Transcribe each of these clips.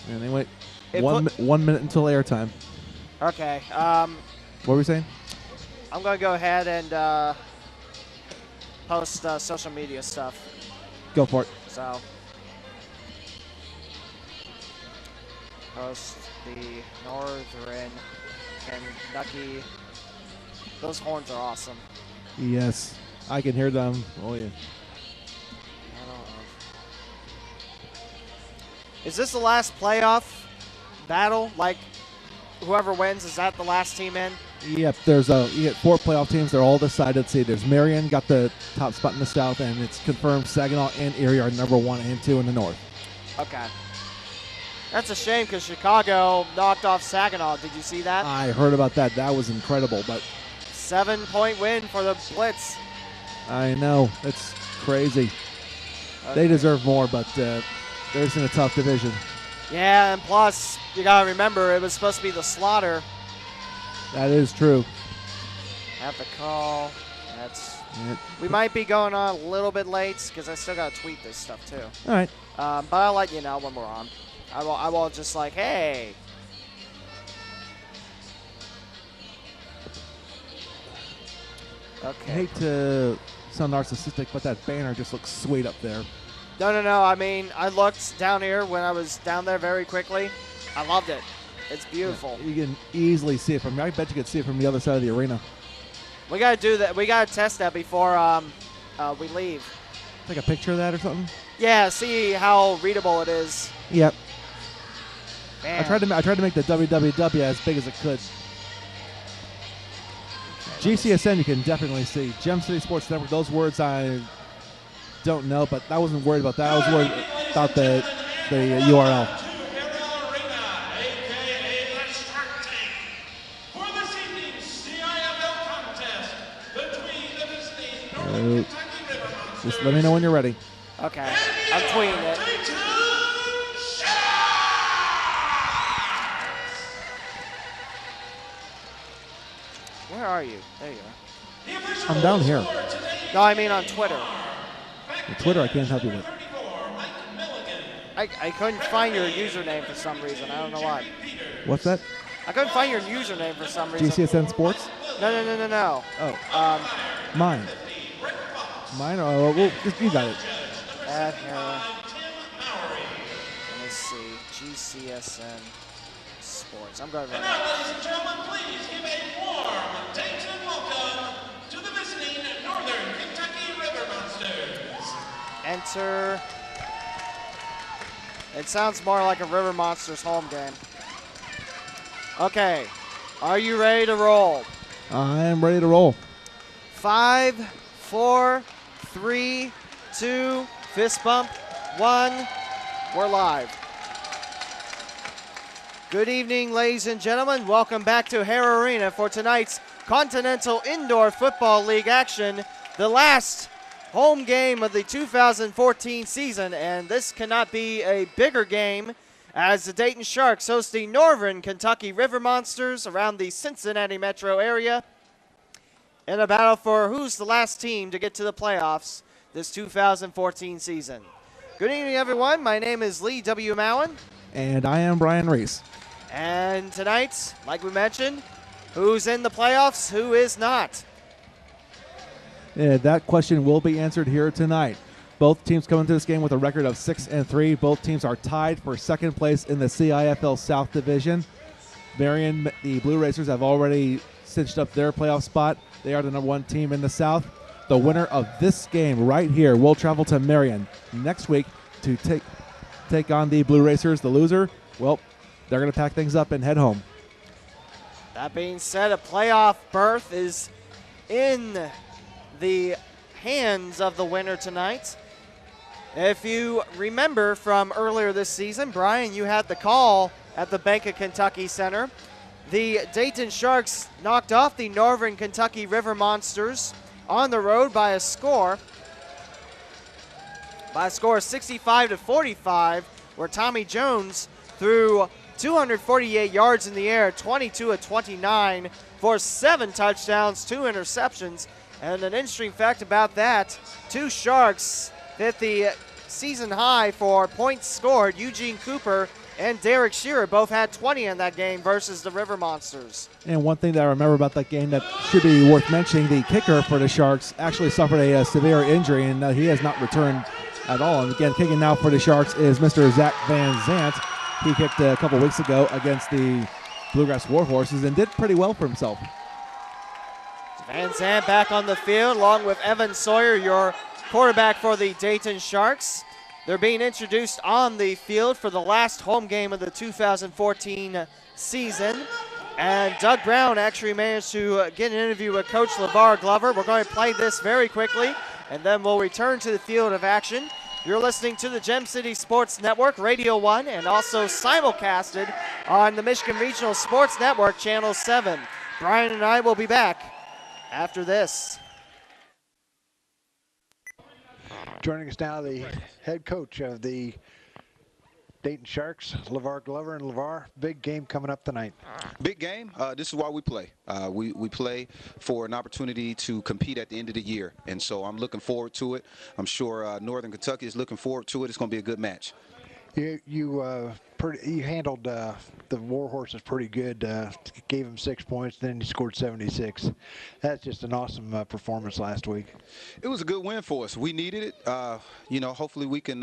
And they wait 1 minute until airtime. Okay. What were we saying? I'm going to go ahead and post social media stuff. Go for it. So, post the Northern Kentucky. Those horns are awesome. Yes, I can hear them. Oh, yeah. Is this the last playoff battle? Like, whoever wins, is that the last team in? Yep, you get 4 playoff teams. They're all decided. See, there's Marion got the top spot in the South, and it's confirmed Saginaw and Erie are number 1 and 2 in the North. Okay. That's a shame because Chicago knocked off Saginaw. Did you see that? I heard about that. That was incredible, but 7-point win for the Blitz. I know. It's crazy. Okay. They deserve more, but they're just in a tough division. Yeah, and plus, you got to remember, it was supposed to be the Slaughter. That is true. Have to call. We might be going on a little bit late because I still got to tweet this stuff too. All right. But I'll let you know when we're on. I will just like, hey. Okay. I hate to sound narcissistic, but that banner just looks sweet up there. No. I mean, I looked down here when I was down there very quickly. I loved it. It's beautiful. Yeah, you can easily see it from here. I bet you could see it from the other side of the arena. We got to do that. We got to test that before we leave. Take a picture of that or something? Yeah, see how readable it is. Yep. Man. I tried to make the www as big as it could. GCSN you can definitely see. Gem City Sports Network, those words I don't know, but I wasn't worried about that. I was worried about the URL. Just let me know when you're ready. Okay. I'm tweeting it. Where are you? There you are. I'm down here. No, I mean on Twitter. On Twitter I can't help you with. I couldn't find your username for some reason. I don't know why. What's that? I couldn't find your username for some reason. GCSN Sports? No. Oh. Mine. Mine? Oh, well, you got it. Let me see. GCSN Sports. I'm going to run And now, ladies and gentlemen, please give a warm Dayton welcome to the visiting Northern Kentucky River Monsters. Enter. It sounds more like a River Monsters home game. Okay. Are you ready to roll? I am ready to roll. 5, 4, 3, 2, fist bump, 1. We're live. Good evening, ladies and gentlemen. Welcome back to Hare Arena for tonight's Continental Indoor Football League action, the last home game of the 2014 season, and this cannot be a bigger game as the Dayton Sharks host the Northern Kentucky River Monsters around the Cincinnati metro area in a battle for who's the last team to get to the playoffs this 2014 season. Good evening, everyone. My name is Lee W. Mowen. And I am Brian Reese. And tonight, like we mentioned, who's in the playoffs, who is not? Yeah, that question will be answered here tonight. Both teams come into this game with a record of 6-3. Both teams are tied for second place in the CIFL South Division. Marion, the Blue Racers, have already cinched up their playoff spot. They are the number 1 team in the South. The winner of this game right here will travel to Marion next week to take on the Blue Racers. The loser, well, they're going to pack things up and head home. That being said, a playoff berth is in the hands of the winner tonight. If you remember from earlier this season, Brian, you had the call at the Bank of Kentucky Center. The Dayton Sharks knocked off the Northern Kentucky River Monsters on the road by a score of 65-45, where Tommy Jones threw 248 yards in the air, 22 of 29 for 7 touchdowns, 2 interceptions. And an interesting fact about that, 2 Sharks hit the season high for points scored. Eugene Cooper and Derek Shearer both had 20 in that game versus the River Monsters. And one thing that I remember about that game that should be worth mentioning, the kicker for the Sharks actually suffered a severe injury, and he has not returned at all. And again, kicking now for the Sharks is Mr. Zach Van Zant. He kicked a couple weeks ago against the Bluegrass Warhorses and did pretty well for himself. Van Zandt back on the field along with Evan Sawyer, your quarterback for the Dayton Sharks. They're being introduced on the field for the last home game of the 2014 season. And Doug Brown actually managed to get an interview with Coach LeVar Glover. We're going to play this very quickly, and then we'll return to the field of action. You're listening to the Gem City Sports Network, Radio 1, and also simulcasted on the Michigan Regional Sports Network, Channel 7. Brian and I will be back after this. Joining us now, the head coach of the Dayton Sharks, LeVar Glover. And LeVar, big game coming up tonight. Big game. This is why we play. We play for an opportunity to compete at the end of the year. And so I'm looking forward to it. I'm sure Northern Kentucky is looking forward to it. It's going to be a good match. You handled the Warhorses pretty good. Gave them 6 points, then you scored 76. That's just an awesome performance last week. It was a good win for us. We needed it. Hopefully we can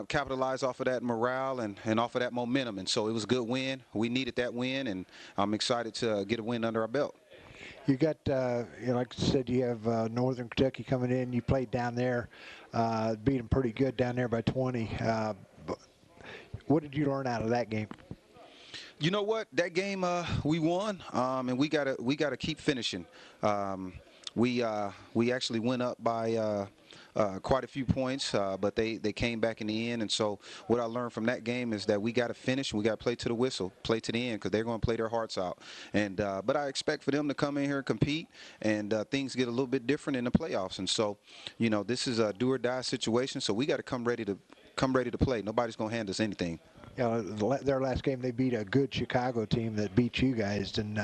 capitalize off of that morale and off of that momentum. And so it was a good win. We needed that win, and I'm excited to get a win under our belt. You got, like I said, you have Northern Kentucky coming in. You played down there, beat them pretty good down there by 20. What did you learn out of that game? You know what? That game we won, and we gotta keep finishing. We actually went up by quite a few points, but they came back in the end. And so what I learned from that game is that we got to finish. We got to play to the whistle, play to the end, because they're going to play their hearts out. And but I expect for them to come in here and compete, and things get a little bit different in the playoffs. And so, this is a do or die situation. So we got to come ready to play. Nobody's going to hand us anything. Their last game, they beat a good Chicago team that beat you guys, and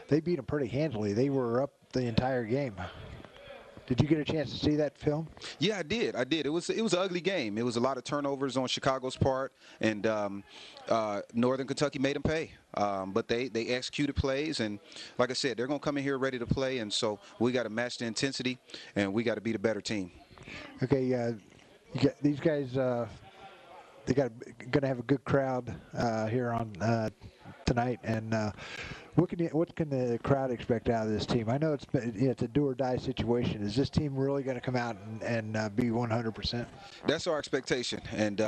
they beat them pretty handily. They were up the entire game. Did you get a chance to see that film? Yeah, I did. It was an ugly game. It was a lot of turnovers on Chicago's part, and Northern Kentucky made them pay. But they executed plays, and like I said, they're going to come in here ready to play, and so we got to match the intensity, and we got to be the better team. Okay, you got these guys. They going to have a good crowd here on tonight, and what can the crowd expect out of this team? I know it's a do or die situation. Is this team really going to come out and be 100%? That's our expectation, and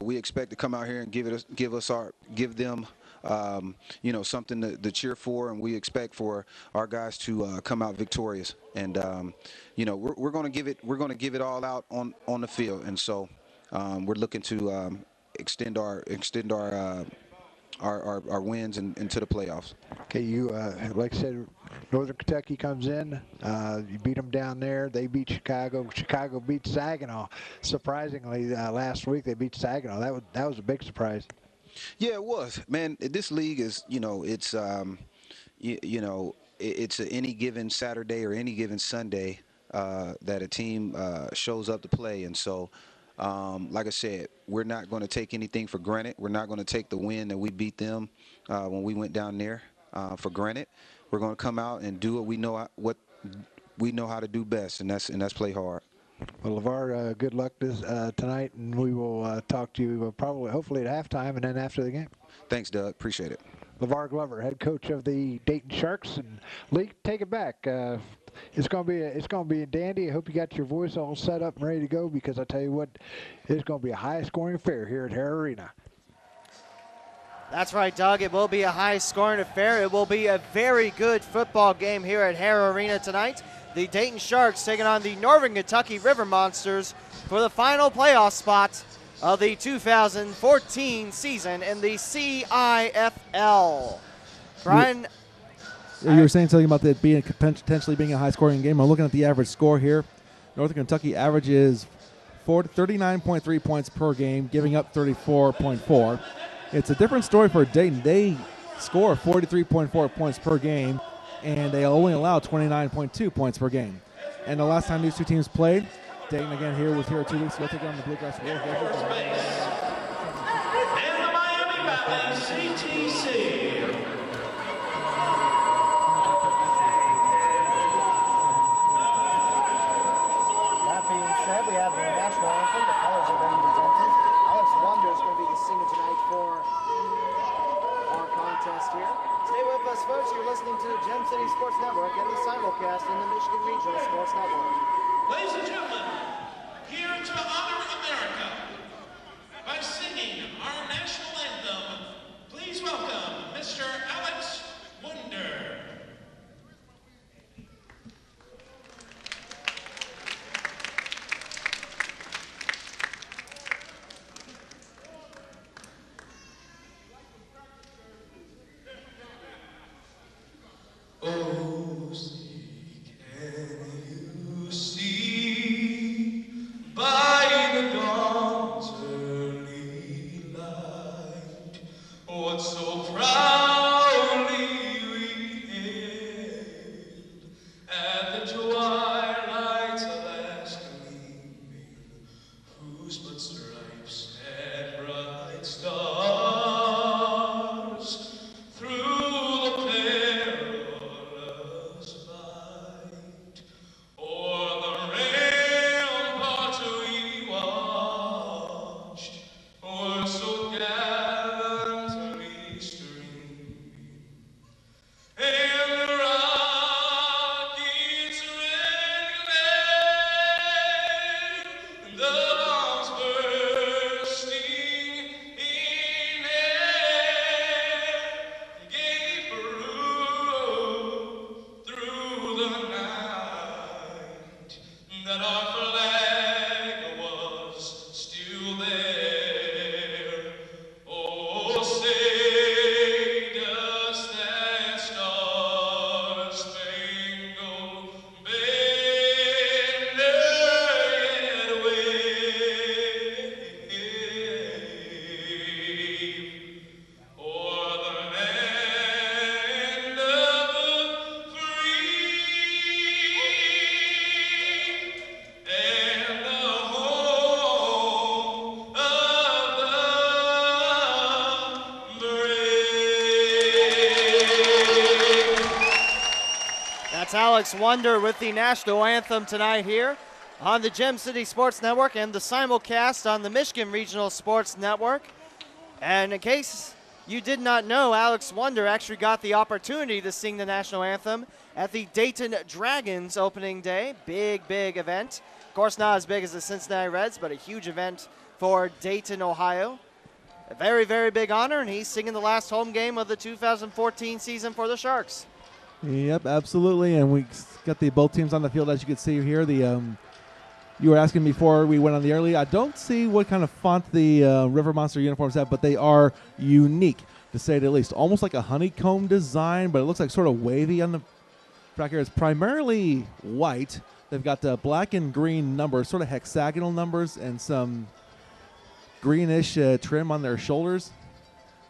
we expect to come out here and give them something to cheer for, and we expect for our guys to come out victorious. And we're going to give it all out on the field, and so we're looking to extend our wins into the playoffs. Okay, you like I said, Northern Kentucky comes in. You beat them down there. They beat Chicago. Chicago beat Saginaw. Surprisingly, last week they beat Saginaw. That was a big surprise. Yeah, it was. Man, this league is it's it's any given Saturday or any given Sunday that a team shows up to play, and so. Like I said, we're not going to take anything for granted. We're not going to take the win that we beat them when we went down there for granted. We're going to come out and do what we know how to do best, and that's play hard. Well, LeVar, good luck tonight, and we will talk to you hopefully at halftime and then after the game. Thanks, Doug. Appreciate it. LeVar Glover, head coach of the Dayton Sharks, and Lee, take it back. It's gonna be a dandy. I hope you got your voice all set up and ready to go, because I tell you what, it's gonna be a high-scoring affair here at Hare Arena. That's right, Doug. It will be a high-scoring affair. It will be a very good football game here at Hare Arena tonight. The Dayton Sharks taking on the Northern Kentucky River Monsters for the final playoff spot of the 2014 season in the CIFL. Brian. You were saying something about it being potentially being a high-scoring game. I'm looking at the average score here. Northern Kentucky averages 39.3 points per game, giving up 34.4. It's a different story for Dayton. They score 43.4 points per game, and they only allow 29.2 points per game. And the last time these two teams played, Dayton again was here 2 weeks ago, taking on the Bluegrass Warhorses. the CTC. That being said, we have the national anthem. The colors are being presented. Alex Wonder is going to be the singer tonight for our contest here. Stay with us, folks. You're listening to the Gem City Sports Network and the simulcast in the Michigan Regional Sports Network. Ladies and gentlemen, here to honor America by singing our national anthem, please welcome Mr. Alex Wonder. Oh, see, can you see by the dawn's early light what so proudly we hailed at the twilight's last gleaming, whose but stripes and bright stars through the perilous fight o'er the ramparts we watched were so gallantly streaming, and the rockets red glare, the bombs bursting in air, gave proof through the night that our flag was still there. Oh, say does that star-spangled banner yet wave o'er the land of the free and the home of the brave. That's Alex Wonder with the national anthem tonight here on the Gem City Sports Network and the simulcast on the Michigan Regional Sports Network. And in case you did not know, Alex Wonder actually got the opportunity to sing the national anthem at the Dayton Dragons opening day. Big, big event. Of course, not as big as the Cincinnati Reds, but a huge event for Dayton, Ohio. A very, very big honor, and he's singing the last home game of the 2014 season for the Sharks. Yep, absolutely. And we got both teams on the field, as you can see here. You were asking before we went on the early. I don't see what kind of font the River Monster uniforms have, but they are unique, to say the least. Almost like a honeycomb design, but it looks like sort of wavy on the track here. It's primarily white. They've got the black and green numbers, sort of hexagonal numbers, and some greenish trim on their shoulders.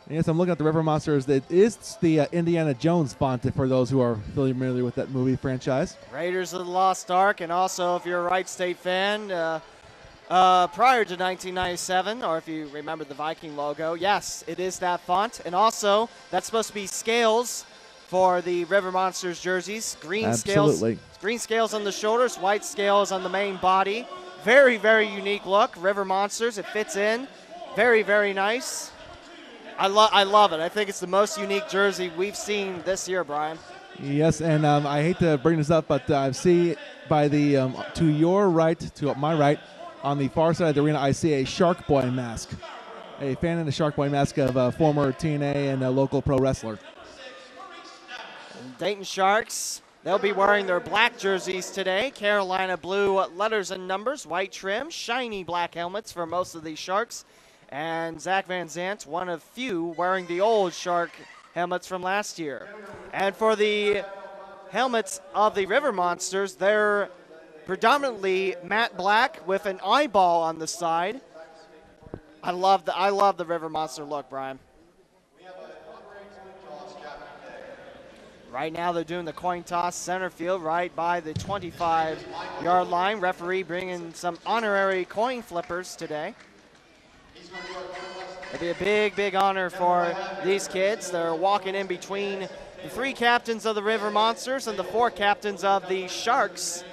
And yes, I'm looking at the River Monsters. It is the Indiana Jones font, for those who are familiar with that movie franchise. Raiders of the Lost Ark, and also if you're a Wright State fan, prior to 1997, or if you remember the Viking logo, yes, it is that font. And also, that's supposed to be scales for the River Monsters jerseys. Green Absolutely. scales, green scales on the shoulders, white scales on the main body. Very, very unique look. River Monsters, it fits in. Very, very nice. I love it. I think it's the most unique jersey we've seen this year, Brian. Yes, and I hate to bring this up, but I see by the to your right, to my right, on the far side of the arena, I see a Shark Boy mask. A fan in a Shark Boy mask of a former TNA and a local pro wrestler. Dayton Sharks, they'll be wearing their black jerseys today. Carolina blue letters and numbers, white trim, shiny black helmets for most of these Sharks. And Zach Van Zandt, one of few, wearing the old Shark helmets from last year. And for the helmets of the River Monsters, they're predominantly matte black with an eyeball on the side. I love the River Monster look, Brian. Right now they're doing the coin toss center field right by the 25-yard line. Referee bringing some honorary coin flippers today. He's going to do our It'll be a big, big honor for these kids. They're walking in between the 3 captains of the River Monsters and the 4 captains of the Sharks.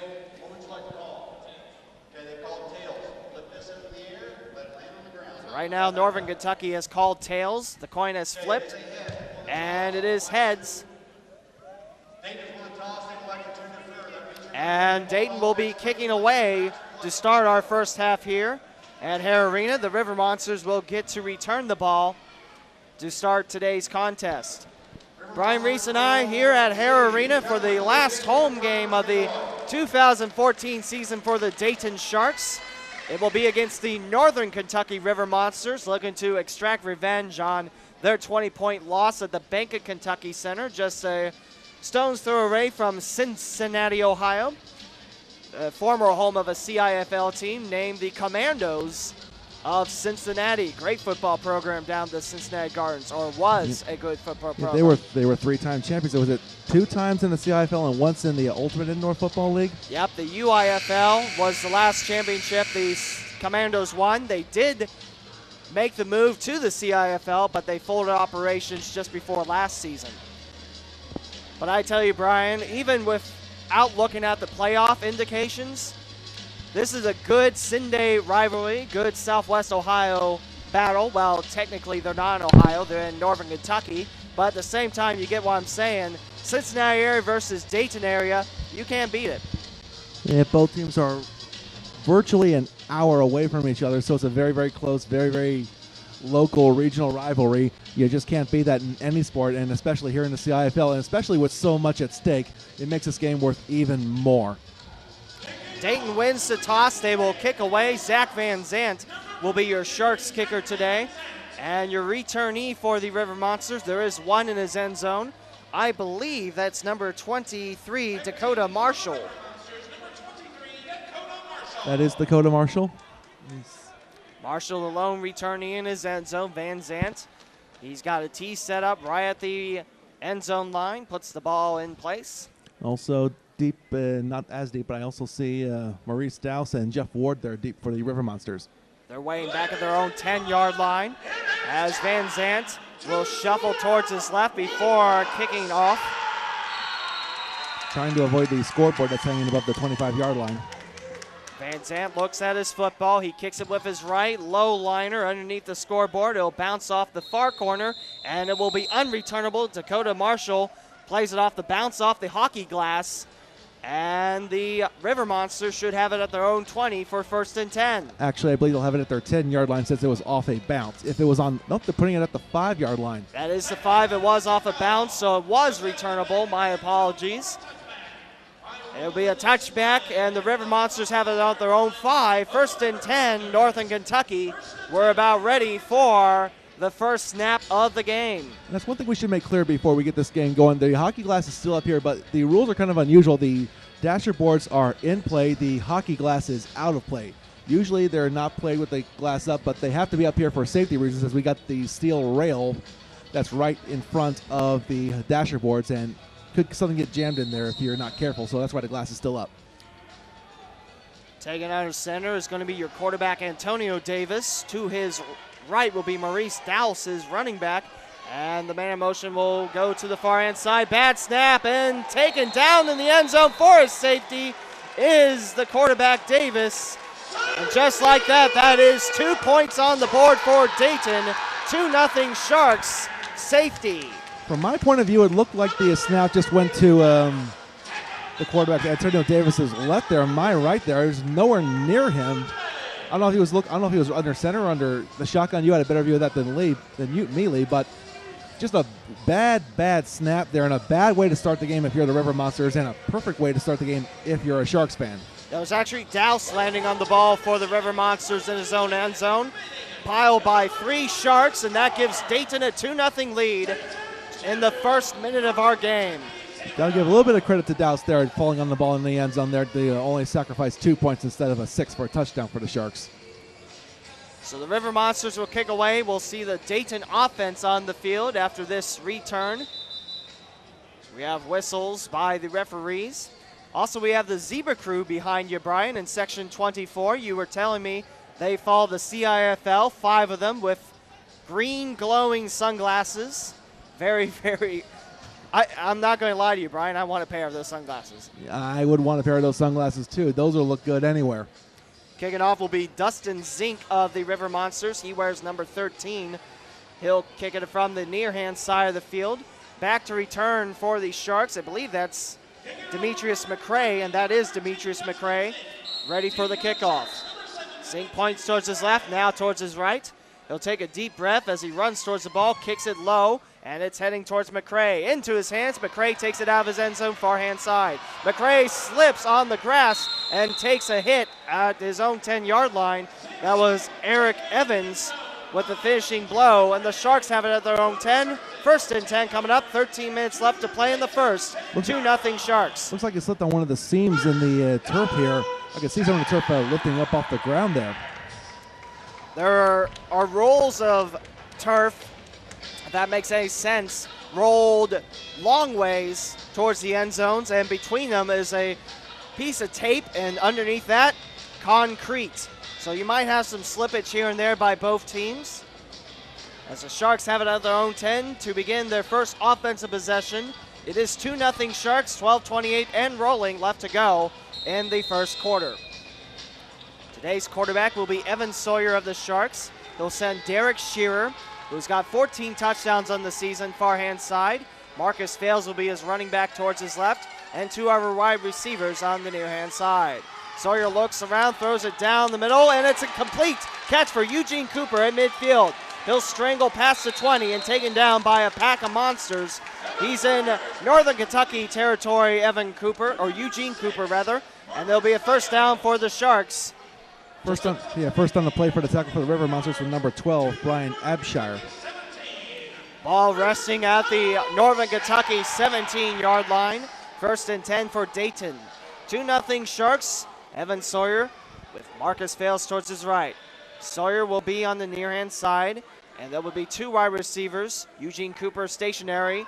Right now, Northern Kentucky has called tails. The coin has flipped, and it is heads. And Dayton will be kicking away to start our first half here at Hare Arena. The River Monsters will get to return the ball to start today's contest. Brian Reese and I here at Hare Arena for the last home game of the 2014 season for the Dayton Sharks. It will be against the Northern Kentucky River Monsters, looking to extract revenge on their 20-point loss at the Bank of Kentucky Center, just a stone's throw away from Cincinnati, Ohio. Former home of a CIFL team named the Commandos of Cincinnati. Great football program down the Cincinnati Gardens, or was a good football program. They were 3-time champions. Was it 2 times in the CIFL and once in the Ultimate Indoor Football League? Yep, the UIFL was the last championship the Commandos won. They did make the move to the CIFL, but they folded operations just before last season. But I tell you, Brian, even without looking at the playoff indications, this is a good Cinday rivalry, good Southwest Ohio battle. Well, technically they're not in Ohio, they're in Northern Kentucky, but at the same time, you get what I'm saying. Cincinnati area versus Dayton area, you can't beat it. Yeah, both teams are virtually an hour away from each other, so it's a very, very close, very, very local regional rivalry. You just can't beat that in any sport, and especially here in the CIFL, and especially with so much at stake, it makes this game worth even more. Dayton wins the toss. They will kick away. Zach Van Zant will be your Sharks kicker today. And your returnee for the River Monsters, there is one in his end zone. I believe that's number 23, Dakota Marshall. That is Dakota Marshall. Marshall, the lone returnee in his end zone. Van Zant, he's got a tee set up right at the end zone line, puts the ball in place. Also deep, not as deep, but I also see Maurice Dowse and Jeff Ward there deep for the River Monsters. They're weighing back at their own 10-yard line as Van Zant will shuffle towards his left before kicking off. Trying to avoid the scoreboard that's hanging above the 25-yard line. Van Zant looks at his football. He kicks it with his right, low liner underneath the scoreboard. It'll bounce off the far corner, and it will be unreturnable. Dakota Marshall plays it off the bounce off the hockey glass, and the River Monsters should have it at their own 20 for 1st and 10. Actually, I believe they'll have it at their 10-yard line since it was off a bounce. If it was on, nope, they're putting it at the 5-yard line. That is the 5. It was off a bounce, so it was returnable. My apologies. It'll be a touchback, and the River Monsters have it at their own 5. 1st and 10, Northern Kentucky. We're about ready for the first snap of the game. And that's one thing we should make clear before we get this game going. The hockey glass is still up here, but the rules are kind of unusual. The dasher boards are in play. The hockey glass is out of play. Usually they're not played with the glass up, but they have to be up here for safety reasons as we got the steel rail that's right in front of the dasher boards, and could something get jammed in there if you're not careful, so that's why the glass is still up. Taking out of center is going to be your quarterback, Antonio Davis. To his right will be Maurice Dowse, his running back. And the man in motion will go to the far end side. Bad snap and taken down in the end zone for his safety is the quarterback, Davis. And just like that, that is 2 points on the board for Dayton. 2-0 Sharks, safety. From my point of view, it looked like the snap just went to the quarterback, Antonio Davis's left there. My right there, it was nowhere near him. I don't know if he was under center or under the shotgun. You had a better view of that than me, Lee. But just a bad snap there, and a bad way to start the game if you're the River Monsters, and a perfect way to start the game if you're a Sharks fan. That was actually Dowse landing on the ball for the River Monsters in his own end zone. Piled by 3 Sharks, and that gives Dayton a 2-0 lead in the first minute of our game. Got to give a little bit of credit to Dowse there, falling on the ball in the end zone there. They only sacrificed 2 points instead of a 6 for a touchdown for the Sharks. So the River Monsters will kick away. We'll see the Dayton offense on the field after this return. We have whistles by the referees. Also, we have the Zebra crew behind you, Brian, in section 24. You were telling me they follow the CIFL, 5 of them with green glowing sunglasses. Very, very, I'm not going to lie to you, Brian. I want a pair of those sunglasses. I would want a pair of those sunglasses too. Those will look good anywhere. Kicking off will be Dustin Zink of the River Monsters. He wears number 13. He'll kick it from the near hand side of the field. Back to return for the Sharks. I believe that's Demetrius McCray, and that is Demetrius McCray, ready for the kickoff. Zink points towards his left, now towards his right. He'll take a deep breath as he runs towards the ball, kicks it low, and it's heading towards McCray. Into his hands, McCray takes it out of his end zone, far hand side. McCray slips on the grass and takes a hit at his own 10-yard line. That was Eric Evans with the finishing blow, and the Sharks have it at their own 10. First and 10 coming up, 13 minutes left to play in the first. 2-0 Sharks. Looks like he slipped on one of the seams in the turf here. I can see some of the turf lifting up off the ground there. There are rolls of turf, if that makes any sense, rolled long ways towards the end zones, and between them is a piece of tape, and underneath that, concrete. So you might have some slippage here and there by both teams. As the Sharks have it at their own 10 to begin their first offensive possession. It is 2-0 Sharks, 12:28 and rolling left to go in the first quarter. Today's quarterback will be Evan Sawyer of the Sharks. He'll send Derek Shearer, who's got 14 touchdowns on the season, far hand side. Marcus Fales will be his running back towards his left, and 2 other wide receivers on the near hand side. Sawyer looks around, throws it down the middle, and it's a complete catch for Eugene Cooper at midfield. He'll strangle past the 20 and taken down by a pack of monsters. He's in Northern Kentucky territory, Eugene Cooper rather, and there'll be a first down for the Sharks. First on the play for the tackle for the River Monsters from number 12, Brian Abshire. Ball resting at the Northern Kentucky 17-yard line. First and 10 for Dayton. 2-0 Sharks. Evan Sawyer with Marcus Fales towards his right. Sawyer will be on the near hand side, and there will be 2 wide receivers. Eugene Cooper stationary.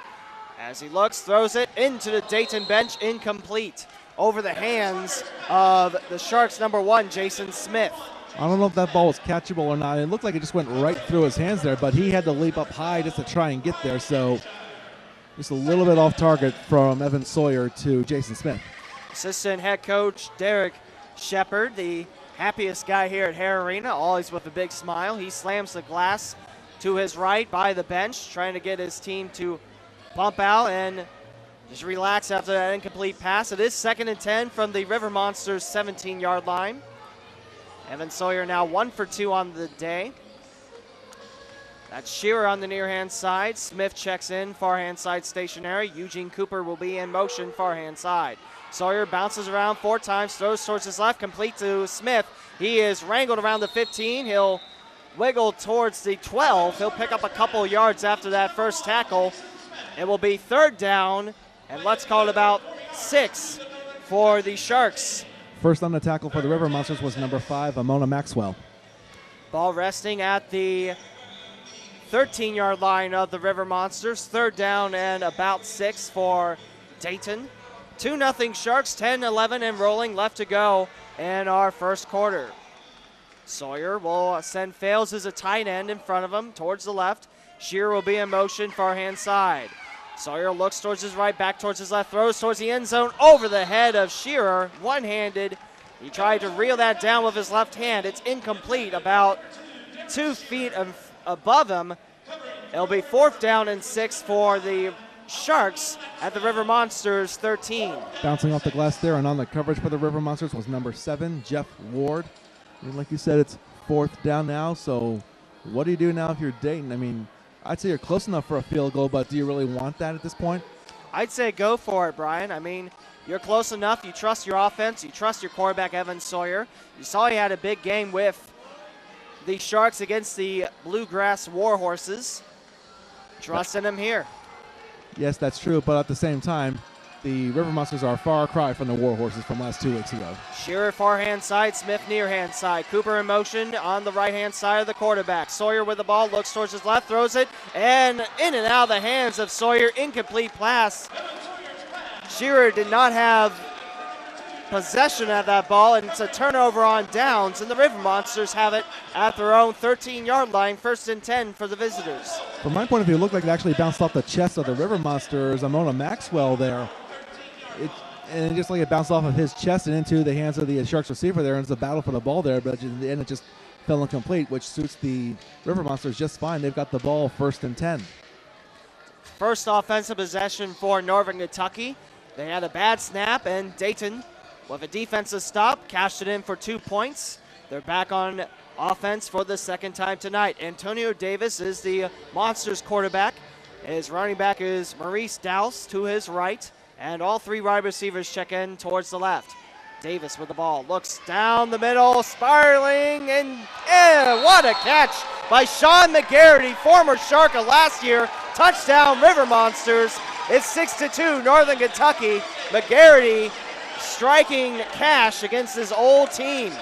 As he looks, throws it into the Dayton bench, incomplete. Over the hands of the Sharks' number 1, Jason Smith. I don't know if that ball was catchable or not. It looked like it just went right through his hands there, but he had to leap up high just to try and get there. So just a little bit off target from Evan Sawyer to Jason Smith. Assistant head coach Derek Shepard, the happiest guy here at Hare Arena, always with a big smile. He slams the glass to his right by the bench, trying to get his team to pump out and just relax after that incomplete pass. It is 2nd and 10 from the River Monsters 17-yard line. Evan Sawyer now 1 for 2 on the day. That's Shearer on the near hand side. Smith checks in, far hand side stationary. Eugene Cooper will be in motion, far hand side. Sawyer bounces around 4 times, throws towards his left, complete to Smith. He is wrangled around the 15. He'll wiggle towards the 12. He'll pick up a couple yards after that first tackle. It will be 3rd down, and let's call it about 6 for the Sharks. First on the tackle for the River Monsters was number 5, Amona Maxwell. Ball resting at the 13-yard line of the River Monsters. 3rd down and about 6 for Dayton. 2-0 Sharks, 10-11 and rolling left to go in our first quarter. Sawyer will send Fales as a tight end in front of him towards the left. Shearer will be in motion, far hand side. Sawyer looks towards his right, back towards his left, throws towards the end zone, over the head of Shearer, one-handed. He tried to reel that down with his left hand. It's incomplete, about 2 feet above him. It'll be 4th down and 6 for the Sharks at the River Monsters 13. Bouncing off the glass there and on the coverage for the River Monsters was number 7, Jeff Ward. And like you said, it's 4th down now, so what do you do now if you're Dayton? I mean, I'd say you're close enough for a field goal, but do you really want that at this point? I'd say go for it, Brian. I mean, you're close enough. You trust your offense. You trust your quarterback, Evan Sawyer. You saw he had a big game with the Sharks against the Bluegrass Warhorses. Trust in him here. Yes, that's true, but at the same time, the River Monsters are a far cry from the Warhorses from last 2 weeks ago. Shearer far hand side, Smith near hand side. Cooper in motion on the right hand side of the quarterback. Sawyer with the ball, looks towards his left, throws it, and in and out of the hands of Sawyer, incomplete pass. Shearer did not have possession of that ball, and it's a turnover on downs, and the River Monsters have it at their own 13-yard line, 1st and 10 for the visitors. From my point of view, it looked like it actually bounced off the chest of the River Monsters, Amona Maxwell there. And just like it bounced off of his chest and into the hands of the Sharks receiver there, and it's a battle for the ball there, but in the end it just fell incomplete, which suits the River Monsters just fine. They've got the ball 1st and 10. First offensive possession for Northern Kentucky. They had a bad snap, and Dayton, with a defensive stop, cashed it in for 2 points. They're back on offense for the second time tonight. Antonio Davis is the Monsters quarterback. His running back is Maurice Dowse to his right, and all 3 wide receivers check in towards the left. Davis with the ball, looks down the middle, spiraling, and what a catch by Sean McGarity, former Shark of last year. Touchdown, River Monsters. It's 6-2, Northern Kentucky. McGarity striking cash against his old team.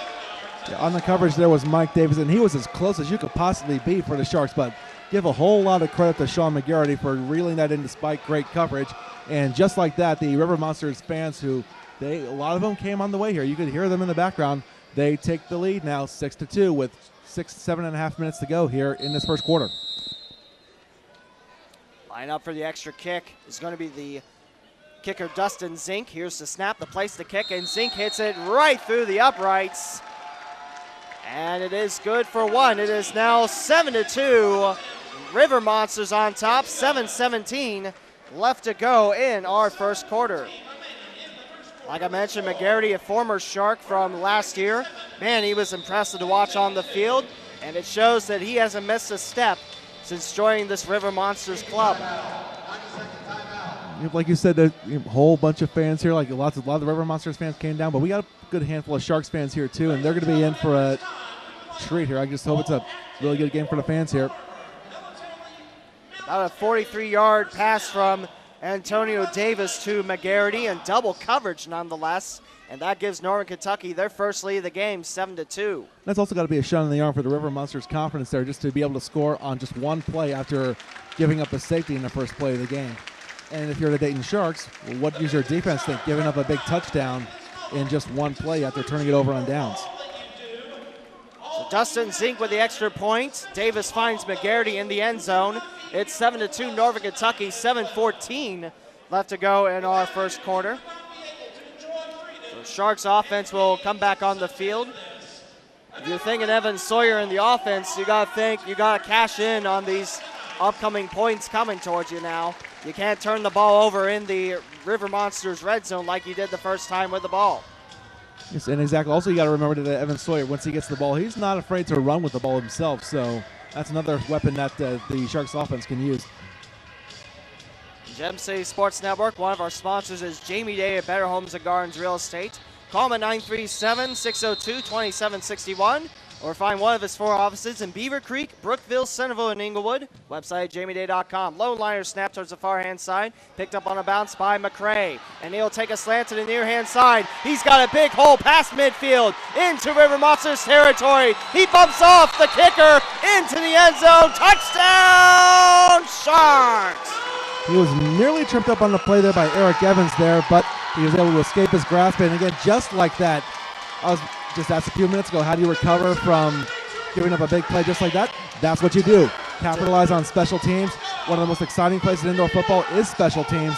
Yeah, on the coverage there was Mike Davis, and he was as close as you could possibly be for the Sharks, but give a whole lot of credit to Sean McGarity for reeling that in despite great coverage. And just like that, the River Monsters fans a lot of them came on the way here. You could hear them in the background. They take the lead now 6-2 with 7.5 minutes to go here in this first quarter. Line up for the extra kick is going to be the kicker Dustin Zink. Here's the snap, the place to kick, and Zink hits it right through the uprights. And it is good for 1. It is now 7-2. River Monsters on top, 7:17 left to go in our first quarter. Like I mentioned, McGarity, a former Shark from last year. Man, he was impressive to watch on the field, and it shows that he hasn't missed a step since joining this River Monsters club. Like you said, there's a whole bunch of fans here. Like a lot of the River Monsters fans came down, but we got a good handful of Sharks fans here too, and they're going to be in for a treat here. I just hope it's a really good game for the fans here. About a 43-yard pass from Antonio Davis to McGarity, and double coverage nonetheless. And that gives Northern Kentucky their first lead of the game, 7-2. That's also got to be a shot in the arm for the River Monsters' confidence there, just to be able to score on just one play after giving up a safety in the first play of the game. And if you're the Dayton Sharks, what does your defense think? Giving up a big touchdown in just one play after turning it over on downs. So Dustin Zink with the extra point. Davis finds McGarity in the end zone. It's 7-2 Northern Kentucky, 7:14 left to go in our first quarter. So Sharks offense will come back on the field. If you're thinking Evan Sawyer in the offense, you got to cash in on these upcoming points coming towards you now. You can't turn the ball over in the River Monsters red zone like you did the first time with the ball. Yes, and exactly. Also, you got to remember that Evan Sawyer, once he gets the ball, he's not afraid to run with the ball himself. So that's another weapon that the Sharks offense can use. Gem City Sports Network, one of our sponsors is Jamie Day at Better Homes and Gardens Real Estate. Call him at 937-602-2761 or find one of his 4 offices in Beaver Creek, Brookville, Centerville, and Inglewood. Website jamieday.com. Low liner snap towards the far hand side. Picked up on a bounce by McCray. And he'll take a slant to the near hand side. He's got a big hole past midfield into River Monsters territory. He bumps off the kicker into the end zone. Touchdown, Sharks! He was nearly tripped up on the play there by Eric Evans there, but he was able to escape his grasp. And again, just like that, I was just asked a few minutes ago, how do you recover from giving up a big play just like that? That's what you do. Capitalize on special teams. One of the most exciting plays in indoor football is special teams.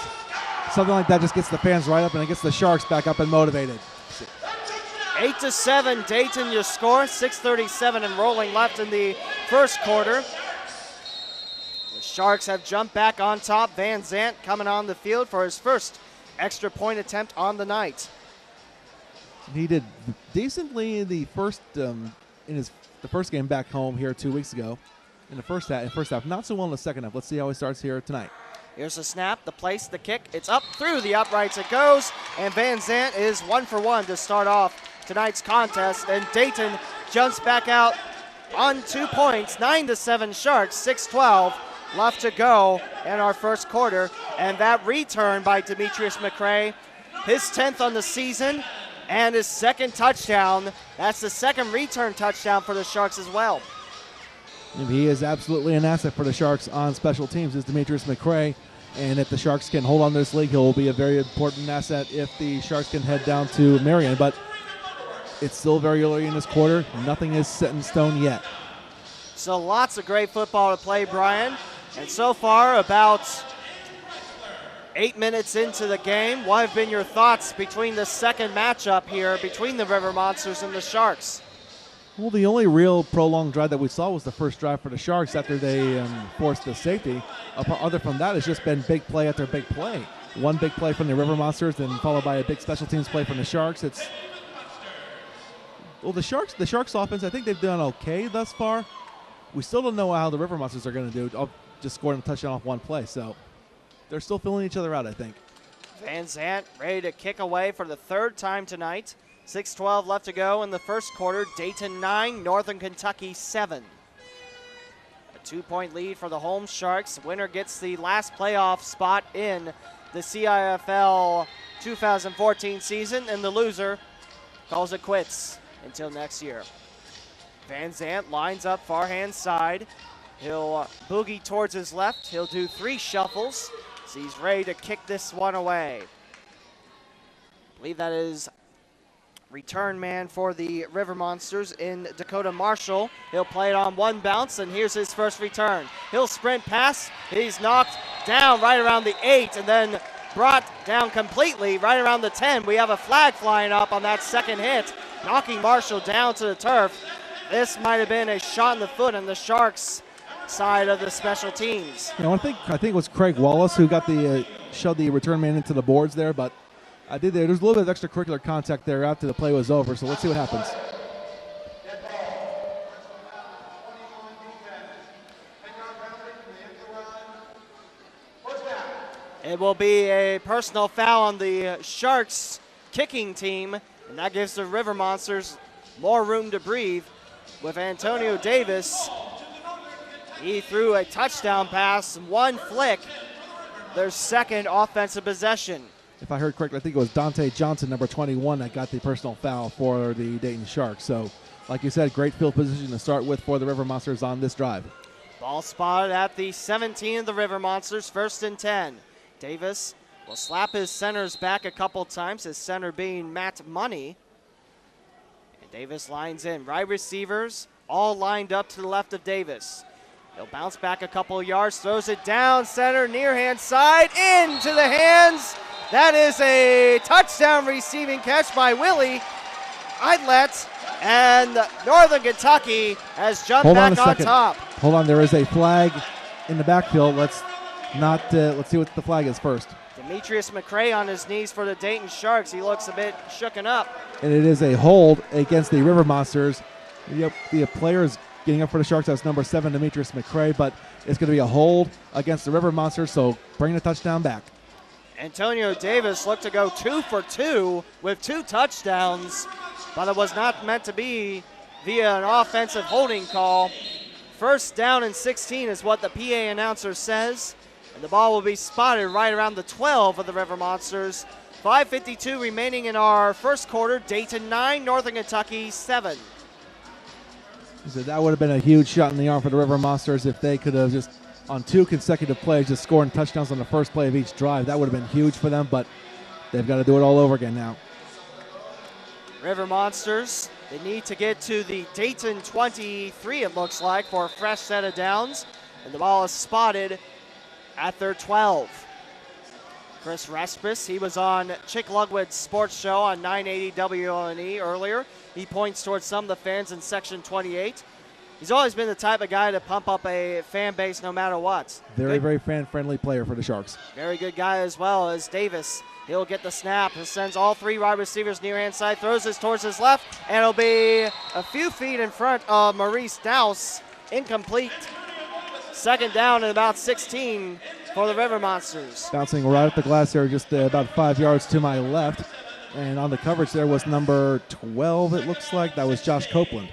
Something like that just gets the fans right up and it gets the Sharks back up and motivated. 8-7, Dayton your score. 6:37 and rolling left in the first quarter. The Sharks have jumped back on top. Van Zant coming on the field for his first extra point attempt on the night. He did decently in the first the first game back home here 2 weeks ago. In the first half, not so well in the second half. Let's see how he starts here tonight. Here's the snap, the place, the kick. It's up through the uprights it goes, and Van Zant is 1 for 1 to start off tonight's contest. And Dayton jumps back out on 2 points, 9-7 Sharks, 6:12 left to go in our first quarter. And that return by Demetrius McCray, his 10th on the season, and his second touchdown. That's the second return touchdown for the Sharks as well. And he is absolutely an asset for the Sharks on special teams, is Demetrius McCray. And if the Sharks can hold on to this league, he'll be a very important asset if the Sharks can head down to Marion. But it's still very early in this quarter. Nothing is set in stone yet. So lots of great football to play, Brian. And so far, about 8 minutes into the game, what have been your thoughts between the second matchup here between the River Monsters and the Sharks? Well, the only real prolonged drive that we saw was the first drive for the Sharks after they forced the safety. Other from that, it's just been big play after big play. One big play from the River Monsters, then followed by a big special teams play from the Sharks. The Sharks offense, I think they've done okay thus far. We still don't know how the River Monsters are going to do. Just scoring a touchdown off one play, so they're still filling each other out, I think. Van Zant ready to kick away for the third time tonight. 6:12 left to go in the first quarter. Dayton 9, Northern Kentucky 7. A 2-point lead for the home Sharks. Winner gets the last playoff spot in the CIFL 2014 season, and the loser calls it quits until next year. Van Zant lines up far hand side. He'll boogie towards his left. He'll do 3 shuffles. So he's ready to kick this one away. I believe that is return man for the River Monsters in Dakota Marshall. He'll play it on one bounce, and here's his first return. He'll sprint past. He's knocked down right around the 8 and then brought down completely right around the 10. We have a flag flying up on that second hit, knocking Marshall down to the turf. This might have been a shot in the foot on the Sharks' side of the special teams. I think it was Craig Wallace who got the shoved the return man into the boards there, but there's a little bit of extracurricular contact there after the play was over, so let's see what happens. It will be a personal foul on the Sharks kicking team, and that gives the River Monsters more room to breathe with Antonio Davis. He threw a touchdown pass, one flick, their second offensive possession. If I heard correctly, I think it was Dante Johnson, number 21, that got the personal foul for the Dayton Sharks. So, like you said, great field position to start with for the River Monsters on this drive. Ball spotted at the 17 of the River Monsters, 1st and 10. Davis will slap his centers back a couple times, his center being Matt Money. And Davis lines in. Right receivers all lined up to the left of Davis. He'll bounce back a couple yards, throws it down center, near hand side, into the hands. That is a touchdown receiving catch by Willie Eidlet, and Northern Kentucky has jumped back on top. Hold on, there is a flag in the backfield. Let's see what the flag is first. Demetrius McCray on his knees for the Dayton Sharks. He looks a bit shooken up. And it is a hold against the River Monsters. The player is getting up for the Sharks. That's number 7, Demetrius McCray, but it's going to be a hold against the River Monsters, so bring the touchdown back. Antonio Davis looked to go 2 for 2 with 2 touchdowns, but it was not meant to be via an offensive holding call. 1st down and 16 is what the PA announcer says, and the ball will be spotted right around the 12 of the River Monsters. 5:52 remaining in our first quarter. Dayton 9, Northern Kentucky 7. So that would have been a huge shot in the arm for the River Monsters if they could have just, on 2 consecutive plays, just scoring touchdowns on the first play of each drive. That would have been huge for them, but they've got to do it all over again now. River Monsters, they need to get to the Dayton 23, it looks like, for a fresh set of downs. And the ball is spotted at their 12. Chris Respis, he was on Chick Lugwood's sports show on 980 WLNE earlier. He points towards some of the fans in Section 28. He's always been the type of guy to pump up a fan base no matter what. Very fan-friendly player for the Sharks. Very good guy as well as Davis. He'll get the snap. He sends all 3 wide receivers near hand side, throws this towards his left, and it'll be a few feet in front of Maurice Dowse. Incomplete. 2nd down and about 16 for the River Monsters. Bouncing right at the glass there, just about 5 yards to my left. And on the coverage there was number 12, it looks like. That was Josh Copeland.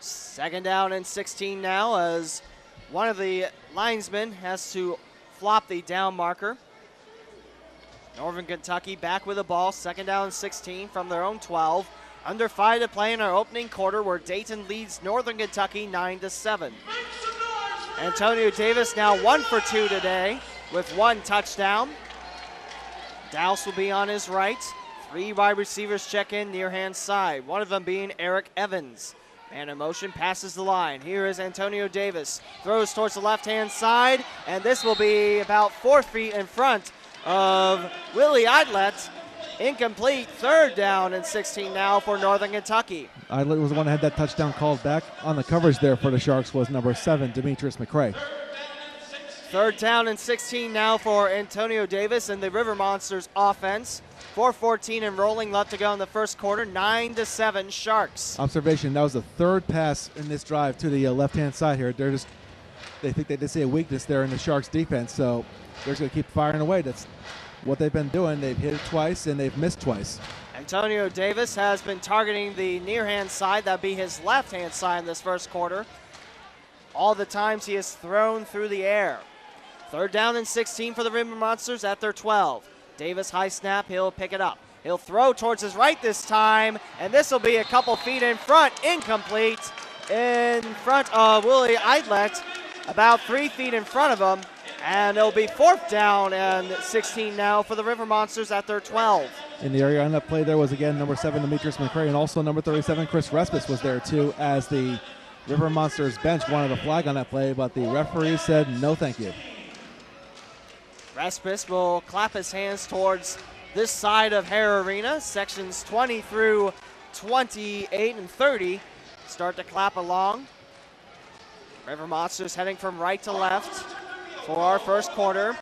2nd down and 16 now as one of the linesmen has to flop the down marker. Northern Kentucky back with the ball. 2nd down and 16 from their own 12. Under 5 to play in our opening quarter, where Dayton leads Northern Kentucky 9-7. Make some noise Antonio Davis now 1 for 2 today with 1 touchdown. Dowse will be on his right. 3 wide receivers check in near hand side, one of them being Eric Evans. Man in motion, passes the line. Here is Antonio Davis. Throws towards the left-hand side, and this will be about 4 feet in front of Willie Idlet. Incomplete. 3rd down and 16 now for Northern Kentucky. Idlet was the one that had that touchdown called back. On the coverage there for the Sharks was number 7, Demetrius McCray. 3rd down and 16 now for Antonio Davis and the River Monsters offense. 4:14 and rolling left to go in the first quarter. 9-7 Sharks. Observation, that was the 3rd pass in this drive to the left-hand side here. They think they did see a weakness there in the Sharks defense, so they're just going to keep firing away. That's what they've been doing. They've hit it twice and they've missed twice. Antonio Davis has been targeting the near-hand side. That'd be his left-hand side in this first quarter. All the times he has thrown through the air. 3rd down and 16 for the River Monsters at their 12. Davis high snap, he'll pick it up. He'll throw towards his right this time, and this will be a couple feet in front, incomplete, in front of Willie Idlet, about 3 feet in front of him, and it'll be 4th down and 16 now for the River Monsters at their 12. In the area on that play there was again number 7, Demetrius McCray, and also number 37, Chris Respis was there too, as the River Monsters bench wanted a flag on that play, but the referee said no thank you. Respis will clap his hands towards this side of Hare Arena. Sections 20 through 28 and 30 start to clap along. River Monsters heading from right to left for our first quarter.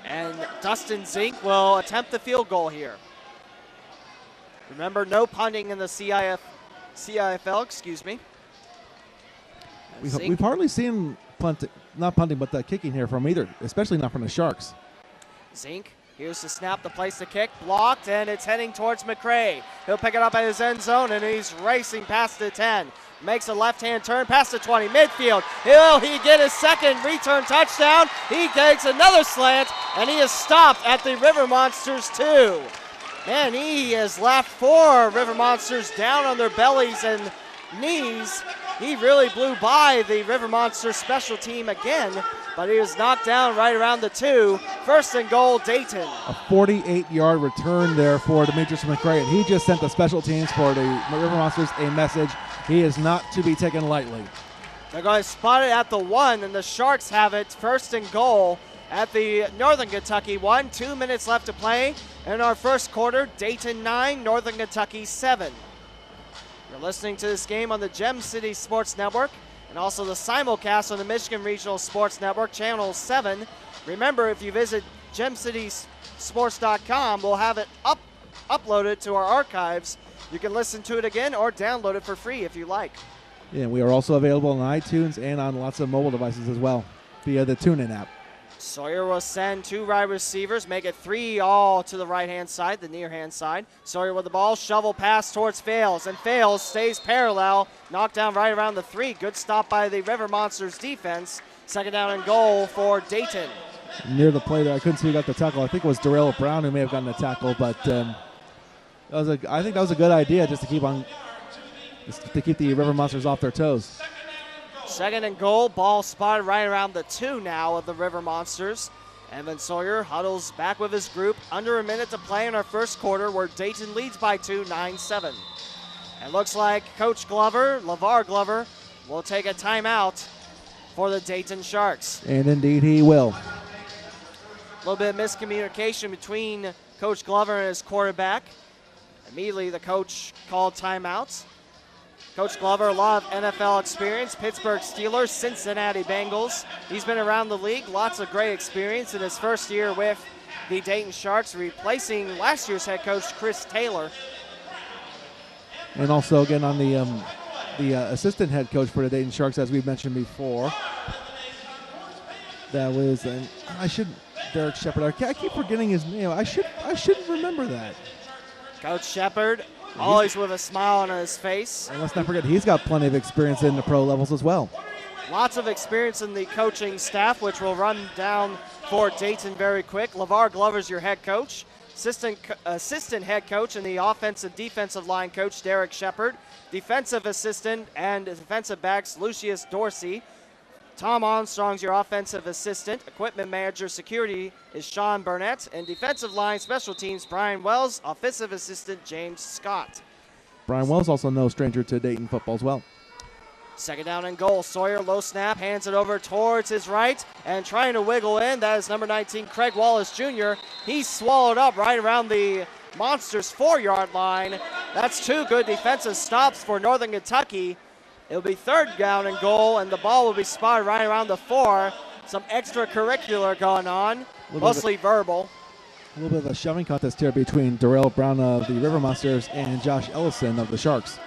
And Dustin Zink will attempt the field goal here. Remember, no punting in the CIFL, excuse me. We've hardly seen not punting, but kicking here from either, especially not from the Sharks. Zink, here's the snap to place the kick, blocked, and it's heading towards McCray. He'll pick it up at his end zone, and he's racing past the 10. Makes a left-hand turn past the 20, midfield. Will he get his 2nd return touchdown? He takes another slant, and he is stopped at the River Monsters 2. Man, he has left 4 River Monsters down on their bellies and knees. He really blew by the River Monsters special team again, but he was knocked down right around the 2. 1st and goal, Dayton. A 48-yard return there for Demetrius McCray, and he just sent the special teams for the River Monsters a message. He is not to be taken lightly. They're going to spot it at the 1, and the Sharks have it 1st and goal at the Northern Kentucky 1. 2 minutes left to play in our first quarter. Dayton 9, Northern Kentucky 7. You're listening to this game on the Gem City Sports Network and also the simulcast on the Michigan Regional Sports Network, Channel 7. Remember, if you visit gemcitysports.com, we'll have it uploaded to our archives. You can listen to it again or download it for free if you like. Yeah, we are also available on iTunes and on lots of mobile devices as well via the TuneIn app. Sawyer will send 2 wide receivers, make it 3 all to the right-hand side, the near-hand side. Sawyer with the ball, shovel pass towards Fales, and Fales stays parallel, knocked down right around the 3. Good stop by the River Monsters defense. 2nd down and goal for Dayton. Near the play there, I couldn't see who got the tackle. I think it was Darrell Brown who may have gotten the tackle, but I think that was a good idea just to keep the River Monsters off their toes. 2nd and goal, ball spotted right around the 2 now of the River Monsters. Evan Sawyer huddles back with his group. Under a minute to play in our first quarter, where Dayton leads by 2, 9-7. And looks like Coach Glover, LeVar Glover, will take a timeout for the Dayton Sharks. And indeed he will. A little bit of miscommunication between Coach Glover and his quarterback. Immediately the coach called timeouts. Coach Glover, a lot of NFL experience, Pittsburgh Steelers, Cincinnati Bengals. He's been around the league, lots of great experience in his first year with the Dayton Sharks, replacing last year's head coach, Chris Taylor. And also, again, on the assistant head coach for the Dayton Sharks, as we've mentioned before, that was, Derek Shepard. I keep forgetting his name. I should remember that. Coach Shepard, always with a smile on his face. And let's not forget, he's got plenty of experience in the pro levels as well. Lots of experience in the coaching staff, which will run down for Dayton very quick. LeVar Glover's your head coach. Assistant head coach and the offensive defensive line coach, Derek Shepard. Defensive assistant and defensive backs, Lucius Dorsey. Tom Armstrong's your offensive assistant. Equipment manager security is Sean Burnett. And defensive line special teams, Brian Wells. Offensive assistant, James Scott. Brian Wells also no stranger to Dayton football as well. Second down and goal. Sawyer, low snap, hands it over towards his right, and trying to wiggle in. That is number 19, Craig Wallace Jr. He's swallowed up right around the Monsters' 4-yard line. That's 2 good defensive stops for Northern Kentucky. It'll be third down and goal, and the ball will be spotted right around the 4. Some extracurricular going on, mostly verbal. A little bit of a shoving contest here between Darrell Brown of the River Monsters and Josh Ellison of the Sharks.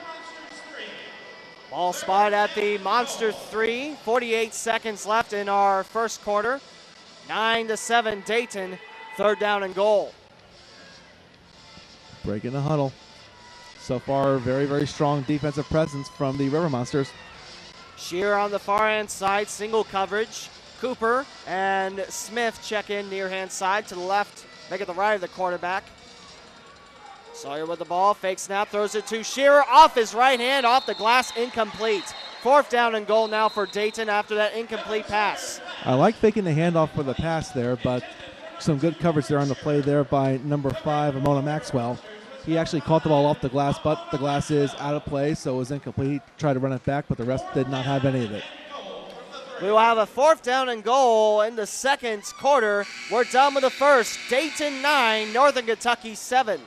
Ball spotted at the Monster 3. 48 seconds left in our first quarter. 9-7 Dayton. Third down and goal. Breaking the huddle. So far, very, very strong defensive presence from the River Monsters. Shear on the far hand side, single coverage. Cooper and Smith check in near hand side to the left, make it the right of the quarterback. Sawyer with the ball, fake snap, throws it to Shearer, off his right hand, off the glass, incomplete. Fourth down and goal now for Dayton after that incomplete pass. I like faking the handoff for the pass there, but some good coverage there on the play there by number 5, Amona Maxwell. He actually caught the ball off the glass, but the glass is out of play, so it was incomplete. He tried to run it back, but the rest did not have any of it. We will have a fourth down and goal in the second quarter. We're done with the first. Dayton 9, Northern Kentucky 7.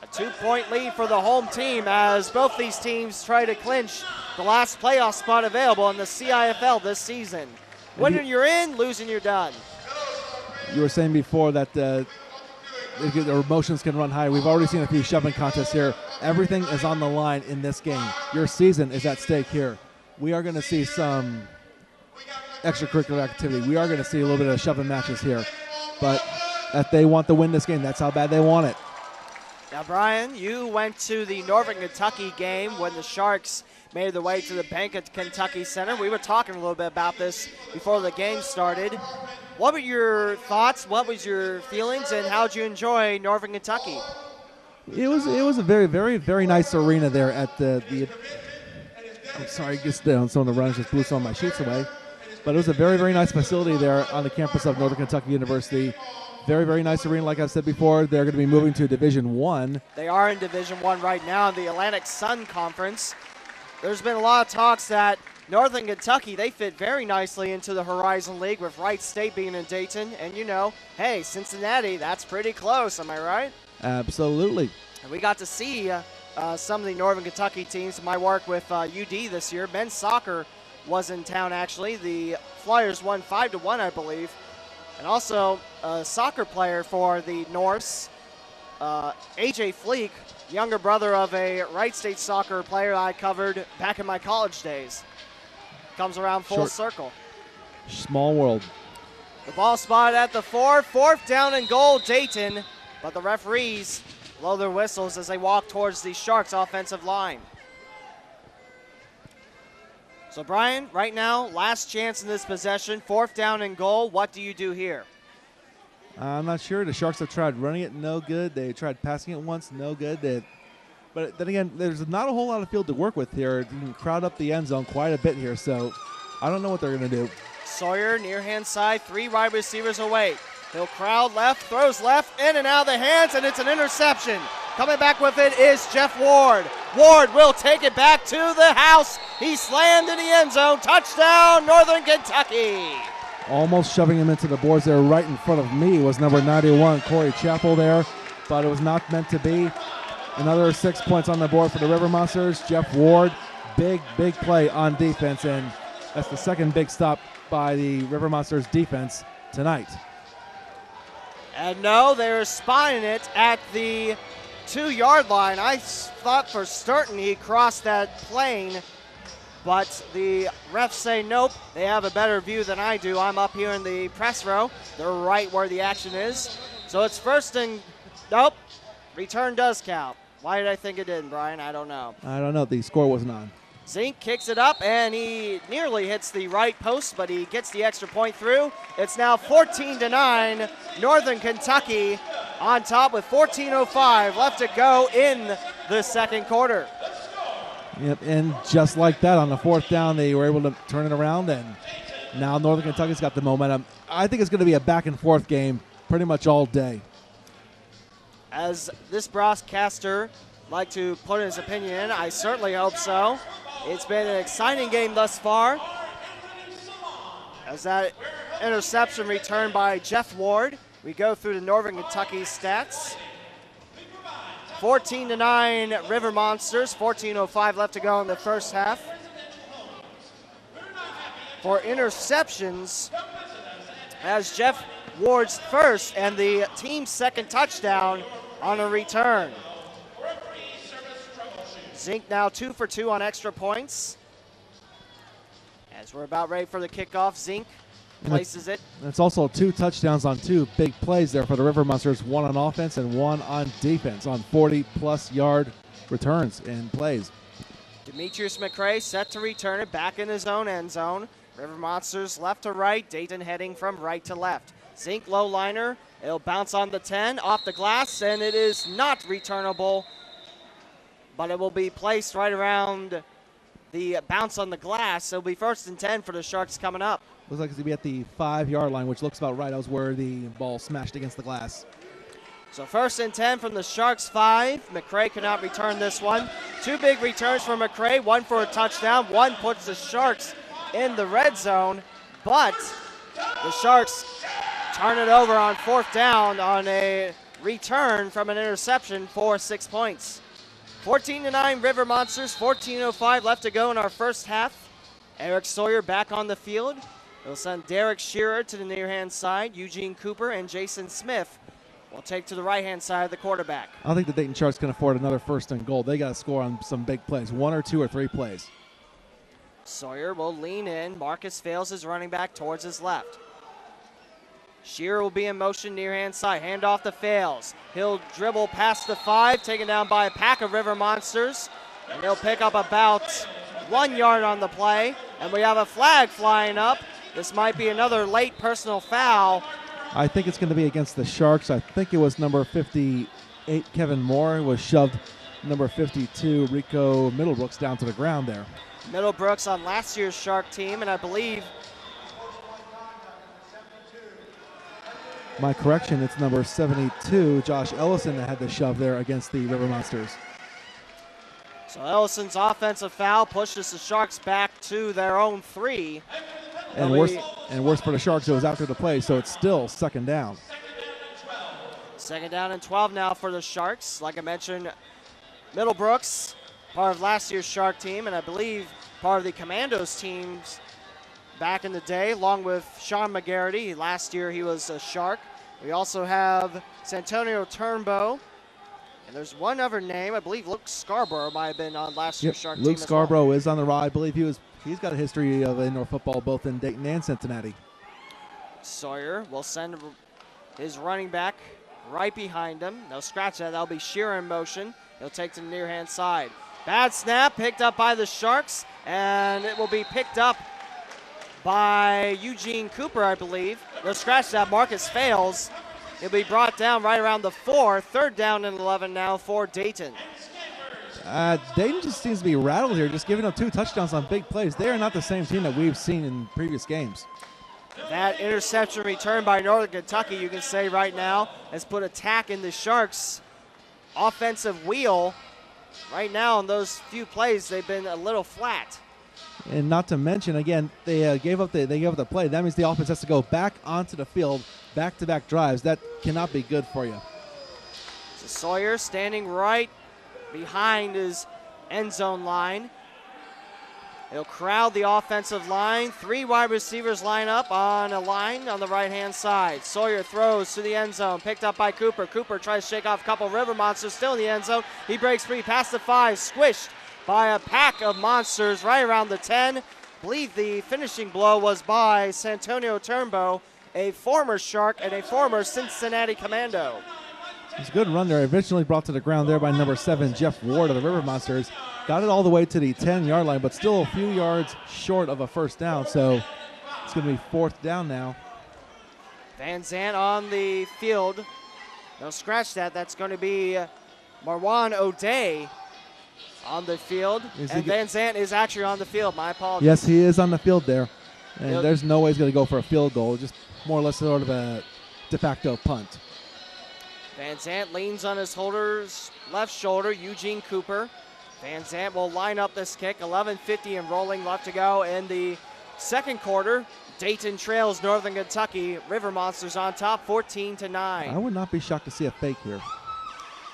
A 2-point lead for the home team as both these teams try to clinch the last playoff spot available in the CIFL this season. Winning you're in, losing you're done. You were saying before that the emotions can run high. We've already seen a few shoving contests here. Everything is on the line in this game. Your season is at stake here. We are going to see some extracurricular activity. We are going to see a little bit of shoving matches here. But if they want to win this game, that's how bad they want it. Now, Brian, you went to the Northern Kentucky game when the Sharks made their way to the Bank of Kentucky Center. We were talking a little bit about this before the game started. What were your thoughts? What was your feelings, and how did you enjoy Northern Kentucky? It was a very, very, very nice arena there at the I'm sorry, just some of the runs just blew some of my sheets away. But it was a very, very nice facility there on the campus of Northern Kentucky University. Very, very nice arena. Like I said before, they're going to be moving to Division I. They are in Division I right now in the Atlantic Sun Conference. There's been a lot of talks that Northern Kentucky, they fit very nicely into the Horizon League with Wright State being in Dayton. And, you know, hey, Cincinnati, that's pretty close. Am I right? Absolutely. And we got to see some of the Northern Kentucky teams in my work with UD this year. Men's soccer was in town, actually. The Flyers won 5-1, I believe. And also a soccer player for the Norse, A.J. Fleek, younger brother of a Wright State soccer player I covered back in my college days. Comes around full circle. Small world. The ball spotted at the 4. Fourth down and goal, Dayton. But the referees blow their whistles as they walk towards the Sharks' offensive line. So, Brian, right now, last chance in this possession, fourth down and goal. What do you do here? I'm not sure. The Sharks have tried running it, no good. They tried passing it once, no good. But then again, there's not a whole lot of field to work with here. You can crowd up the end zone quite a bit here, so I don't know what they're going to do. Sawyer, near hand side, 3 wide receivers away. He'll crowd left, throws left, in and out of the hands, and it's an interception. Coming back with it is Jeff Ward. Ward will take it back to the house. He slammed in the end zone. Touchdown, Northern Kentucky. Almost shoving him into the boards there right in front of me was number 91, Corey Chappell there, but it was not meant to be. Another 6 points on the board for the River Monsters. Jeff Ward, big, big play on defense, and that's the second big stop by the River Monsters defense tonight. And no, they're spotting it at the 2-yard line. I thought for certain he crossed that plane, but the refs say nope. They have a better view than I do. I'm up here in the press row. They're right where the action is. So it's first and nope. Return does count. Why did I think it didn't, Brian? I don't know. I don't know. The score wasn't on. Zink kicks it up, and he nearly hits the right post, but he gets the extra point through. It's now 14-9, Northern Kentucky on top with 14:05 left to go in the second quarter. Yep, and just like that, on the fourth down, they were able to turn it around, and now Northern Kentucky's got the momentum. I think it's going to be a back-and-forth game pretty much all day. As this broadcaster like to put his opinion in, I certainly hope so. It's been an exciting game thus far. As that interception returned by Jeff Ward, we go through the Northern Kentucky stats. 14-9 River Monsters, 14:05 left to go in the first half. For interceptions, as Jeff Ward's first and the team's second touchdown on a return. Zink now 2 for 2 on extra points. As we're about ready for the kickoff, Zink places it. It's also 2 touchdowns on 2 big plays there for the River Monsters, 1 on offense and 1 on defense on 40-plus yard returns and plays. Demetrius McCray set to return it back in his own end zone. River Monsters left to right, Dayton heading from right to left. Zink low liner, it'll bounce on the 10, off the glass, and it is not returnable, but it will be placed right around the bounce on the glass. It'll be 1st and 10 for the Sharks coming up. Looks like it's going to be at the 5-yard line, which looks about right. That was where the ball smashed against the glass. So 1st and 10 from the Sharks 5. McCray cannot return this one. 2 big returns for McCray, 1 for a touchdown. 1 puts the Sharks in the red zone, but the Sharks turn it over on 4th down on a return from an interception for 6 points. 14-9 River Monsters, 14:05 left to go in our first half. Eric Sawyer back on the field. He'll send Derek Shearer to the near-hand side. Eugene Cooper and Jason Smith will take to the right-hand side of the quarterback. I don't think the Dayton Sharks can afford another 1st and goal. They got to score on some big plays, 1 or 2 or 3 plays. Sawyer will lean in. Marcus Fales is running back towards his left. Shearer will be in motion near-hand side. Hand off to Fales. He'll dribble past the 5, taken down by a pack of River Monsters. And he'll pick up about 1 yard on the play. And we have a flag flying up. This might be another late personal foul. I think it's going to be against the Sharks. I think it was number 58, Kevin Moore, was shoved number 52, Rico Middlebrooks, down to the ground there. Middlebrooks on last year's Shark team, and I believe my correction, it's number 72, Josh Ellison, that had the shove there against the River Monsters. so Ellison's offensive foul pushes the Sharks back to their own 3. And worse for the Sharks, it was after the play, so it's still 2nd down. 2nd down and 12 now for the Sharks. Like I mentioned, Middlebrooks, part of last year's Shark team, and I believe part of the Commandos teams back in the day, along with Sean McGarity. Last year he was a Shark. We also have Santonio Turnbow. And there's one other name, I believe Luke Scarborough might have been on last year's Shark team. Luke Scarborough is on the ride. I believe he's got a history of indoor football both in Dayton and Cincinnati. Sawyer will send his running back right behind him. They'll scratch that. That'll be Shearer in motion. He'll take to the near-hand side. Bad snap picked up by the Sharks, and it will be picked up by Eugene Cooper, I believe. They'll scratch that. Marcus Fales. It'll be brought down right around the 4. 3rd down and 11 now for Dayton. Dayton just seems to be rattled here, just giving up 2 touchdowns on big plays. They are not the same team that we've seen in previous games. That interception return by Northern Kentucky, you can say right now, has put a tack in the Sharks' offensive wheel. Right now, in those few plays, they've been a little flat. And not to mention, again, they gave up the play. That means the offense has to go back onto the field, back-to-back drives. That cannot be good for you. So Sawyer standing right behind his end zone line. He'll crowd the offensive line. 3 wide receivers line up on a line on the right-hand side. Sawyer throws to the end zone, picked up by Cooper. Cooper tries to shake off a couple River Monsters, still in the end zone. He breaks free past the 5, squished by a pack of Monsters right around the 10. I believe the finishing blow was by Santonio Turnbow, a former Shark and a former Cincinnati Commando. It's a good run there. Eventually brought to the ground there by number 7, Jeff Ward of the River Monsters. Got it all the way to the 10-yard line, but still a few yards short of a 1st down. So it's going to be 4th down now. Van Zandt on the field. They'll scratch that. That's going to be Marwan O'Day on the field. Is And he Van Zant is actually on the field. My apologies. Yes, he is on the field there. And Yep. there's no way he's going to go for a field goal. Just more or less sort of a de facto punt. Van Zant leans on his left shoulder, Eugene Cooper. Van Zant will line up this kick. 11:50 and rolling left to go in the second quarter. Dayton trails Northern Kentucky. River Monsters on top, 14-9. I would not be shocked to see a fake here.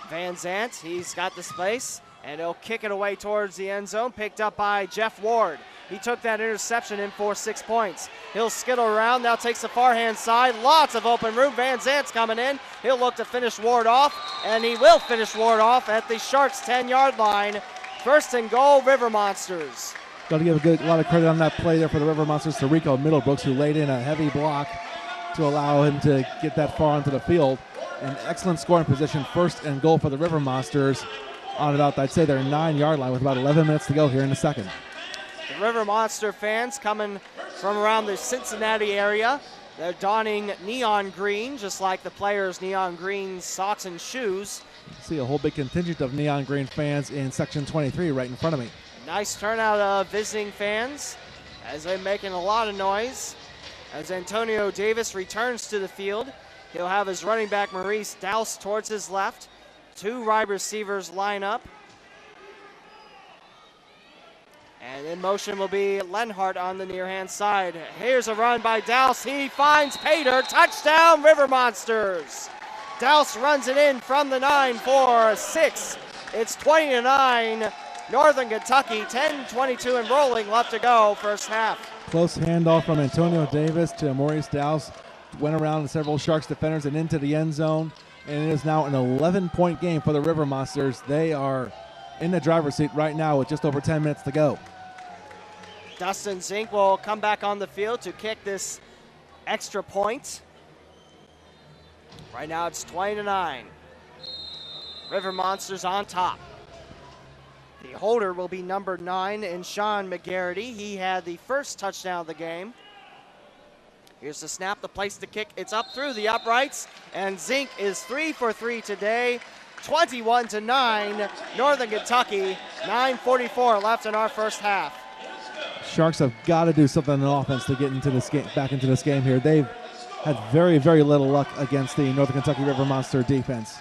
Van Zant, he's got the space, and he'll kick it away towards the end zone, picked up by Jeff Ward. He took that interception in for 6 points. He'll skittle around, now takes the far hand side. Lots of open room. Van Zant's coming in. He'll look to finish Ward off, and he will finish Ward off at the Sharks' 10-yard line. First and goal, River Monsters. Got to give a lot of credit on that play there for the River Monsters to Rico Middlebrooks, who laid in a heavy block to allow him to get that far onto the field. An excellent scoring position, first and goal for the River Monsters on about, I'd say, their 9-yard line with about 11 minutes to go here in the second. The River Monster fans coming from around the Cincinnati area. They're donning neon green, just like the players' neon green socks and shoes. See a whole big contingent of neon green fans in section 23 right in front of me. Nice turnout of visiting fans as they're making a lot of noise. As Antonio Davis returns to the field, he'll have his running back Maurice Douse towards his left. 2 wide receivers line up. And in motion will be Lenhart on the near hand side. Here's a run by Douse. He finds Pater. Touchdown, River Monsters. Douse runs it in from the 9 for 6. It's 20-9. Northern Kentucky, 10-22 and rolling left to go, first half. Close handoff from Antonio Davis to Maurice Douse. Went around several Sharks defenders and into the end zone. And it is now an 11-point game for the River Monsters. They are in the driver's seat right now with just over 10 minutes to go. Dustin Zink will come back on the field to kick this extra point. Right now it's 20-9. River Monsters on top. The holder will be number 9 in Sean McGarity. He had the first touchdown of the game. Here's the snap, the place to kick. It's up through the uprights, and Zink is 3 for 3 today. 21-9, Northern Kentucky. 9:44 left in our first half. Sharks have got to do something on offense to get into this game, back into this game here. They've had very, very little luck against the Northern Kentucky River Monster defense.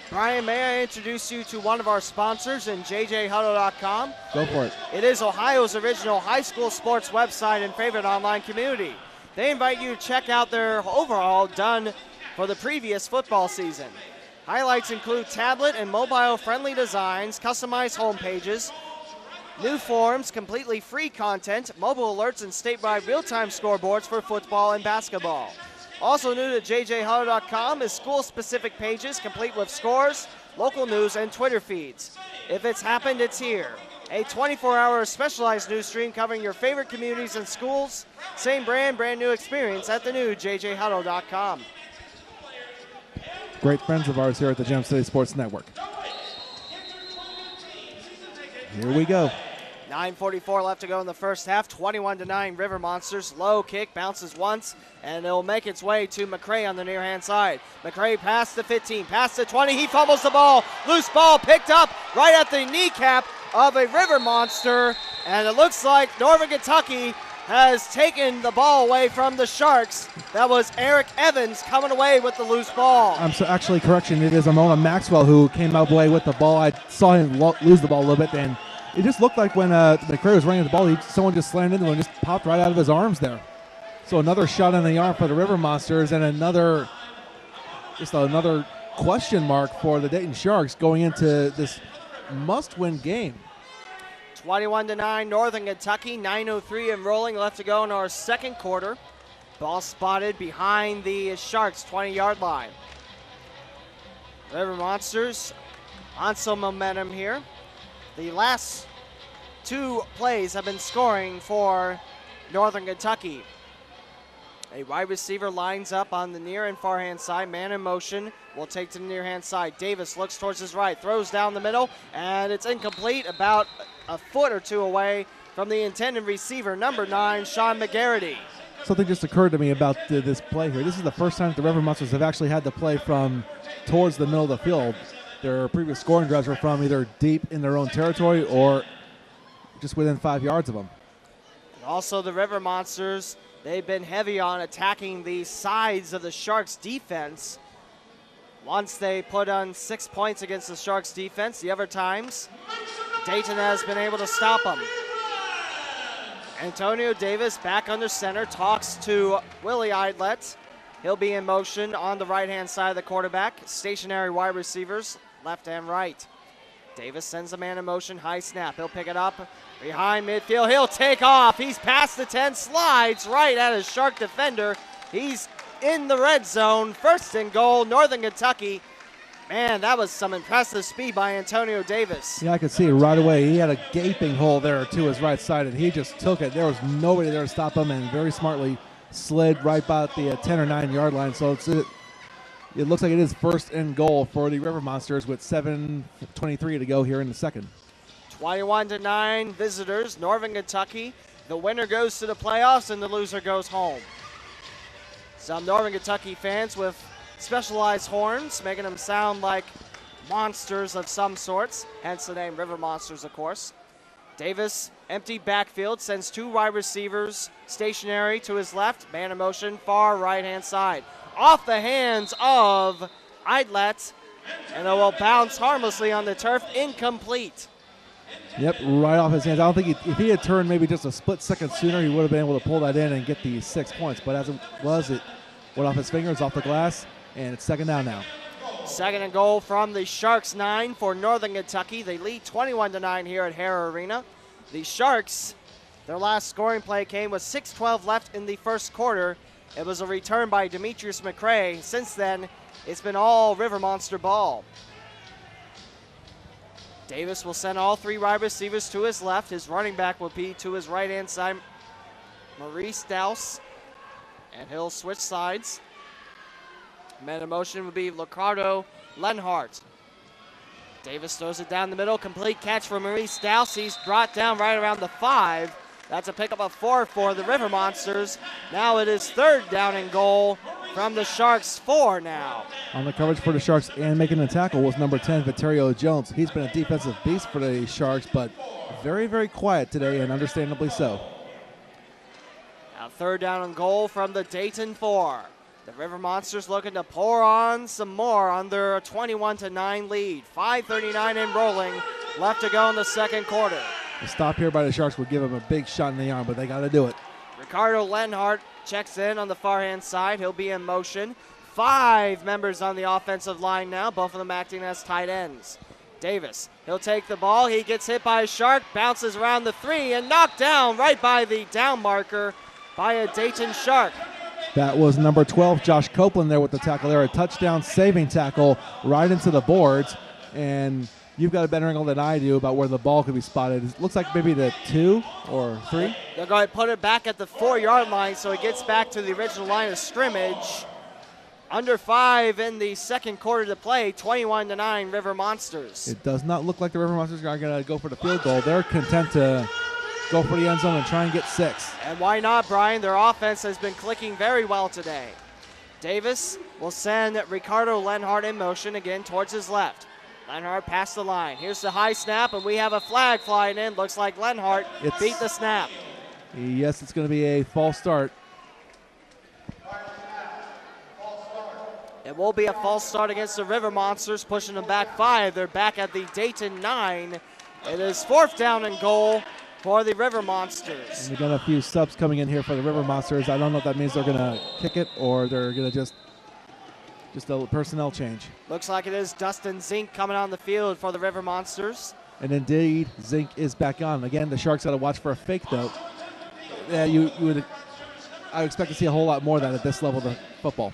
Brian, may I introduce you to one of our sponsors in jjhuddle.com? Go for it. It is Ohio's original high school sports website and favorite online community. They invite you to check out their overhaul done for the previous football season. Highlights include tablet and mobile-friendly designs, customized homepages, new forums, completely free content, mobile alerts, and statewide real-time scoreboards for football and basketball. Also new to jjhuddle.com is school-specific pages complete with scores, local news, and Twitter feeds. If it's happened, it's here. A 24-hour specialized news stream covering your favorite communities and schools. Same brand, brand new experience at the new jjhuddle.com. Great friends of ours here at the Gem City Sports Network. Here we go. 9:44 left to go in the first half. 21-9 River Monsters. Low kick, bounces once, and it'll make its way to McCray on the near hand side. McCray past the 15, past the 20. He fumbles the ball. Loose ball picked up right at the kneecap of a River Monster, and it looks like Northern Kentucky has taken the ball away from the Sharks. That was Eric Evans coming away with the loose ball. Actually, correction, it is Amona Maxwell who came out away with the ball. I saw him lose the ball a little bit, and it just looked like when McCray was running the ball, someone just slammed into him and just popped right out of his arms there. So another shot in the arm for the River Monsters, and another question mark for the Dayton Sharks going into this must-win game. 21-9 Northern Kentucky, 9:03 and rolling left to go in our second quarter. Ball spotted behind the Sharks 20-yard line. River Monsters on some momentum here. The last 2 plays have been scoring for Northern Kentucky. A wide receiver lines up on the near and far hand side. Man in motion will take to the near hand side. Davis looks towards his right, throws down the middle, and it's incomplete, about a foot or two away from the intended receiver, number 9, Sean McGarity. Something just occurred to me about this play here. This is the first time the River Monsters have actually had to play from towards the middle of the field. Their previous scoring drives were from either deep in their own territory or just within 5 yards of them. Also, the River Monsters, they've been heavy on attacking the sides of the Sharks' defense. Once they put on 6 points against the Sharks' defense, the other times, Dayton has been able to stop them. Antonio Davis back under center, talks to Willie Eidlet. He'll be in motion on the right-hand side of the quarterback. Stationary wide receivers, left and right. Davis sends a man in motion, high snap. He'll pick it up behind midfield. He'll take off. He's past the 10, slides right at his Shark defender. He's in the red zone, 1st and goal, Northern Kentucky. Man, that was some impressive speed by Antonio Davis. Yeah, I could see it right away. He had a gaping hole there to his right side, and he just took it. There was nobody there to stop him, and very smartly slid right about the 10 or 9 yard line. So it looks like it is 1st and goal for the River Monsters with 7:23 to go here in the second. 21-9 visitors, Northern Kentucky. The winner goes to the playoffs and the loser goes home. Some Northern Kentucky fans with specialized horns, making them sound like monsters of some sorts, hence the name River Monsters, of course. Davis, empty backfield, sends 2 wide receivers stationary to his left, man in motion, far right-hand side. Off the hands of Eidlet, and it will bounce harmlessly on the turf, incomplete. Yep, right off his hands. I don't think if he had turned maybe just a split second sooner, he would have been able to pull that in and get the 6 points. But as it was, it went off his fingers, off the glass, and it's 2nd down now. 2nd and goal from the Sharks, 9 for Northern Kentucky. They lead 21-9 here at Hara Arena. The Sharks, their last scoring play came with 6:12 left in the first quarter. It was a return by Demetrius McCrae. Since then, it's been all River Monster ball. Davis will send all 3 wide receivers to his left. His running back will be to his right-hand side, Maurice Dowse, and he'll switch sides. Man in motion would be Ricardo Lenhart. Davis throws it down the middle. Complete catch for Maurice Dowse. He's brought down right around the 5. That's a pickup of 4 for the River Monsters. Now it is 3rd down and goal from the Sharks, 4 now. On the coverage for the Sharks and making the tackle was number 10, Viterio Jones. He's been a defensive beast for the Sharks, but very, very quiet today, and understandably so. Now 3rd down and goal from the Dayton 4. The River Monsters looking to pour on some more on their 21-9 lead. 5:39 and rolling left to go in the second quarter. The stop here by the Sharks would give them a big shot in the arm, but they got to do it. Ricardo Lenhart checks in on the far-hand side. He'll be in motion. 5 members on the offensive line now, both of them acting as tight ends. Davis, he'll take the ball. He gets hit by a Shark, bounces around the 3, and knocked down right by the down marker by a Dayton Shark. That was number 12, Josh Copeland there with the tackle there. A touchdown saving tackle right into the boards. And you've got a better angle than I do about where the ball could be spotted. It looks like maybe the 2 or 3. They're going to put it back at the 4-yard line so it gets back to the original line of scrimmage. Under 5 in the second quarter to play, 21-9 River Monsters. It does not look like the River Monsters are going to go for the field goal. They're content to go for the end zone and try and get 6. And why not, Brian? Their offense has been clicking very well today. Davis will send Ricardo Lenhart in motion again towards his left. Lenhart past the line. Here's the high snap, and we have a flag flying in. Looks like Lenhart beat the snap. Yes, it's going to be a false start. It will be a false start against the River Monsters, pushing them back 5. They're back at the Dayton 9. It is 4th down and goal for the River Monsters. And we got a few subs coming in here for the River Monsters. I don't know if that means they're going to kick it or they're going to just a personnel change. Looks like it is Dustin Zink coming on the field for the River Monsters. And indeed, Zink is back on. Again, the Sharks got to watch for a fake, though. Yeah, I would expect to see a whole lot more of that at this level of football.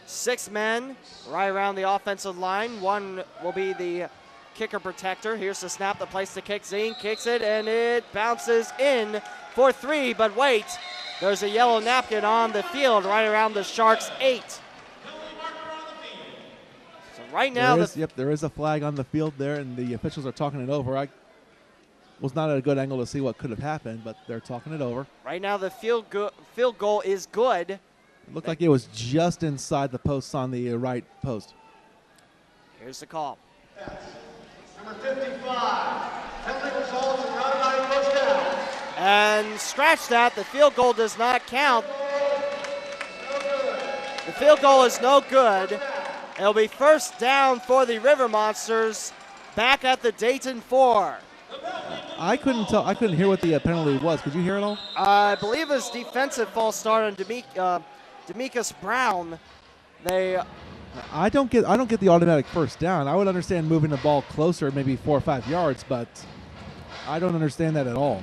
6 men right around the offensive line. 1 will be the kicker protector. Here's the snap, the place to kick. Zink kicks it, and it bounces in for 3. But wait, there's a yellow napkin on the field right around the Sharks' 8. So right now, there is a flag on the field there, and the officials are talking it over. I was not at a good angle to see what could have happened, but they're talking it over. Right now, the field goal is good. It looked like it was just inside the posts on the right post. Here's the call. Number 55, penalty results in round 9 goes down. And scratch that, the field goal does not count. The field goal is no good. It'll be first down for the River Monsters back at the Dayton 4. I couldn't tell. I couldn't hear what the penalty was. Could you hear it all? I believe it's defensive false start on Demekus Brown. I don't get the automatic first down. I would understand moving the ball closer, maybe 4 or 5 yards, but I don't understand that at all.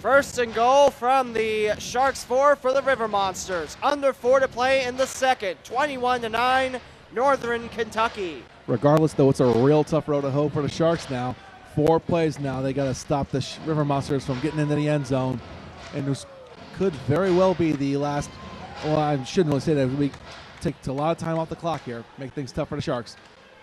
First and goal from the Sharks 4 for the River Monsters. Under 4 to play in the second. 21-9, Northern Kentucky. Regardless, though, it's a real tough road to hoe for the Sharks now. 4 plays now. They got to stop the River Monsters from getting into the end zone. And this could very well be the last. Well, I shouldn't really say that. We take a lot of time off the clock here. Make things tough for the Sharks.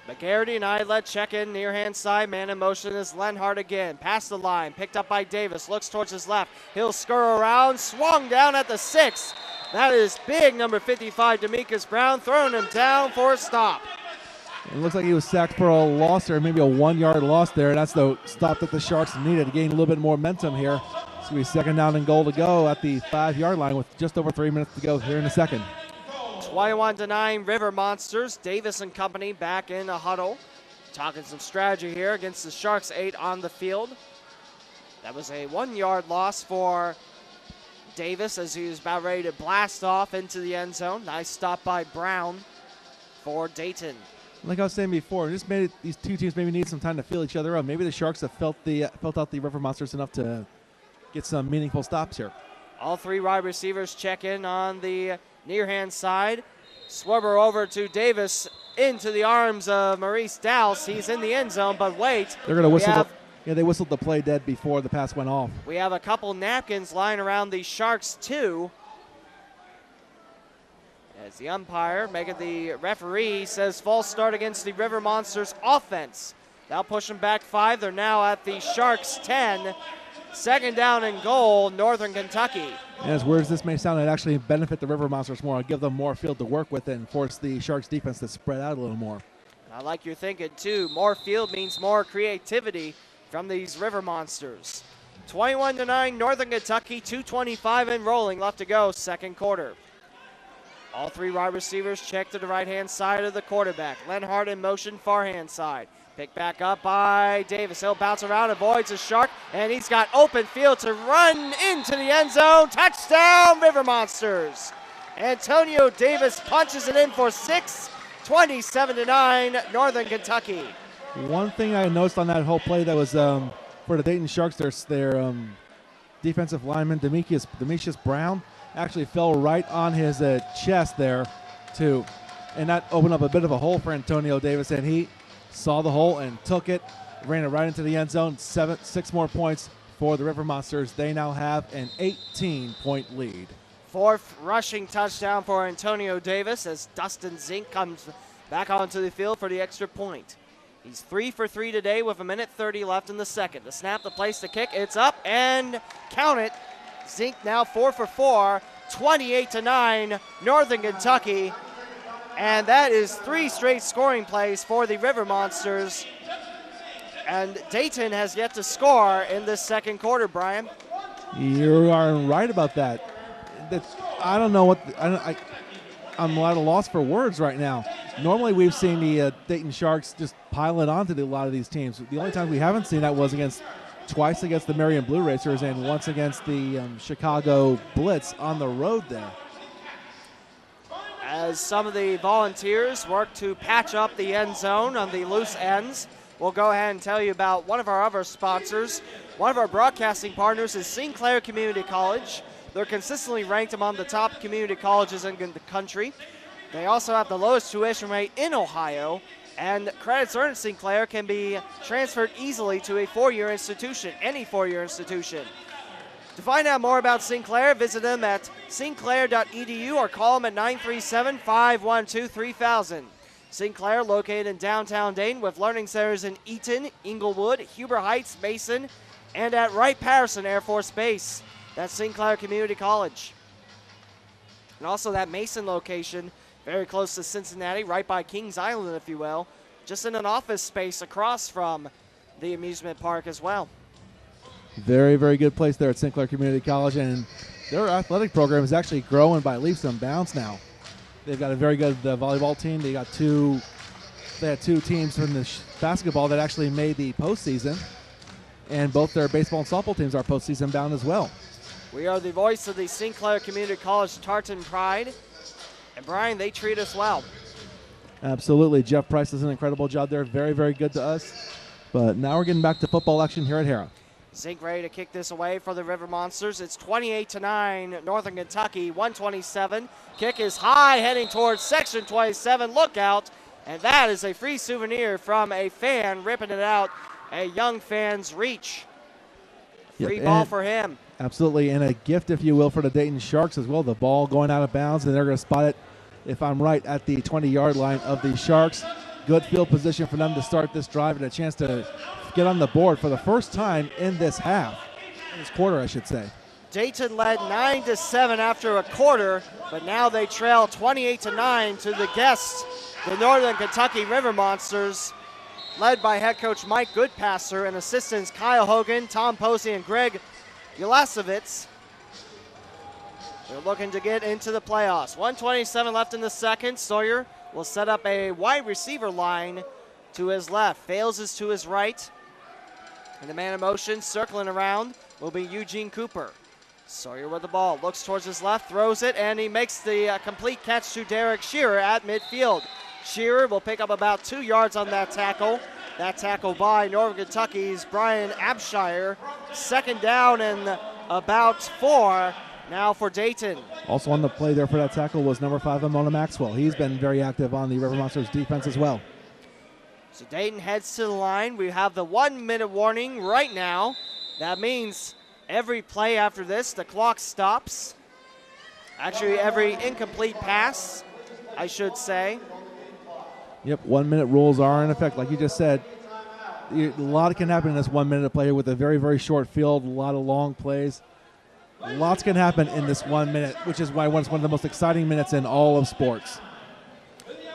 McGarity and Idlet check in near hand side. Man in motion is Lenhart again. Past the line. Picked up by Davis. Looks towards his left. He'll scurry around. Swung down at the 6. That is big, number 55, Demekus Brown, throwing him down for a stop. It looks like he was sacked for a loss there, maybe a 1-yard loss there. That's the stop that the Sharks needed to gain a little bit more momentum here. It's going to be second down and goal to go at the 5-yard line with just over 3 minutes to go here in the second. 21-9 River Monsters. Davis and company back in a huddle. Talking some strategy here against the Sharks 8 on the field. That was a 1-yard loss for Davis as he was about ready to blast off into the end zone. Nice stop by Brown for Dayton. Like I was saying before, just made these two teams maybe need some time to feel each other out. Maybe the Sharks have felt out the River Monsters enough to get some meaningful stops here. All 3 wide receivers check in on the near hand side. Swubber over to Davis into the arms of Maurice Dowse. He's in the end zone, but wait. They're going to whistle. They whistled the play dead before the pass went off. We have a couple napkins lying around the Sharks 2. As the umpire, making the referee, says false start against the River Monsters offense. That'll push them back 5. They're now at the Sharks 10. Second down and goal, Northern Kentucky. And as weird as this may sound, it actually benefit the River Monsters more. I'll give them more field to work with and force the Sharks defense to spread out a little more. I like your thinking too. More field means more creativity from these River Monsters. 21-9 Northern Kentucky, 2:25 and rolling left to go, second quarter. All 3 wide receivers check to the right-hand side of the quarterback. Lenhart in motion, far-hand side. Picked back up by Davis. He'll bounce around, avoids a Shark, and he's got open field to run into the end zone. Touchdown, River Monsters. Antonio Davis punches it in for 6, 27-9, Northern Kentucky. One thing I noticed on that whole play that was for the Dayton Sharks, their defensive lineman, Demekus Brown, actually fell right on his chest there, too. And that opened up a bit of a hole for Antonio Davis, and he saw the hole and took it, ran it right into the end zone. 6 more points for the River Monsters. They now have an 18-point lead. 4th rushing touchdown for Antonio Davis as Dustin Zink comes back onto the field for the extra point. He's 3 for 3 today with 1:30 left in the second. The snap, the place to kick, it's up and count it. Zink now 4 for 4, 28-9, Northern Kentucky. And that is 3 straight scoring plays for the River Monsters. And Dayton has yet to score in this second quarter, Brian. You are right about that. I don't know what I'm at a loss for words right now. Normally we've seen the Dayton Sharks just pile it onto a lot of these teams. The only time we haven't seen that was twice against the Marion Blue Racers and once against the Chicago Blitz on the road there. As some of the volunteers work to patch up the end zone on the loose ends, we'll go ahead and tell you about one of our other sponsors. One of our broadcasting partners is Sinclair Community College. They're consistently ranked among the top community colleges in the country. They also have the lowest tuition rate in Ohio, and credits earned at Sinclair can be transferred easily to a 4-year institution, any 4-year institution. To find out more about Sinclair, visit them at sinclair.edu or call them at 937-512-3000. Sinclair, located in downtown Dayton with learning centers in Eaton, Inglewood, Huber Heights, Mason, and at Wright-Patterson Air Force Base. That's Sinclair Community College. And also that Mason location, very close to Cincinnati, right by Kings Island, if you will. just in an office space across from the amusement park as well. Very, very good place there at St. Clair Community College, and their athletic program is actually growing by leaps and bounds now. They've got a very good volleyball team. They had two teams from the basketball that actually made the postseason, and both their baseball and softball teams are postseason bound as well. We are the voice of the St. Clair Community College Tartan Pride, and Brian, they treat us well. Absolutely. Jeff Price does an incredible job there. Very, very good to us. But now we're getting back to football action here at Hara. Zink ready to kick this away for the River Monsters. It's 28-9, Northern Kentucky, 127. Kick is high, heading towards section 27. Look out. And that is a free souvenir from a fan ripping it out. A young fan's reach. Free ball for him. Absolutely, and a gift, if you will, for the Dayton Sharks as well. The ball going out of bounds, and they're going to spot it, if I'm right, at the 20-yard line of the Sharks. Good field position for them to start this drive and a chance to get on the board for the first time in this half. In this quarter, I should say. Dayton led 9-7 after a quarter, but now they trail 28-9 to the guests, the Northern Kentucky River Monsters, led by head coach Mike Goodpasser and assistants Kyle Hogan, Tom Posey, and Greg Ulasovitz. They're looking to get into the playoffs. 1:27 left in the second. Sawyer will set up a wide receiver line to his left. Fales is to his right. And the man in motion circling around will be Eugene Cooper. Sawyer with the ball, looks towards his left, throws it, and he makes the complete catch to Derek Shearer at midfield. Shearer will pick up about 2 yards on that tackle. That tackle by Northern Kentucky's Brian Abshire. Second down and about 4 now for Dayton. Also on the play there for that tackle was number 5, Amona Maxwell. He's been very active on the River Monsters defense as well. So Dayton heads to the line. We have the 1-minute warning right now. That means every play after this, the clock stops. Actually, every incomplete pass, I should say. Yep, 1-minute rules are in effect. Like you just said, a lot can happen in this 1 minute of play with a very, very short field, a lot of long plays. Lots can happen in this 1 minute, which is why it's one of the most exciting minutes in all of sports.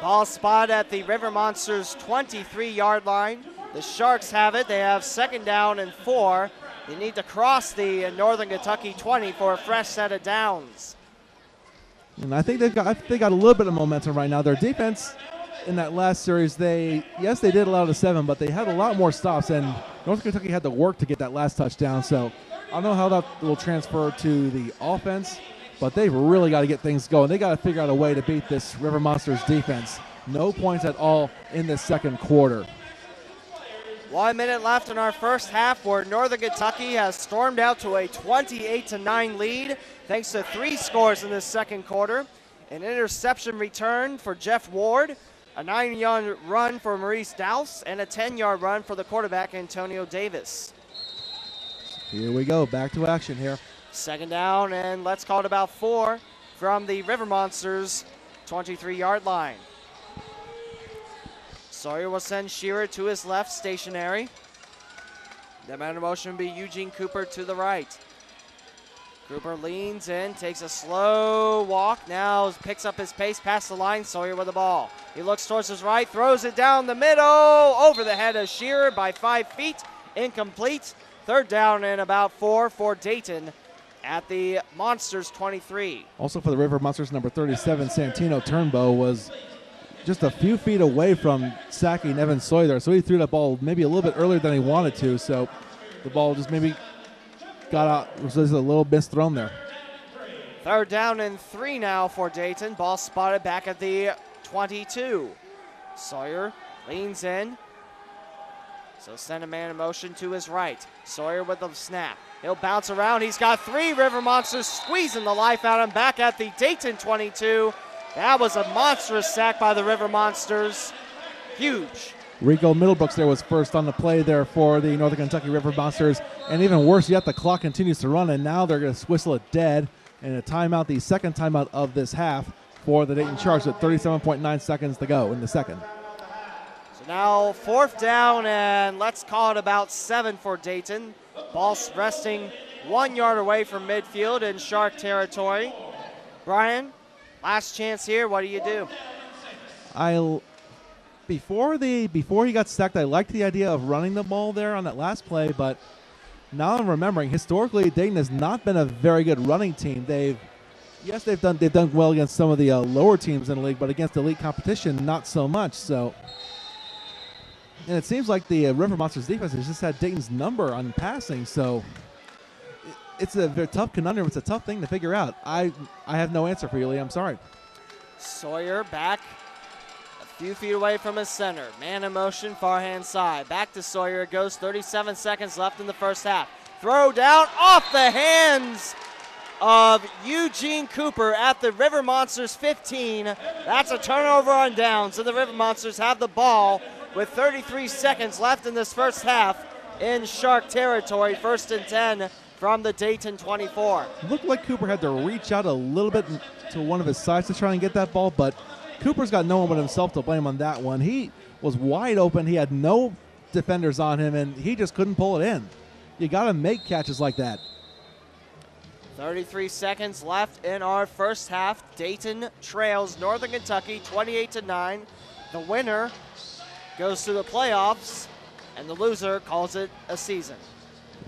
Ball spot at the River Monsters 23-yard line. The Sharks have it. They have second down and 4. They need to cross the Northern Kentucky 20 for a fresh set of downs. And I think they got a little bit of momentum right now. Their defense in that last series, they did allow the 7, but they had a lot more stops, and Northern Kentucky had to work to get that last touchdown. So I don't know how that will transfer to the offense, but they've really got to get things going. They got to figure out a way to beat this River Monsters defense. No points at all in the second quarter. 1 minute left in our first half, where Northern Kentucky has stormed out to a 28-9 lead thanks to 3 scores in the second quarter. An interception return for Jeff Ward, a 9-yard run for Maurice Dowse, and a 10-yard run for the quarterback Antonio Davis. Here we go, back to action here. Second down, and let's call it about 4 from the River Monsters 23-yard line. Sawyer will send Shearer to his left, stationary. The man in motion will be Eugene Cooper to the right. Cooper leans in, takes a slow walk, now picks up his pace past the line. Sawyer with the ball. He looks towards his right, throws it down the middle, over the head of Shearer by 5 feet, incomplete. Third down and about 4 for Dayton at the Monsters 23. Also for the River Monsters, number 37, Santino Turnbow, was just a few feet away from sacking Evan Sawyer, so he threw that ball maybe a little bit earlier than he wanted to, so the ball just maybe got out, was just a little misthrown there. Third down and 3 now for Dayton. Ball spotted back at the 22. Sawyer leans in. So send a man in motion to his right. Sawyer with the snap. He'll bounce around. He's got 3 River Monsters squeezing the life out of him back at the Dayton 22. That was a monstrous sack by the River Monsters. Huge. Rico Middlebrooks there was first on the play there for the Northern Kentucky River Monsters. And even worse yet, the clock continues to run, and now they're going to whistle it dead. And a timeout, the second timeout of this half for the Dayton Sharks at 37.9 seconds to go in the second. So now 4th down, and let's call it about 7 for Dayton. Ball resting 1 yard away from midfield in Shark territory. Brian, last chance here. What do you do? before he got sacked, I liked the idea of running the ball there on that last play, but now I'm remembering historically Dayton has not been a very good running team. They've done well against some of the lower teams in the league, but against elite competition, not so much. So, and it seems like the River Monsters defense has just had Dayton's number on passing. So, it's a very tough conundrum. It's a tough thing to figure out. I have no answer for you, Lee. I'm sorry. Sawyer back a few feet away from his center. Man in motion, far hand side. Back to Sawyer it goes. 37 seconds left in the first half. Throw down off the hands of Eugene Cooper at the River Monsters 15. That's a turnover on downs, and the River Monsters have the ball with 33 seconds left in this first half in Shark territory. 1st and 10 from the Dayton 24. It looked like Cooper had to reach out a little bit to one of his sides to try and get that ball, but Cooper's got no one but himself to blame on that one. He was wide open. He had no defenders on him, and he just couldn't pull it in. You got to make catches like that. 33 seconds left in our first half. Dayton trails Northern Kentucky 28-9. The winner goes to the playoffs, and the loser calls it a season.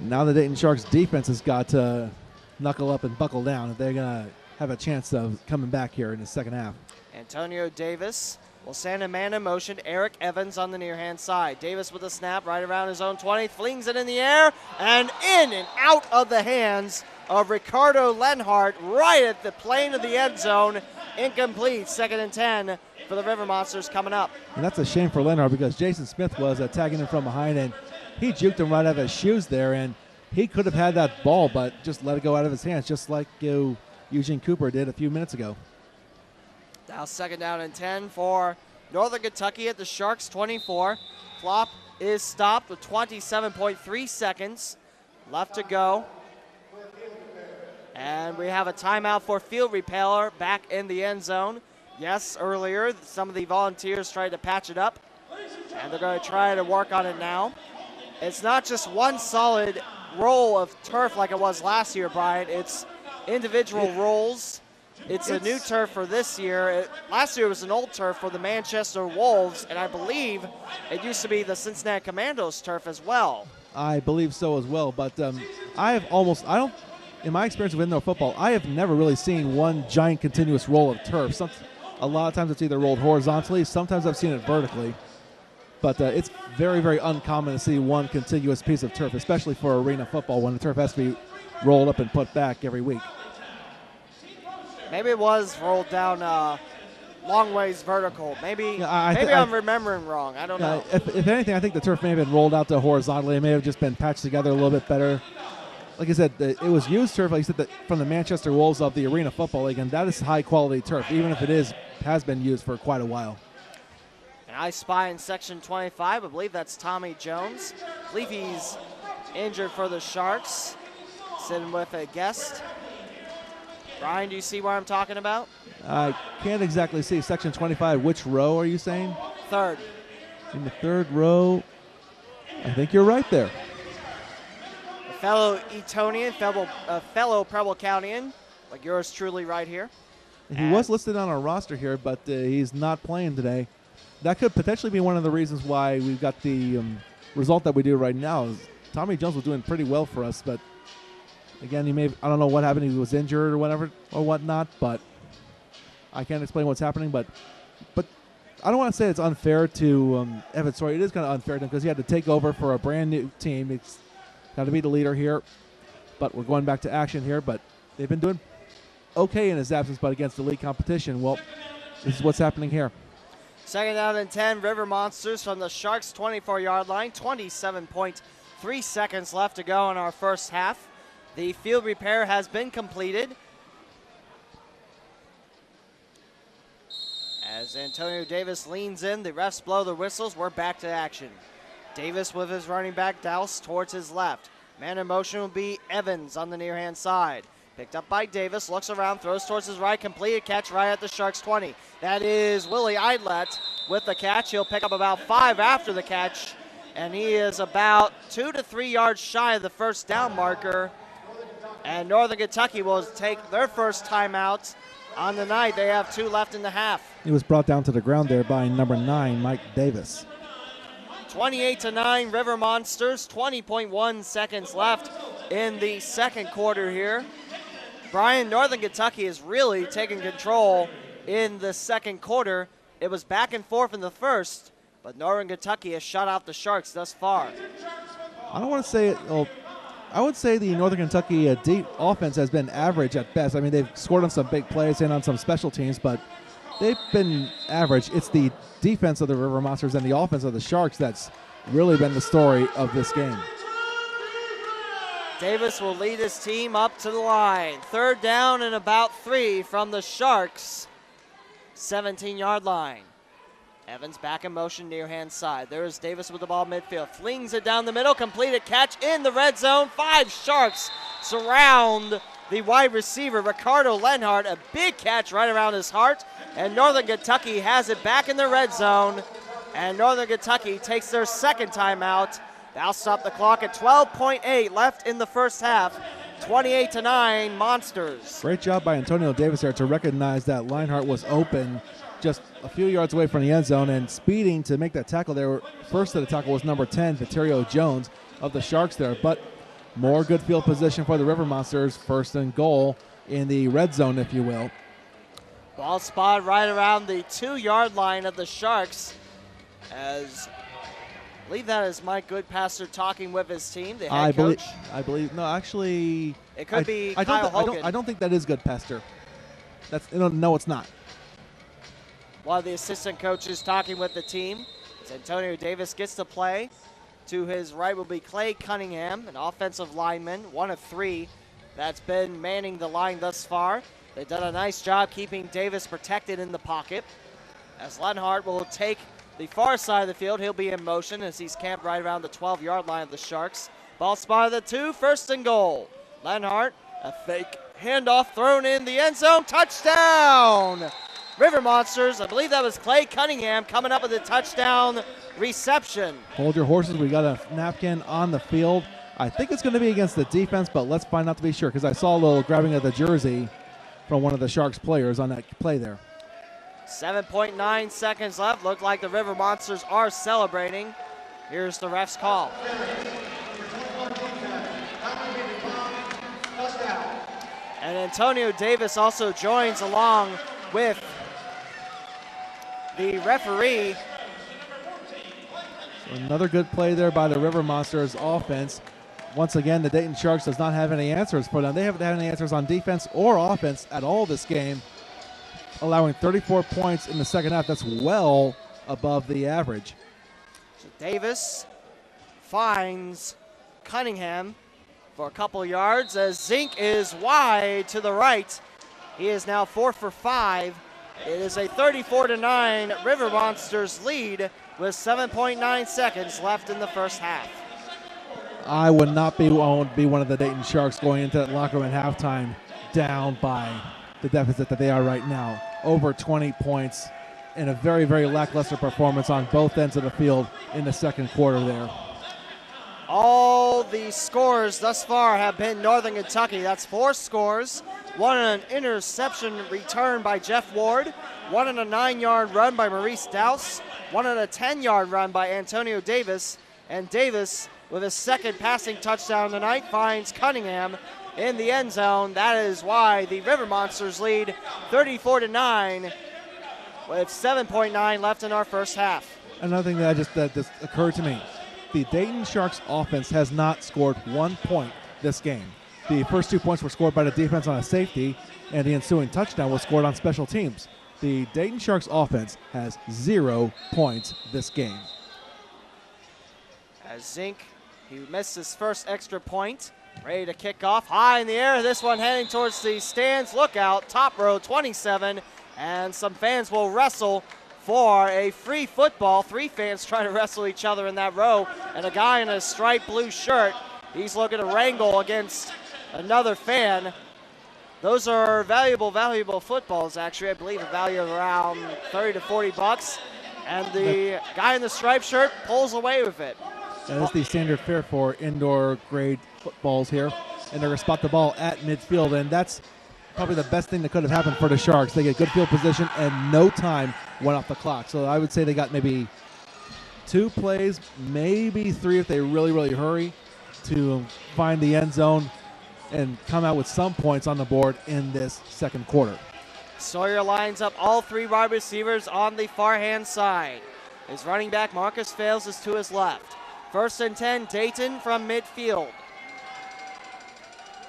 Now the Dayton Sharks defense has got to knuckle up and buckle down if they're going to have a chance of coming back here in the second half. Antonio Davis will send a man in motion. Eric Evans on the near hand side. Davis with a snap right around his own 20, flings it in the air and in and out of the hands of Ricardo Lenhart right at the plane of the end zone. Incomplete. 2nd and 10 for the River Monsters coming up. And that's a shame for Lenhart because Jason Smith was tagging him from behind, and he juked him right out of his shoes there, and he could have had that ball but just let it go out of his hands, just like Eugene Cooper did a few minutes ago. Now 2nd down and 10 for Northern Kentucky at the Sharks 24. Clock is stopped with 27.3 seconds left to go. And we have a timeout for field repair back in the end zone. Yes, earlier some of the Volunteers tried to patch it up, and they're going to try to work on it now. It's not just one solid roll of turf like it was last year, Brian. It's individual rolls. It's a new turf for this year. Last year was an old turf for the Manchester Wolves, and I believe it used to be the Cincinnati Commandos turf as well. I believe so as well, but in my experience with indoor football, I have never really seen one giant continuous roll of turf. A lot of times it's either rolled horizontally, sometimes I've seen it vertically, but it's very, very uncommon to see one contiguous piece of turf, especially for arena football when the turf has to be rolled up and put back every week. Maybe it was rolled down long ways vertical. Maybe I'm remembering wrong. I don't know. If anything, I think the turf may have been rolled out to horizontally. It may have just been patched together a little bit better. Like I said, it was used turf, like you said, from the Manchester Wolves of the Arena Football League, and that is high-quality turf, even if it has been used for quite a while. And I spy in section 25. I believe that's Tommy Jones. I believe he's injured for the Sharks, sitting with a guest. Brian, do you see what I'm talking about? I can't exactly see. Section 25, which row are you saying? 3rd. In the 3rd row, I think you're right there. A fellow Etonian, fellow Preble Countian, like yours truly right here. He was listed on our roster here, but he's not playing today. That could potentially be one of the reasons why we've got the result that we do right now. Tommy Jones was doing pretty well for us, but again, I don't know what happened. He was injured or whatever or whatnot, but I can't explain what's happening. But I don't want to say it's unfair to Evan Sawyer. It is kind of unfair to him because he had to take over for a brand new team. It's got to be the leader here. But we're going back to action here. But they've been doing okay in his absence, but against elite competition, well, this is what's happening here. 2nd down and 10, River Monsters from the Sharks' 24-yard line. 27.3 seconds left to go in our first half. The field repair has been completed. As Antonio Davis leans in, the refs blow the whistles. We're back to action. Davis with his running back Douse towards his left. Man in motion will be Evans on the near hand side. Picked up by Davis, looks around, throws towards his right, completed catch right at the Sharks 20. That is Willie Eidlet with the catch. He'll pick up about 5 after the catch, and he is about 2 to 3 yards shy of the first down marker. And Northern Kentucky will take their first timeout on the night. They have 2 left in the half. He was brought down to the ground there by number 9, Mike Davis. 28-9 River Monsters, 20.1 seconds left in the second quarter here. Brian, Northern Kentucky is really taking control in the second quarter. It was back and forth in the first, but Northern Kentucky has shut out the Sharks thus far. I don't want to say it. Well, I would say the Northern Kentucky deep offense has been average at best. I mean, they've scored on some big plays and on some special teams, but they've been average. It's the defense of the River Monsters and the offense of the Sharks that's really been the story of this game. Davis will lead his team up to the line. 3rd down and about 3 from the Sharks' 17-yard line. Evans back in motion near hand side. There is Davis with the ball midfield. Flings it down the middle. Completed catch in the red zone. 5 Sharks surround the wide receiver, Ricardo Lenhart. A big catch right around his heart. And Northern Kentucky has it back in the red zone. And Northern Kentucky takes their second timeout. They'll stop the clock at 12.8 left in the first half. 28-9 Monsters. Great job by Antonio Davis there to recognize that Linehart was open just a few yards away from the end zone and speeding to make that tackle there. First to the tackle was number 10, Viterio Jones of the Sharks there, but more good field position for the River Monsters. 1st and goal in the red zone, if you will. Ball spot right around the 2-yard line of the Sharks, as I believe that is Mike Goodpasser talking with his team, the head coach. I believe, no, actually. It could be Kyle Hogan. I don't think that is Goodpasser. No, it's not. One of the assistant coaches talking with the team. As Antonio Davis gets to play. To his right will be Clay Cunningham, an offensive lineman, 1 of 3 that's been manning the line thus far. They've done a nice job keeping Davis protected in the pocket. As Lenhart will take the far side of the field, he'll be in motion as he's camped right around the 12-yard line of the Sharks. Ball spot of the 2, 1st and goal. Lenhart, a fake handoff thrown in the end zone, touchdown! River Monsters, I believe that was Clay Cunningham coming up with a touchdown reception. Hold your horses. We got a napkin on the field. I think it's going to be against the defense, but let's find out to be sure, because I saw a little grabbing of the jersey from one of the Sharks players on that play there. 7.9 seconds left. Looked like the River Monsters are celebrating. Here's the ref's call. And Antonio Davis also joins along with the referee. So another good play there by the River Monsters offense. Once again, the Dayton Sharks does not have any answers for them. They haven't had any answers on defense or offense at all this game, allowing 34 points in the second half. That's well above the average. So Davis finds Cunningham for a couple yards as Zink is wide to the right. He is now 4 for 5. It is a 34-9 River Monsters lead with 7.9 seconds left in the first half. I would not be one of the Dayton Sharks going into that locker room at halftime down by the deficit that they are right now. Over 20 points and a very, very lackluster performance on both ends of the field in the second quarter there. All the scores thus far have been Northern Kentucky. That's 4 scores. 1 on an interception return by Jeff Ward. 1 on a 9-yard run by Maurice Dowse. 1 on a 10-yard run by Antonio Davis. And Davis, with his second passing touchdown tonight, finds Cunningham in the end zone. That is why the River Monsters lead 34-9 with 7.9 left in our first half. Another thing that just occurred to me. The Dayton Sharks offense has not scored 1 point this game. The first 2 points were scored by the defense on a safety, and the ensuing touchdown was scored on special teams. The Dayton Sharks offense has 0 points this game. As Zink, he missed his first extra point. Ready to kick off high in the air. This one heading towards the stands. Look out, top row 27. And some fans will wrestle for a free football. 3 fans trying to wrestle each other in that row. And a guy in a striped blue shirt, he's looking to wrangle against another fan. Those are valuable footballs, actually. I believe a value of around 30 to 40 bucks. And the guy in the striped shirt pulls away with it. That is the standard fare for indoor grade footballs here. And they're going to spot the ball at midfield. And that's probably the best thing that could have happened for the Sharks. They get good field position and no time went off the clock. So I would say they got maybe 2 plays, maybe 3 if they really, really hurry to find the end zone and come out with some points on the board in this second quarter. Sawyer lines up all 3 wide receivers on the far-hand side. His running back, Marcus Fales, is to his left. 1st and 10, Dayton from midfield.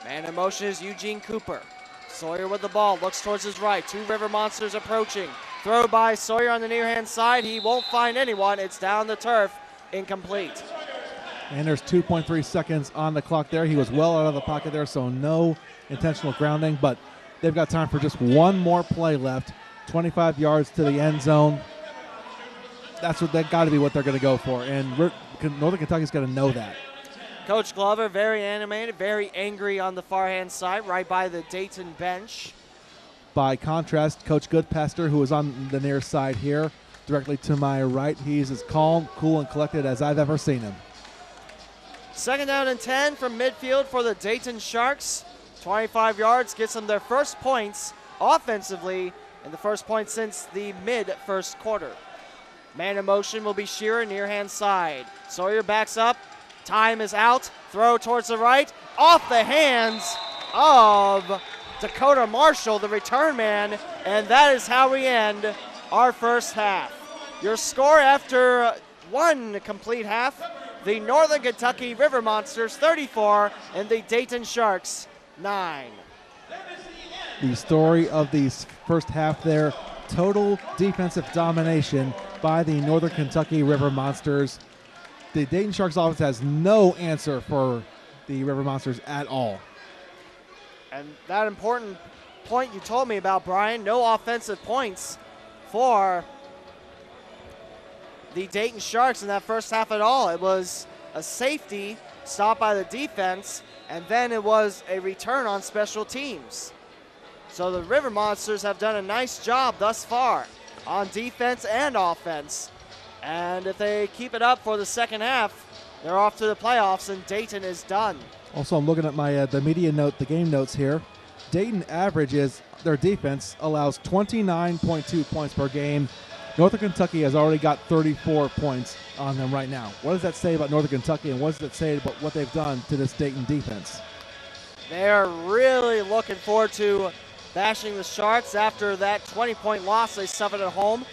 Man in motion is Eugene Cooper. Sawyer with the ball, looks towards his right. 2 River Monsters approaching. Throw by Sawyer on the near-hand side. He won't find anyone. It's down the turf, incomplete. And there's 2.3 seconds on the clock there. He was well out of the pocket there, so no intentional grounding, but they've got time for just 1 more play left. 25 yards to the end zone. That's got to be what they're going to go for, and Northern Kentucky's going to know that. Coach Glover, very animated, very angry on the far-hand side, right by the Dayton bench. By contrast, Coach Goodpaster, who is on the near side here, directly to my right, he's as calm, cool, and collected as I've ever seen him. 2nd down and 10 from midfield for the Dayton Sharks. 25 yards gets them their first points offensively, and the first point since the mid-first quarter. Man in motion will be Shearer, near-hand side. Sawyer backs up. Time is out. Throw towards the right. Off the hands of Dakota Marshall, the return man, and that is how we end our first half. Your score after 1 complete half, the Northern Kentucky River Monsters 34 and the Dayton Sharks 9. The story of the first half there, total defensive domination by the Northern Kentucky River Monsters. The Dayton Sharks offense has no answer for the River Monsters at all. And that important point you told me about, Brian, no offensive points for the Dayton Sharks in that first half at all. It was a safety stopped by the defense, and then it was a return on special teams. So the River Monsters have done a nice job thus far on defense and offense. And if they keep it up for the second half, they're off to the playoffs, and Dayton is done. Also, I'm looking at my the media note, the game notes here. Dayton averages, their defense allows 29.2 points per game. Northern Kentucky has already got 34 points on them right now. What does that say about Northern Kentucky, and what does it say about what they've done to this Dayton defense? They're really looking forward to bashing the Sharks after that 20-point loss they suffered at home.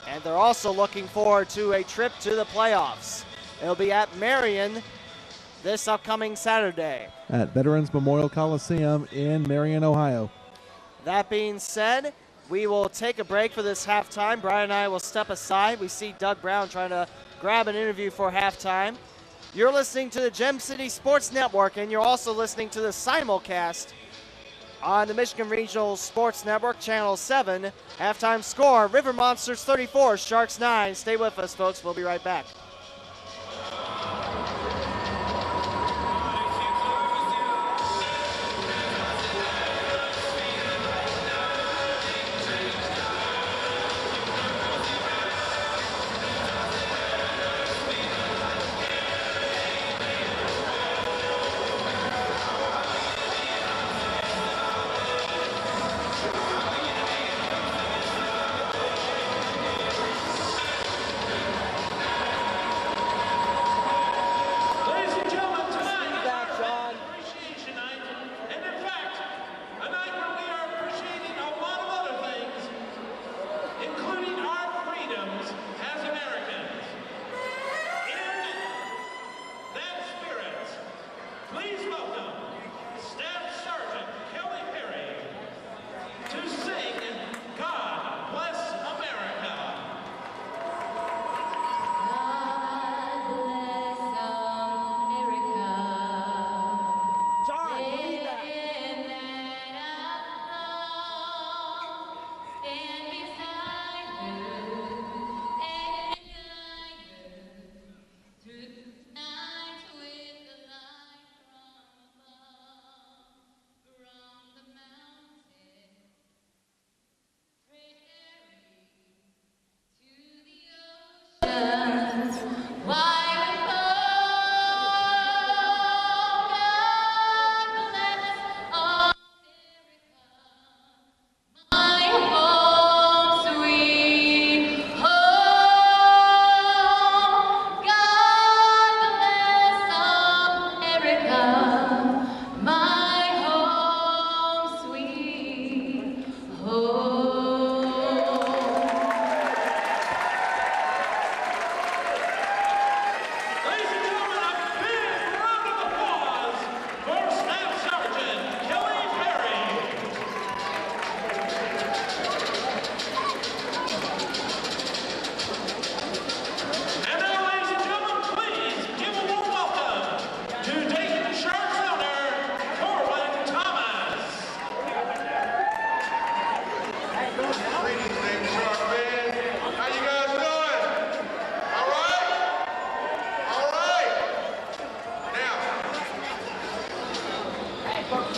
And they're also looking forward to a trip to the playoffs. It'll be at Marion this upcoming Saturday. At Veterans Memorial Coliseum in Marion, Ohio. That being said, we will take a break for this halftime. Brian and I will step aside. We see Doug Brown trying to grab an interview for halftime. You're listening to the Gem City Sports Network, and you're also listening to the simulcast on the Michigan Regional Sports Network, Channel 7. Halftime score, River Monsters 34, Sharks 9. Stay with us, folks. We'll be right back.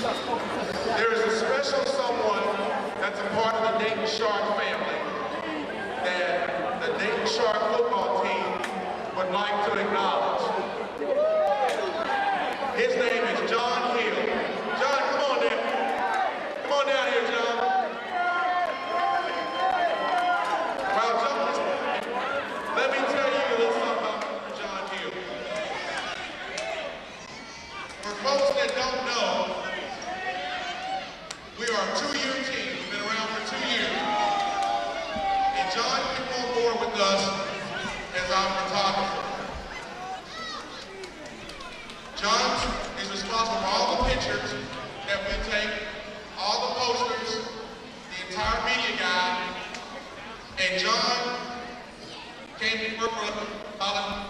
There is a special someone that's a part of the Dayton Shark family that the Dayton Shark football team would like to acknowledge. His name is John Hill. John, come on down. Come on down here, John. Well, John, let me tell you a little something about John Hill. For folks that don't know, we are a 2-year team. We've been around for 2 years. And John came on board with us as our photographer. John is responsible for all the pictures that we take, all the posters, the entire media guide. And John came to work for us.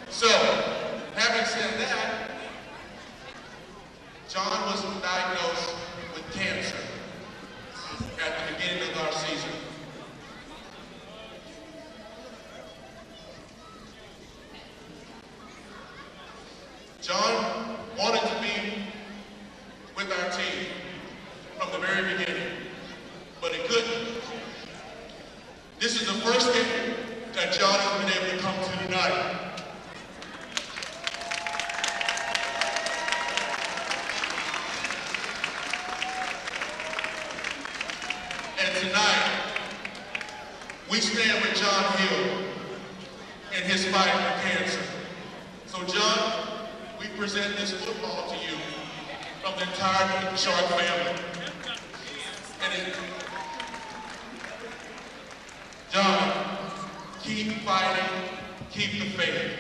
So, having said that, John was diagnosed with cancer at the beginning of our season. John wanted to be with our team from the very beginning, but he couldn't. This is the first game that John has been able to come to tonight. And tonight, we stand with John Hill in his fight for cancer. So John, we present this football to you from the entire Shark family. And John, keep fighting, keep the faith.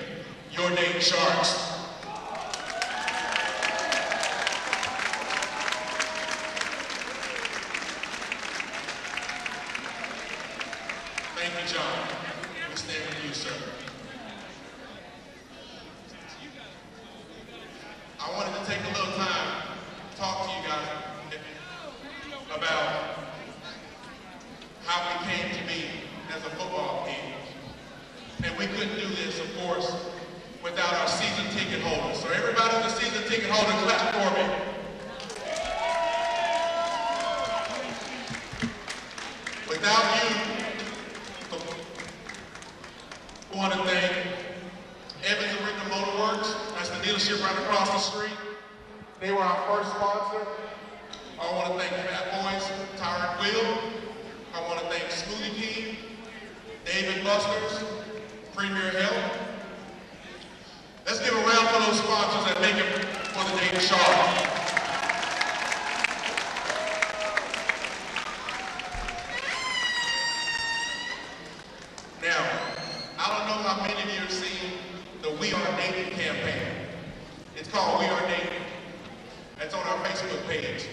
Your Dayton Sharks. Thank you, John. We stand with you, sir. I wanted to take a little time to talk to you guys about how we came to be as a football team. And we couldn't do this, of course, without our season ticket holders. So everybody in the season ticket holder, clap for me. Without you, I want to thank Evans Arena Motor Works. That's the dealership right across the street. They were our first sponsor. I want to thank Fat Boys Tire and Wheel. I want to thank Smoothie King, David Buster's, Premier Health. Let's give a round for those sponsors that make it for the Dayton Shark. Now, I don't know how many of you have seen the We Are Dayton campaign. It's called We Are Dayton. That's on our Facebook page.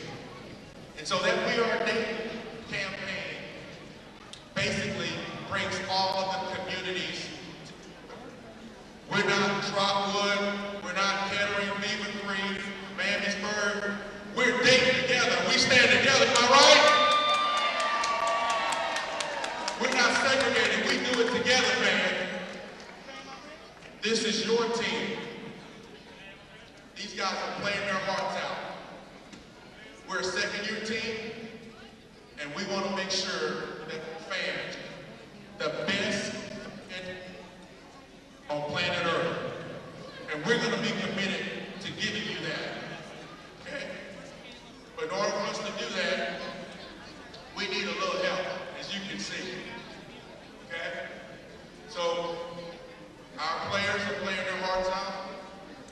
And so that We Are Dayton campaign basically brings all of the communities. We're not Trotwood, we're not Kettering, Beaver Creek, Mammiesburg. We're Dayton together. We stand together, am I right? We're not segregated, we do it together, man. This is your team. These guys are playing their hearts out. We're a second-year team, and we want to make sure that fans, the best on planet Earth, and we're going to be committed to giving you that, okay? But in order for us to do that, we need a little help, as you can see, okay? So our players are playing their hearts out.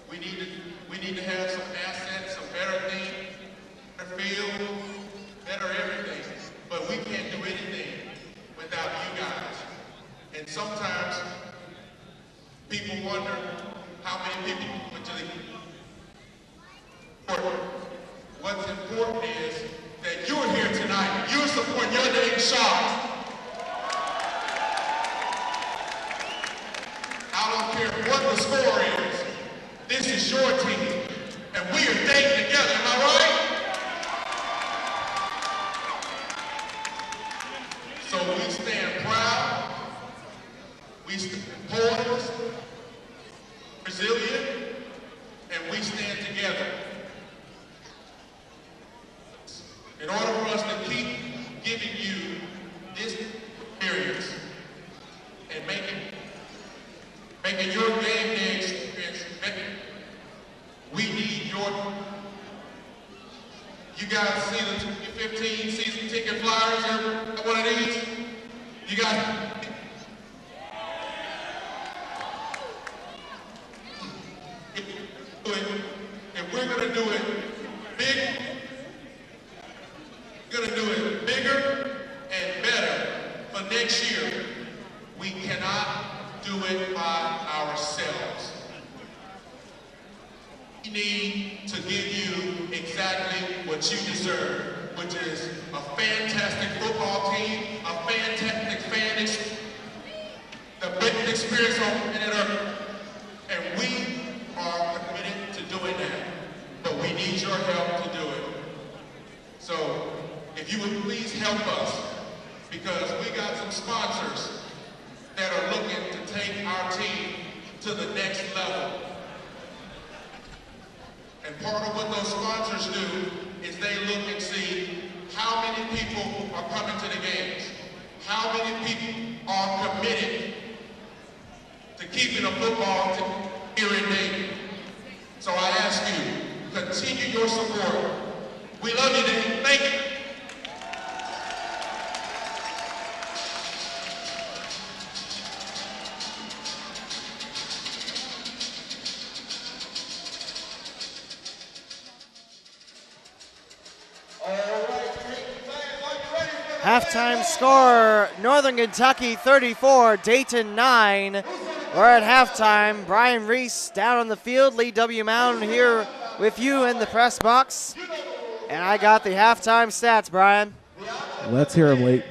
We need to have some assets, some better things, better field, better everything. But we can't do anything without you guys. And sometimes people wonder how many people went to the court. What's important is that you're here tonight. You're supporting your Dayton Sharks. I don't care what the score is. This is your team. And we are Dayton together, am I right? So we stand proud. We stand poised, resilient, and we stand together. important. You guys see the 2015 season ticket flyers here? One of these? You guys. If we're going to do it big, going to do it bigger and better for next year, we cannot do it by ourselves. We need to give you exactly what you deserve, which is a fantastic football team, a fantastic fan experience, the best experience on planet Earth, and we are committed to doing that, but we need your help to do it. So, if you would please help us, because we got some sponsors that are looking to take our team to the next level. And part of what those sponsors do is they look and see how many people are coming to the games, how many people are committed to keeping a football team here in Dayton. So I ask you, continue your support. We love you, Dayton. Thank you. Halftime score, Northern Kentucky 34, Dayton 9. We're at halftime. Brian Reese down on the field. Lee W. Mound here with you in the press box. And I got the halftime stats, Brian. Let's hear them, Lee.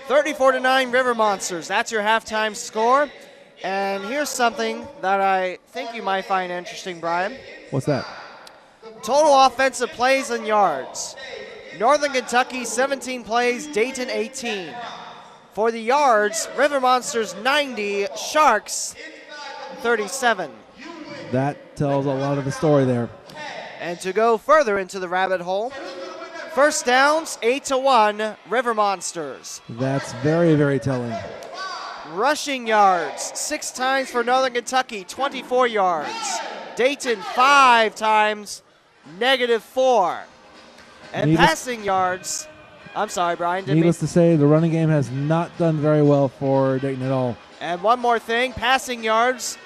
34-9 River Monsters. That's your halftime score. And here's something that I think you might find interesting, Brian. What's that? Total offensive plays and yards. Northern Kentucky 17 plays, Dayton 18. For the yards, River Monsters 90, Sharks 37. That tells a lot of the story there. And to go further into the rabbit hole, first downs 8-1 River Monsters. That's very, very telling. Rushing yards 6 times for Northern Kentucky, 24 yards. Dayton 5 times, -4. And passing yards, I'm sorry, Brian. Needless to say, the running game has not done very well for Dayton at all. And one more thing, passing yards,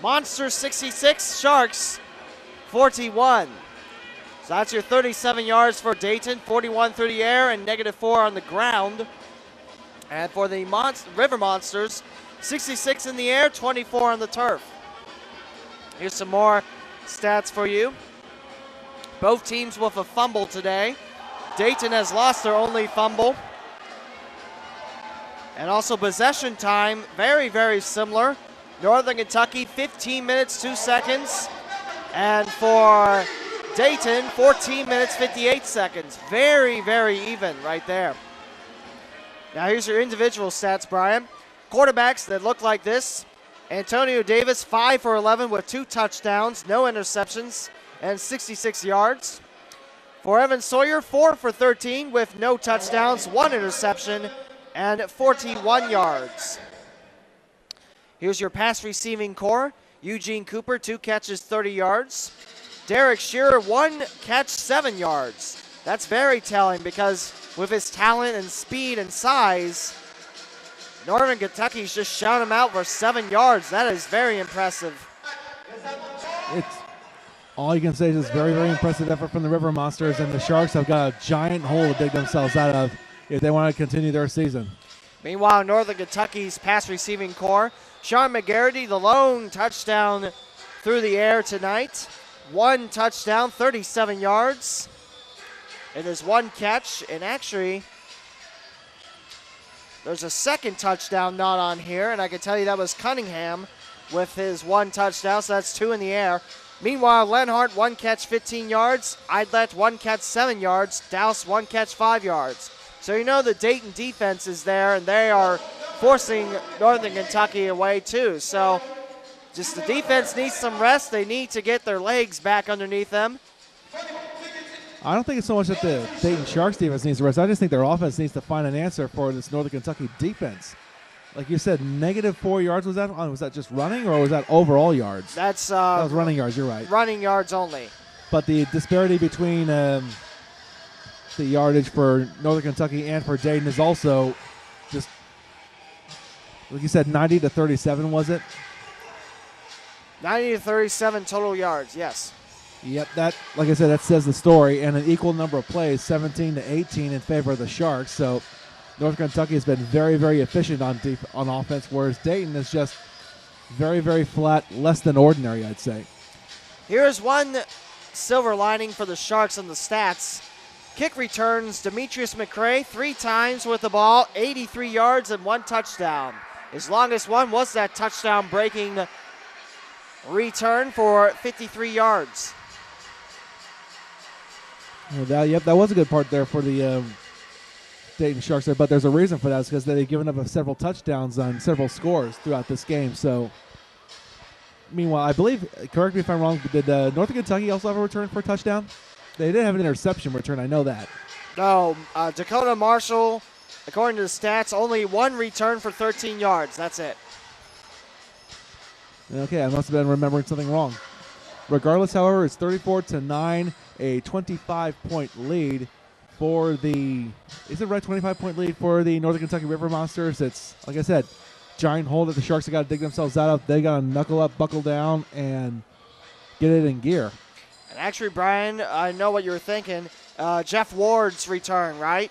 Monsters 66, Sharks 41. So that's your 37 yards for Dayton, 41 through the air and -4 on the ground. And for the River Monsters, 66 in the air, 24 on the turf. Here's some more stats for you. Both teams with a fumble today. Dayton has lost their only fumble. And also possession time, very, very similar. Northern Kentucky, 15 minutes, 2 seconds. And for Dayton, 14 minutes, 58 seconds. Very, very even right there. Now here's your individual stats, Brian. Quarterbacks that look like this. Antonio Davis, 5 for 11 with 2 touchdowns, no interceptions, and 66 yards. For Evan Sawyer, 4 for 13 with no touchdowns, 1 interception, and 41 yards. Here's your pass receiving core. Eugene Cooper, 2 catches, 30 yards. Derek Shearer, 1 catch, 7 yards. That's very telling because with his talent and speed and size, Northern Kentucky's just shot him out for 7 yards. That is very impressive. All you can say is it's very, very impressive effort from the River Monsters, and the Sharks have got a giant hole to dig themselves out of if they want to continue their season. Meanwhile, Northern Kentucky's pass receiving core, Sean McGarity, the lone touchdown through the air tonight. 1 touchdown, 37 yards. And there's 1 catch, and actually, there's a second touchdown not on here, and I can tell you that was Cunningham with his 1 touchdown, so that's 2 in the air. Meanwhile, Lenhart, 1 catch, 15 yards. Eidlet, 1 catch, 7 yards. Douse, 1 catch, 5 yards. So you know the Dayton defense is there, and they are forcing Northern Kentucky away too. So just the defense needs some rest. They need to get their legs back underneath them. I don't think it's so much that the Dayton Sharks defense needs to rest. I just think their offense needs to find an answer for this Northern Kentucky defense. Like you said, -4 yards, was that just running, or was that overall yards? That was running yards, you're right. Running yards only. But the disparity between the yardage for Northern Kentucky and for Dayton is also just, like you said, 90 to 37, was it? 90 to 37 total yards, yes. Yep, that, like I said, that says the story, and an equal number of plays, 17 to 18 in favor of the Sharks. So Northern Kentucky has been very, very efficient on offense, whereas Dayton is just very, very flat, less than ordinary, I'd say. Here's one silver lining for the Sharks on the stats. Kick returns, Demetrius McCray 3 times with the ball, 83 yards and 1 touchdown. His longest one was that touchdown-breaking return for 53 yards. Well, that was a good part there for the Dayton Sharks there, but there's a reason for that. It's because they've given up several touchdowns on several scores throughout this game. So, meanwhile, I believe, correct me if I'm wrong, did Northern Kentucky also have a return for a touchdown? They did have an interception return, I know that. No, Dakota Marshall, according to the stats, only 1 return for 13 yards. That's it. Okay, I must have been remembering something wrong. Regardless, however, it's 34-9, a 25-point lead for the, is it right, 25-point lead for the Northern Kentucky River Monsters. It's, like I said, giant hole that the Sharks have got to dig themselves out of. They got to knuckle up, buckle down, and get it in gear. And actually, Brian, I know what you were thinking. Jeff Ward's return, right?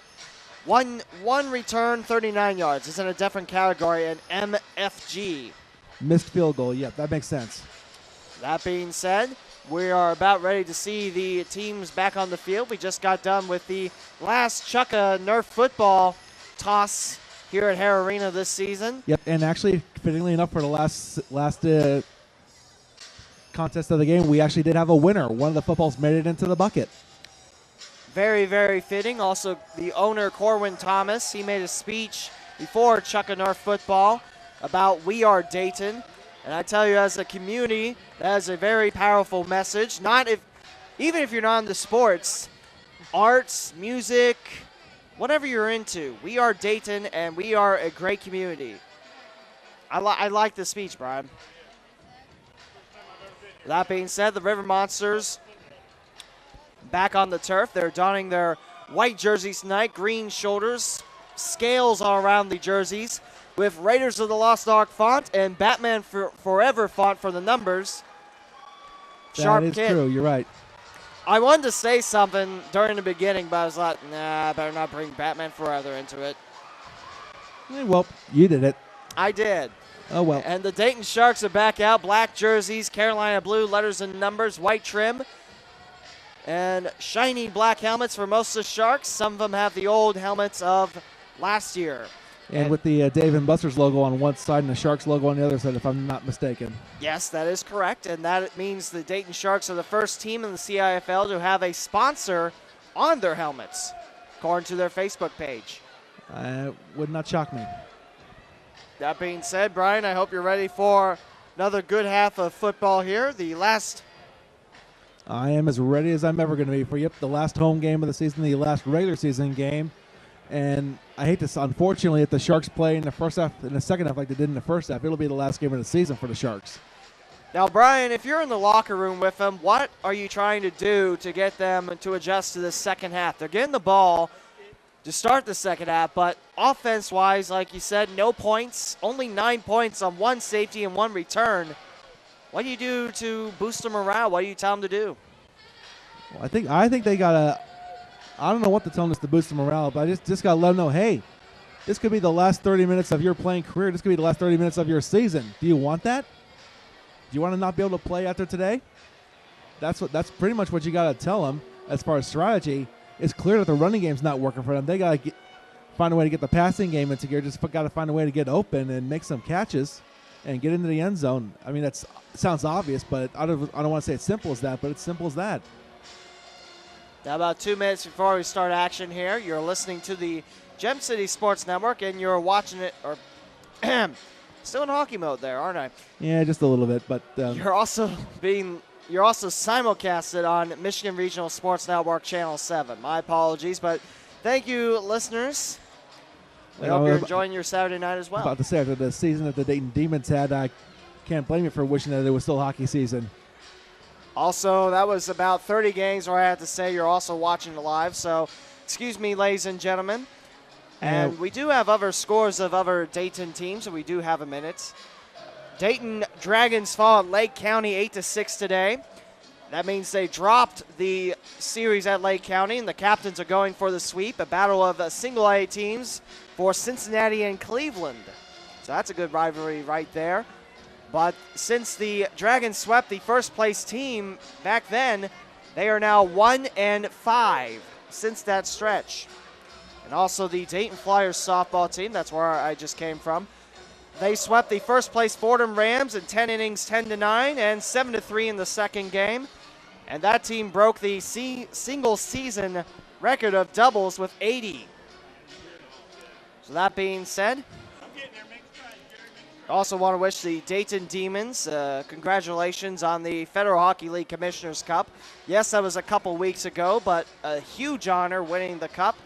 One return, 39 yards. It's in a different category, an MFG. Missed field goal, yep, that makes sense. That being said, we are about ready to see the teams back on the field. We just got done with the last Chukka Nerf football toss here at Hare Arena this season. Yep, and actually, fittingly enough, for the last contest of the game, we actually did have a winner. One of the footballs made it into the bucket. Very, very fitting. Also, the owner, Corwin Thomas, he made a speech before Chukka Nerf football about We Are Dayton. And I tell you, as a community, that is a very powerful message. Even if you're not into sports, arts, music, whatever you're into, we are Dayton, and we are a great community. I like the speech, Brian. That being said, the River Monsters back on the turf. They're donning their white jerseys tonight, green shoulders, scales all around the jerseys, with Raiders of the Lost Ark font and Batman Forever font for the numbers. Sharp That is kid. true, you're right. I wanted to say something during the beginning, but I was like, nah, I better not bring Batman Forever into it. Well, you did it. I did. Oh, well. And the Dayton Sharks are back out. Black jerseys, Carolina blue letters and numbers, white trim, and shiny black helmets for most of the Sharks. Some of them have the old helmets of last year. And with the Dave & Buster's logo on one side and the Sharks logo on the other side, if I'm not mistaken. Yes, that is correct, and that means the Dayton Sharks are the first team in the CIFL to have a sponsor on their helmets, according to their Facebook page. Would not shock me. That being said, Brian, I hope you're ready for another good half of football here. I am as ready as I'm ever going to be for the last home game of the season, the last regular season game. And I hate this, unfortunately, if the Sharks play in the second half like they did in the first half, it'll be the last game of the season for the Sharks. Now, Brian, if you're in the locker room with them, what are you trying to do to get them to adjust to the second half? They're getting the ball to start the second half, but offense-wise, like you said, no points, only 9 points on 1 safety and 1 return. What do you do to boost their morale? What do you tell them to do? Well, I think they got to – I don't know what to tell them to boost the morale, but I just got to let them know, hey, this could be the last 30 minutes of your playing career. This could be the last 30 minutes of your season. Do you want that? Do you want to not be able to play after today? That's pretty much what you got to tell them as far as strategy. It's clear that the running game's not working for them. They got to find a way to get the passing game into gear. Just got to find a way to get open and make some catches and get into the end zone. I mean, it sounds obvious, but I don't want to say it's simple as that, but it's simple as that. Now, about 2 minutes before we start action here, you're listening to the Gem City Sports Network, and you're watching it, or still in hockey mode there, aren't I? Yeah, just a little bit, but you're also simulcasted on Michigan Regional Sports Network Channel 7. My apologies, but thank you, listeners. We hope you're enjoying your Saturday night as well. About to say, after the season that the Dayton Demons had, I can't blame you for wishing that it was still hockey season. Also, that was about 30 games where I had to say you're also watching live. So, excuse me, ladies and gentlemen. And we do have other scores of other Dayton teams, so we do have a minute. Dayton Dragons fall at Lake County 8-6 today. That means they dropped the series at Lake County, and the Captains are going for the sweep. A battle of single-A teams for Cincinnati and Cleveland. So that's a good rivalry right there. But since the Dragons swept the first-place team back then, they are now 1-5 since that stretch. And also the Dayton Flyers softball team, that's where I just came from. They swept the first-place Fordham Rams in 10 innings, 10-9, and 7-3 in the second game. And that team broke the single-season record of doubles with 80. So that being said, I also want to wish the Dayton Demons congratulations on the Federal Hockey League Commissioner's Cup. Yes, that was a couple weeks ago, but a huge honor winning the cup.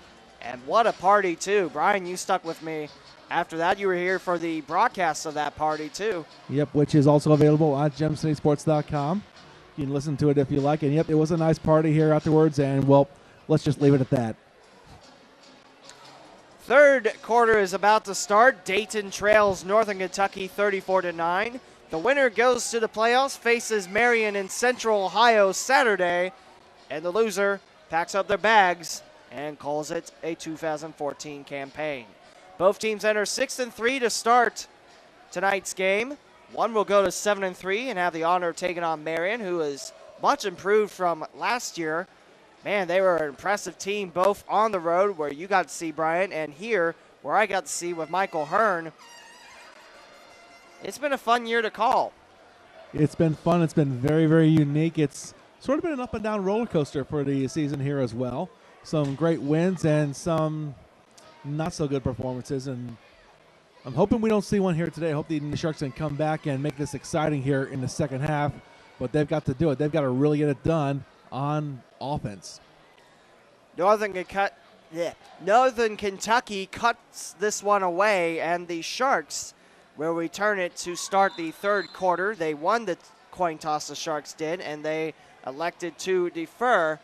And what a party, too. Brian, you stuck with me. After that, you were here for the broadcast of that party, too. Yep, which is also available on gemcitysports.com. You can listen to it if you like. And, yep, it was a nice party here afterwards. And, well, let's just leave it at that. Third quarter is about to start. Dayton trails Northern Kentucky 34-9. The winner goes to the playoffs, faces Marion in Central Ohio Saturday. And the loser packs up their bags and calls it a 2014 campaign. Both teams enter 6-3 to start tonight's game. One will go to 7-3 and have the honor of taking on Marion, who is much improved from last year. Man, they were an impressive team both on the road, where you got to see Brian, and here, where I got to see with Michael Hearn. It's been a fun year to call. It's been fun. It's been very, very unique. It's sort of been an up-and-down roller coaster for the season here as well. Some great wins and some not-so-good performances, and I'm hoping we don't see one here today. I hope the Sharks can come back and make this exciting here in the second half, but they've got to do it. They've got to really get it done on offense. Northern Kentucky cuts this one away, and the Sharks will return it to start the third quarter. They won the coin toss, the Sharks did, and they elected to defer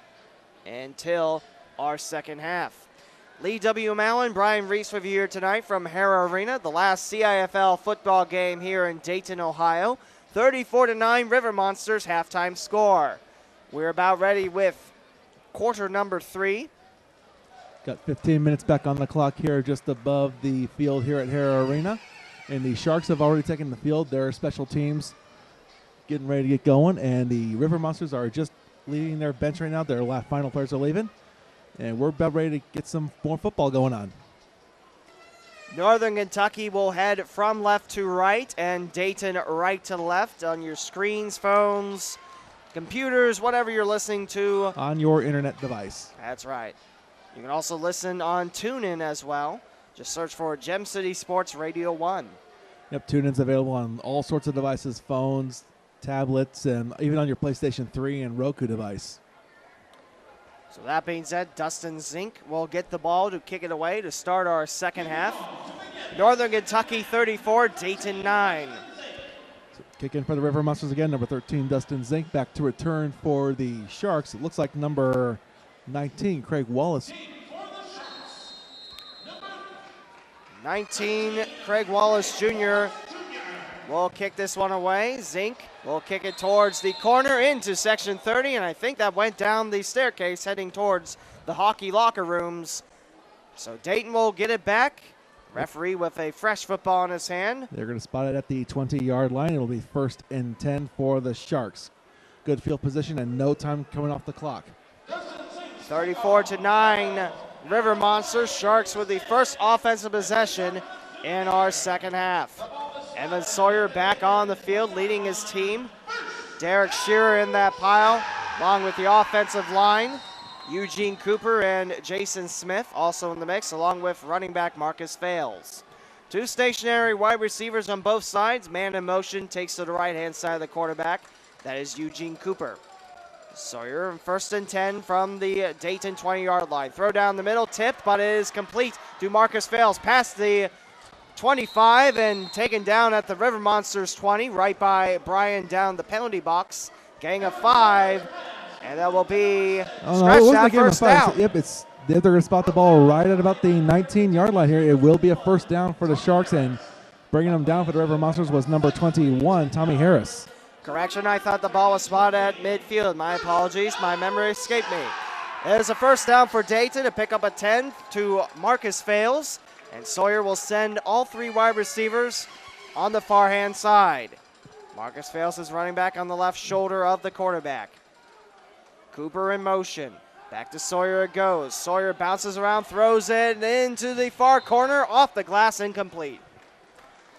until our second half. Lee W. Mallon, Brian Reese with you here tonight from Hara Arena, the last CIFL football game here in Dayton, Ohio. 34-9 River Monsters halftime score. We're about ready with quarter number 3. Got 15 minutes back on the clock here just above the field here at Hara Arena. And the Sharks have already taken the field. Their special teams getting ready to get going. And the River Monsters are just leaving their bench right now. Their final players are leaving. And we're about ready to get some more football going on. Northern Kentucky will head from left to right, and Dayton right to left on your screens, phones, computers, whatever you're listening to. On your internet device. That's right. You can also listen on TuneIn as well. Just search for Gem City Sports Radio 1. Yep, TuneIn's available on all sorts of devices, phones, tablets, and even on your PlayStation 3 and Roku device. So that being said, Dustin Zink will get the ball to kick it away to start our second half. Northern Kentucky 34, Dayton 9. So kick in for the River Monsters again, number 13, Dustin Zink, back to return for the Sharks. It looks like number 19, Craig Wallace. 19, Craig Wallace Jr. will kick this one away. Zink will kick it towards the corner into section 30, and I think that went down the staircase heading towards the hockey locker rooms. So Dayton will get it back. Referee with a fresh football in his hand. They're going to spot it at the 20-yard line. It'll be 1st and 10 for the Sharks. Good field position and no time coming off the clock. 34-9, River Monsters. Sharks with the first offensive possession in our second half. Evan Sawyer back on the field leading his team. Derek Shearer in that pile along with the offensive line. Eugene Cooper and Jason Smith also in the mix, along with running back Marcus Fales. Two stationary wide receivers on both sides. Man in motion takes to the right-hand side of the quarterback. That is Eugene Cooper. Sawyer in 1st and 10 from the Dayton 20-yard line. Throw down the middle, tipped, but it is complete to Marcus Fales. Past the 25 and taken down at the River Monsters 20, right by Brian down the penalty box. Gang of 5, and that will be Oh, no, it scratched wasn't a out game of first five. down. Yep, they're going to spot the ball right at about the 19-yard line here. It will be a first down for the Sharks, and bringing them down for the River Monsters was number 21, Tommy Harris. Correction, I thought the ball was spotted at midfield. My apologies, my memory escaped me. There's a first down for Dayton to pick up a 10 to Marcus Fales, and Sawyer will send all 3 wide receivers on the far hand side. Marcus Fales is running back on the left shoulder of the quarterback. Cooper in motion. Back to Sawyer it goes. Sawyer bounces around, throws it into the far corner, off the glass, incomplete.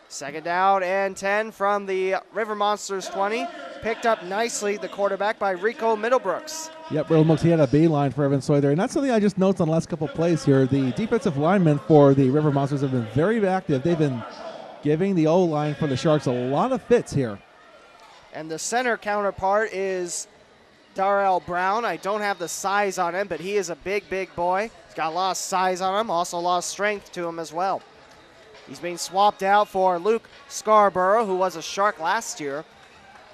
Second down and 10 from the River Monsters 20. Picked up nicely, the quarterback, by Rico Middlebrooks. Yep, Middlebrooks, he had a beeline for Evan Sawyer there. And that's something I just noticed on the last couple plays here. The defensive linemen for the River Monsters have been very active. They've been giving the O-line for the Sharks a lot of fits here. And the center counterpart is Darrell Brown. I don't have the size on him, but he is a big, big boy. He's got a lot of size on him, also a lot of strength to him as well. He's being swapped out for Luke Scarborough, who was a Shark last year,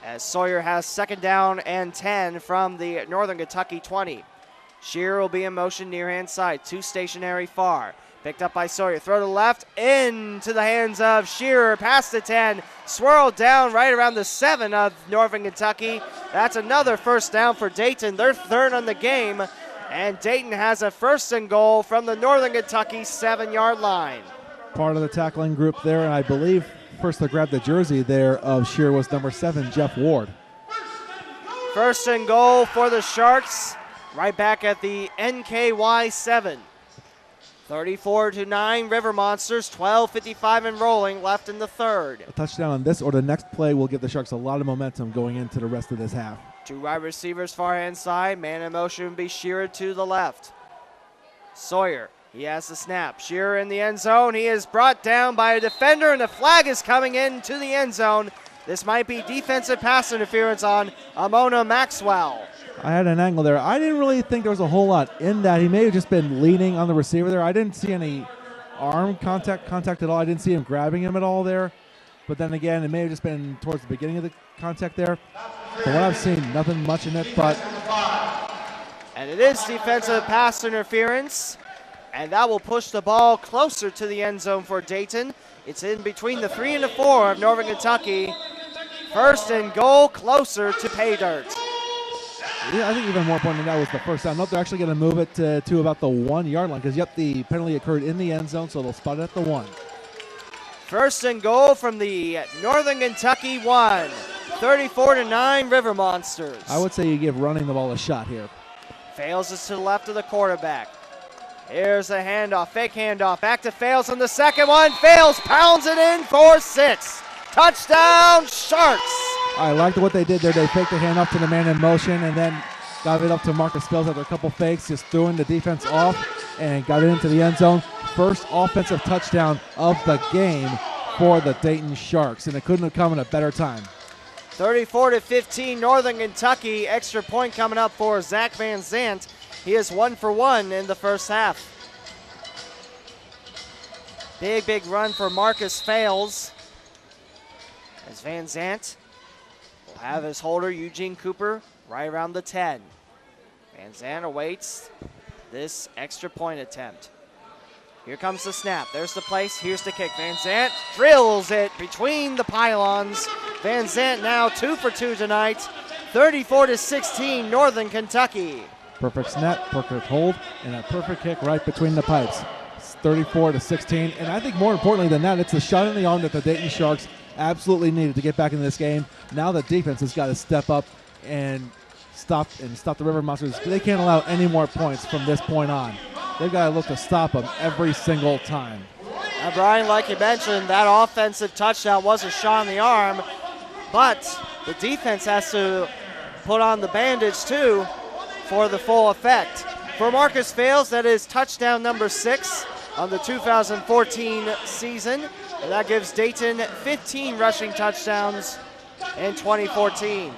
as Sawyer has second down and 10 from the Northern Kentucky 20. Shearer will be in motion near hand side, 2 stationary far. Picked up by Sawyer, throw to the left, into the hands of Shearer, past the 10, swirled down right around the 7 of Northern Kentucky. That's another first down for Dayton, their third on the game, and Dayton has a first and goal from the Northern Kentucky 7-yard line. Part of the tackling group there, and I believe first to grab the jersey there of Shearer was number 7, Jeff Ward. First and goal for the Sharks, right back at the NKY 7. 34-9, River Monsters, 12:55 and rolling left in the third. A touchdown on this or the next play will give the Sharks a lot of momentum going into the rest of this half. 2 wide receivers far hand side, man in motion will be Shearer to the left. Sawyer, he has the snap. Shearer in the end zone. He is brought down by a defender, and the flag is coming into the end zone. This might be defensive pass interference on Amona Maxwell. I had an angle there. I didn't really think there was a whole lot in that. He may have just been leaning on the receiver there. I didn't see any arm contact at all. I didn't see him grabbing him at all there. But then again, it may have just been towards the beginning of the contact there. From what I've seen, nothing much in it, but... And it is defensive pass interference. And that will push the ball closer to the end zone for Dayton. It's in between the 3 and the 4 of Northern Kentucky. First and goal, closer to pay dirt. Yeah, I think even more important than that was the first down. Nope, they're actually going to move it to about the 1-yard line because, yep, the penalty occurred in the end zone, so they'll spot it at the 1. First and goal from the Northern Kentucky 1. 34-9 River Monsters. I would say you give running the ball a shot here. Fales is to the left of the quarterback. Here's a handoff, fake handoff, back to Fales on the second one. Fales pounds it in for 6. Touchdown, Sharks! I liked what they did there. They faked the handoff to the man in motion and then got it up to Marcus Fales after a couple fakes, just throwing the defense off and got it into the end zone. First offensive touchdown of the game for the Dayton Sharks, and it couldn't have come in a better time. 34-15, Northern Kentucky. Extra point coming up for Zach Van Zant. He is 1 for 1 in the first half. Big, big run for Marcus Fales. As Van Zant will have his holder, Eugene Cooper, right around the 10. Van Zant awaits this extra point attempt. Here comes the snap. There's the place. Here's the kick. Van Zant drills it between the pylons. Van Zant now 2 for 2 tonight. 34-16, Northern Kentucky. Perfect snap, perfect hold, and a perfect kick right between the pipes. It's 34-16, and I think more importantly than that, it's the shot in the arm that the Dayton Sharks absolutely needed to get back into this game. Now the defense has got to step up and stop the River Monsters. They can't allow any more points from this point on. They've got to look to stop them every single time. Now, Brian, like you mentioned, that offensive touchdown was a shot in the arm, but the defense has to put on the bandage too for the full effect. For Marcus Fales, that is touchdown number 6 on the 2014 season, and that gives Dayton 15 rushing touchdowns in 2014.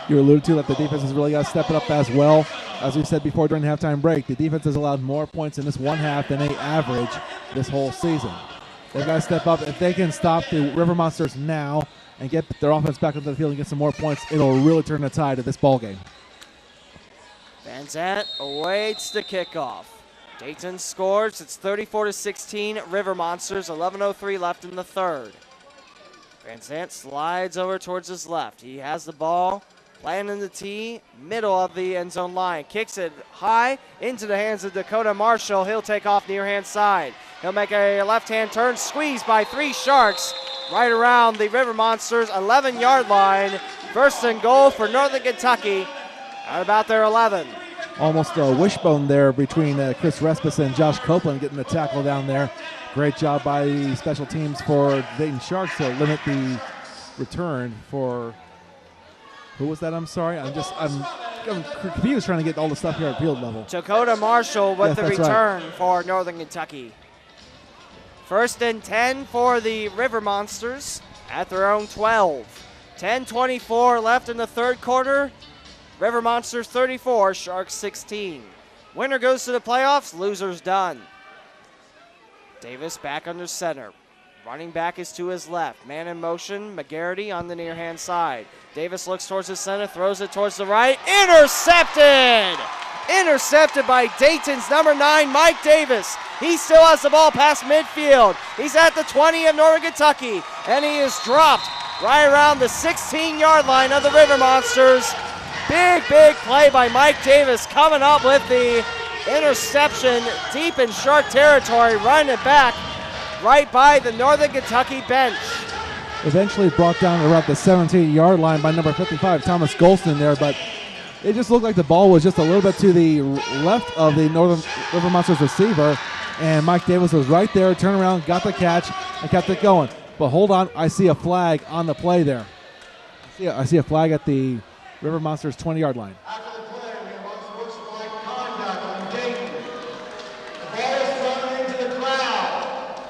You alluded to that the defense has really got to step it up as well. As we said before during the halftime break, the defense has allowed more points in this one half than they average this whole season. They've got to step up. If they can stop the River Monsters now and get their offense back onto the field and get some more points, it'll really turn the tide of this ball game. Van Zant awaits the kickoff. Dayton scores. It's 34-16. River Monsters. 11:03 left in the third. Van Zant slides over towards his left. He has the ball. Landing the tee, middle of the end zone line. Kicks it high into the hands of Dakota Marshall. He'll take off near hand side. He'll make a left-hand turn, squeezed by 3 Sharks right around the River Monsters 11-yard line. First and goal for Northern Kentucky at about their 11. Almost a wishbone there between Chris Respis and Josh Copeland getting the tackle down there. Great job by the special teams for Dayton Sharks to limit the return for... Who was that? I'm sorry. I'm confused trying to get all the stuff here at field level. Dakota Marshall with the return right. for Northern Kentucky. First and 10 for the River Monsters at their own 12. 10:24 left in the third quarter. River Monsters 34, Sharks 16. Winner goes to the playoffs, losers done. Davis back under center. Running back is to his left. Man in motion, McGarity on the near hand side. Davis looks towards the center, throws it towards the right. Intercepted! Intercepted by Dayton's number 9, Mike Davis. He still has the ball past midfield. He's at the 20 of Northern Kentucky, and he is dropped right around the 16-yard line of the River Monsters. Big play by Mike Davis coming up with the interception deep in Shark territory, running it back right by the Northern Kentucky bench. Eventually brought down around the 17-yard line by number 55, Thomas Golston there, but it just looked like the ball was just a little bit to the left of the Northern River Monsters receiver, and Mike Davis was right there, turned around, got the catch, and kept it going. But hold on, I see a flag on the play there. I see a flag at the River Monsters 20-yard line. After the play, we have unsportsmanlike conduct on Dayton. The ball is thrown into the crowd.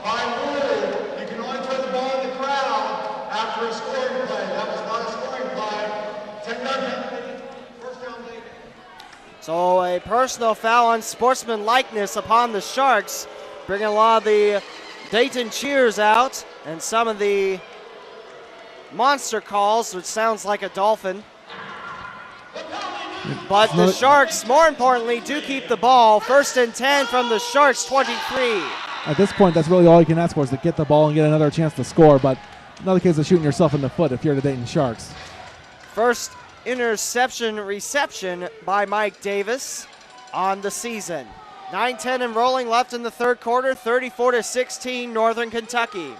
By rule, you can only put the ball in the crowd after a scoring play. That was not a scoring play. 10-yard penalty, first down Dayton. So a personal foul on sportsmanlikeness upon the Sharks, bringing a lot of the Dayton cheers out and some of the monster calls, which sounds like a dolphin. But the Sharks, more importantly, do keep the ball. First and 10 from the Sharks 23. At this point, that's really all you can ask for is to get the ball and get another chance to score, but another case of shooting yourself in the foot if you're the Dayton Sharks. First interception reception by Mike Davis on the season. 9:10 and rolling left in the third quarter, 34-16 Northern Kentucky.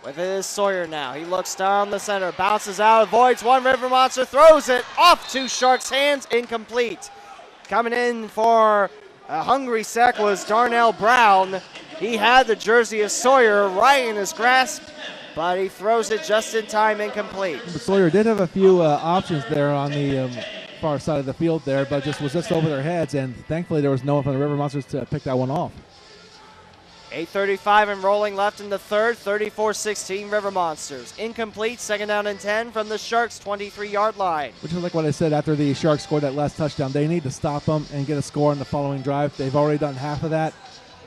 With it is Sawyer now. He looks down the center, bounces out, avoids one River Monster, throws it off to Sharks' hands, incomplete. Coming in for a hungry sack was Darnell Brown. He had the jersey of Sawyer right in his grasp, but he throws it just in time, incomplete. But Sawyer did have a few options there on the far side of the field there, but was just over their heads, and thankfully there was no one from the River Monsters to pick that one off. 8:35 and rolling left in the third, 34-16 River Monsters. Incomplete, second down and 10 from the Sharks' 23-yard line. Which is like what I said after the Sharks scored that last touchdown. They need to stop them and get a score on the following drive. They've already done half of that.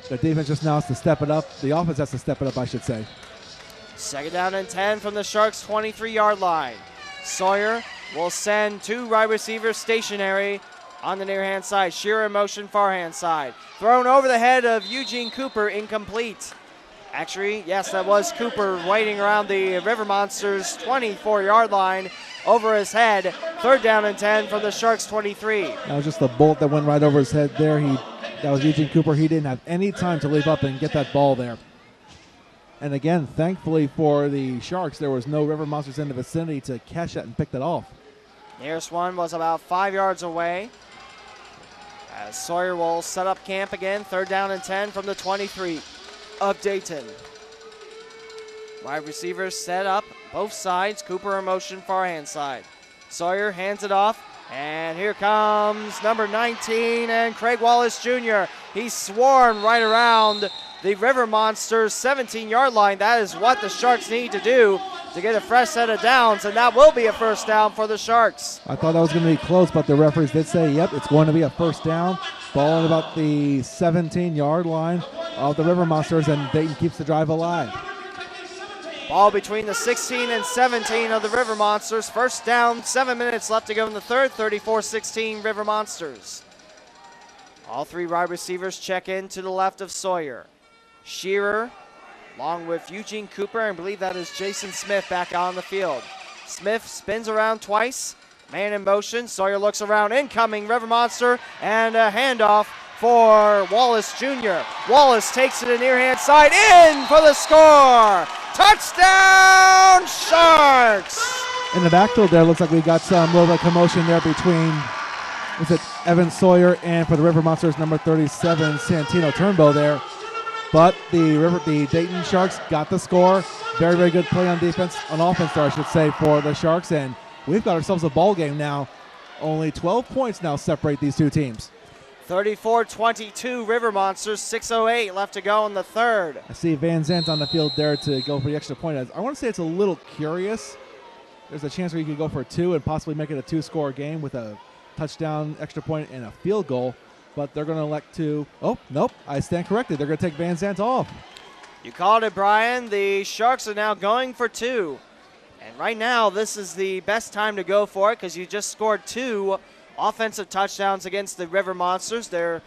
The defense just now has to step it up. The offense has to step it up, I should say. Second down and 10 from the Sharks' 23-yard line. Sawyer will send 2 wide receivers stationary on the near hand side. Shearer in motion, far hand side. Thrown over the head of Eugene Cooper, incomplete. Actually, yes, that was Cooper waiting around the River Monsters 24-yard line over his head. Third down and 10 from the Sharks 23. That was just the bolt that went right over his head there. That was Eugene Cooper. He didn't have any time to leap up and get that ball there. And again, thankfully for the Sharks, there was no River Monsters in the vicinity to catch that and pick that off. Nearest one was about 5 yards away. As Sawyer will set up camp again, third down and 10 from the 23 of Dayton. Wide receivers set up, both sides. Cooper in motion, far hand side. Sawyer hands it off And here comes number 19 and Craig Wallace Jr. He swarmed right around the River Monsters 17-yard line. That is what the Sharks need to do to get a fresh set of downs, and that will be a first down for the Sharks. I thought that was going to be close, but the referees did say, yep, it's going to be a first down. Ball at about the 17-yard line of the River Monsters, and Dayton keeps the drive alive. Ball between the 16 and 17 of the River Monsters. First down, 7 minutes left to go in the third, 34-16 River Monsters. All three wide receivers check in to the left of Sawyer. Shearer, along with Eugene Cooper, and I believe that is Jason Smith back out on the field. Smith spins around twice, man in motion. Sawyer looks around, incoming River Monster, and a handoff for Wallace Jr. Wallace takes it in near hand side, in for the score! Touchdown, Sharks! In the backfield there, looks like we got some little bit of commotion there between, was it Evan Sawyer and for the River Monsters, number 37, Santino Turnbow there. But the Dayton Sharks got the score. Very, very good play on defense, on offense there, I should say, for the Sharks. And we've got ourselves a ball game now. Only 12 points now separate these two teams. 34-22 River Monsters, 6:08 left to go in the third. I see Van Zandt on the field there to go for the extra point. I want to say it's a little curious. There's a chance where you could go for 2 and possibly make it a 2-score game with a touchdown, extra point, and a field goal. But they're going to elect to, oh, nope, I stand corrected. They're going to take Van Zandt off. You called it, Brian. The Sharks are now going for 2. And right now, this is the best time to go for it because you just scored 2 offensive touchdowns against the River Monsters. They're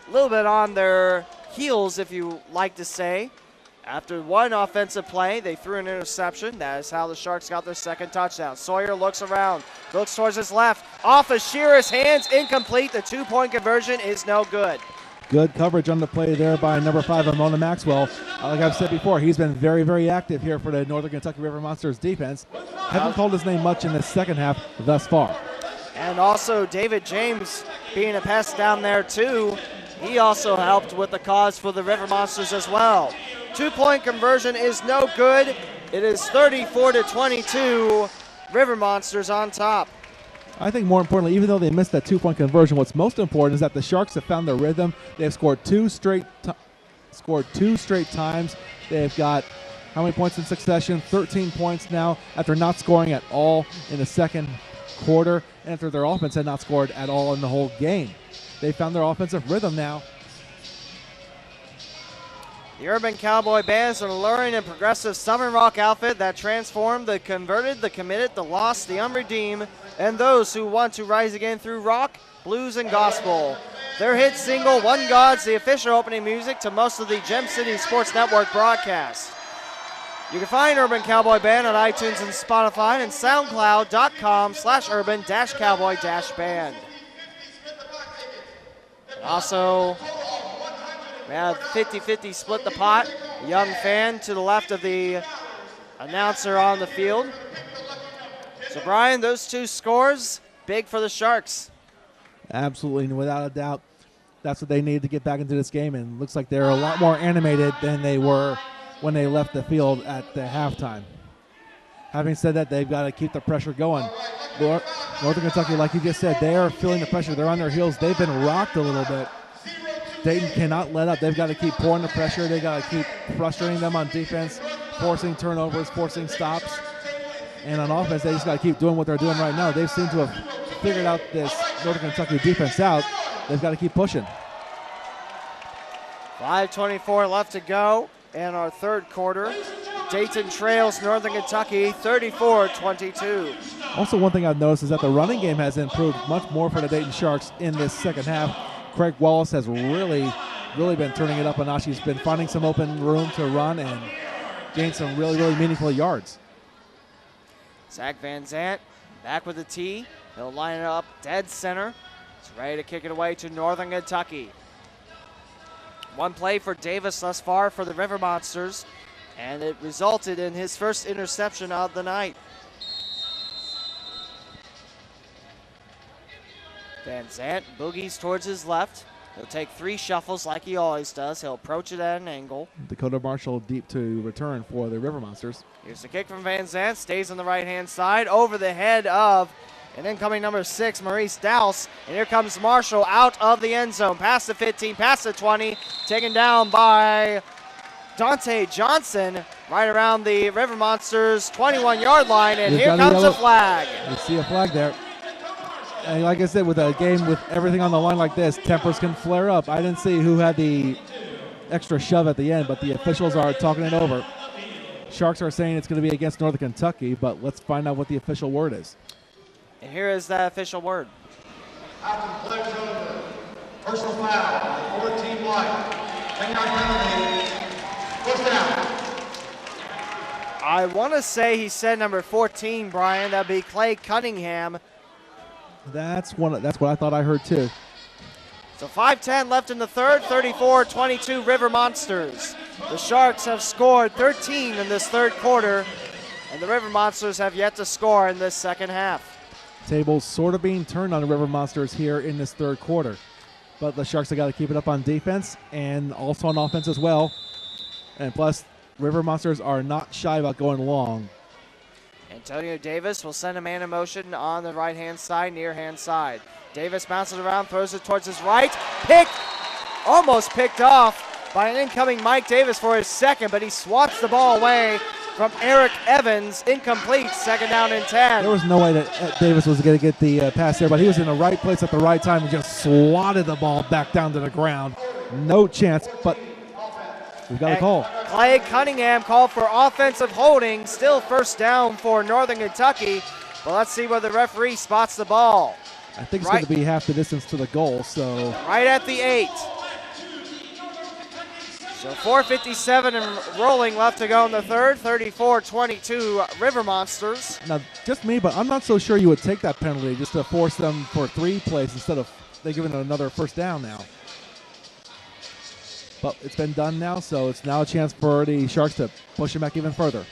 a little bit on their heels, if you like to say. After one offensive play, they threw an interception. That is how the Sharks got their second touchdown. Sawyer looks around, looks towards his left. Off of Shearer's hands, incomplete. The 2-point conversion is no good. Good coverage on the play there by number 5, Amona Maxwell. Like I've said before, he's been very, very active here for the Northern Kentucky River Monsters defense. Haven't called his name much in the second half thus far. And also David James being a pass down there too. He also helped with the cause for the River Monsters as well. 2-point conversion is no good. It is 34-22. River Monsters on top. I think more importantly, even though they missed that 2-point conversion, what's most important is that the Sharks have found their rhythm. They've scored two straight times. They've got how many points in succession? 13 points now after not scoring at all in the second quarter and after their offense had not scored at all in the whole game. They found their offensive rhythm now. The Urban Cowboy Band is an alluring and progressive Southern rock outfit that transformed the converted, the committed, the lost, the unredeemed, and those who want to rise again through rock, blues, and gospel. Their hit single, One God's the official opening music to most of the Gem City Sports Network broadcasts. You can find Urban Cowboy Band on iTunes and Spotify and SoundCloud.com/urban-cowboy-band. Also, we have 50-50 split the pot. A young fan to the left of the announcer on the field. So, Brian, those 2 scores, big for the Sharks. Absolutely, and without a doubt, that's what they need to get back into this game, and looks like they're a lot more animated than they were when they left the field at the halftime. Having said that, they've got to keep the pressure going. Northern Kentucky, like you just said, they are feeling the pressure. They're on their heels. They've been rocked a little bit. Dayton cannot let up. They've got to keep pouring the pressure. They've got to keep frustrating them on defense, forcing turnovers, forcing stops. And on offense, they just got to keep doing what they're doing right now. They seem to have figured out this Northern Kentucky defense out. They've got to keep pushing. 5:24 left to go in our third quarter. Dayton trails Northern Kentucky 34-22. Also, one thing I've noticed is that the running game has improved much more for the Dayton Sharks in this second half. Craig Wallace has really been turning it up a notch. He's been finding some open room to run and gain some really meaningful yards. Zach Van Zandt back with the tee. He'll line it up dead center. He's ready to kick it away to Northern Kentucky. One play for Davis thus far for the River Monsters, and it resulted in his first interception of the night. Van Zandt boogies towards his left. He'll take 3 shuffles like he always does. He'll approach it at an angle. Dakota Marshall deep to return for the River Monsters. Here's the kick from Van Zandt. Stays on the right-hand side over the head of And incoming number 6, Maurice Dowse. And here comes Marshall out of the end zone. Past the 15, past the 20. Taken down by Dante Johnson right around the River Monsters 21-yard line. And here comes a flag. You see a flag there. And like I said, with a game with everything on the line like this, tempers can flare up. I didn't see who had the extra shove at the end, but the officials are talking it over. Sharks are saying it's going to be against Northern Kentucky, but let's find out what the official word is. And here is that official word. After the play was over, personal foul, 14 wide, 10-yard penalty, first down. I want to say he said number 14, Brian. That'd be Clay Cunningham. That's what I thought I heard too. So 5:10 left in the third, 34-22 River Monsters. The Sharks have scored 13 in this third quarter, and the River Monsters have yet to score in this second half. Tables sort of being turned on the River Monsters here in this third quarter. But the Sharks have got to keep it up on defense and also on offense as well. And plus, River Monsters are not shy about going long. Antonio Davis will send a man in motion on the right-hand side, near-hand side. Davis bounces around, throws it towards his right. Almost picked off by an incoming Mike Davis for his second, but he swats the ball away from Eric Evans. Incomplete, second down and 10. There was no way that Davis was going to get the pass there, but he was in the right place at the right time and just swatted the ball back down to the ground. No chance, but we've got a call. Clay Cunningham called for offensive holding. Still first down for Northern Kentucky. But let's see where the referee spots the ball. I think it's going to be half the distance to the goal, so. Right at the 8. So 4:57 and rolling left to go in the third. 34-22 River Monsters. Now, just me, but I'm not so sure you would take that penalty just to force them for 3 plays instead of they giving another first down now. But it's been done now, so it's now a chance for the Sharks to push him back even further.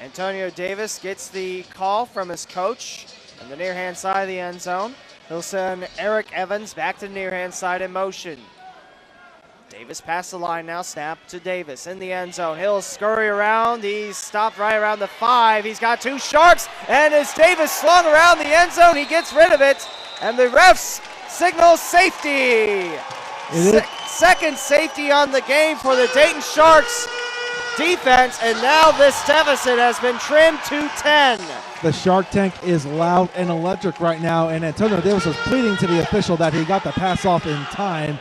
Antonio Davis gets the call from his coach on the near-hand side of the end zone. He'll send Eric Evans back to the near-hand side in motion. Davis past the line now, snap to Davis in the end zone. He'll scurry around. He's stopped right around the 5. He's got 2 Sharks, and as Davis slung around the end zone, he gets rid of it, and the refs signal safety. Second safety on the game for the Dayton Sharks defense, and now this deficit has been trimmed to 10. The Shark Tank is loud and electric right now, and Antonio Davis was pleading to the official that he got the pass off in time,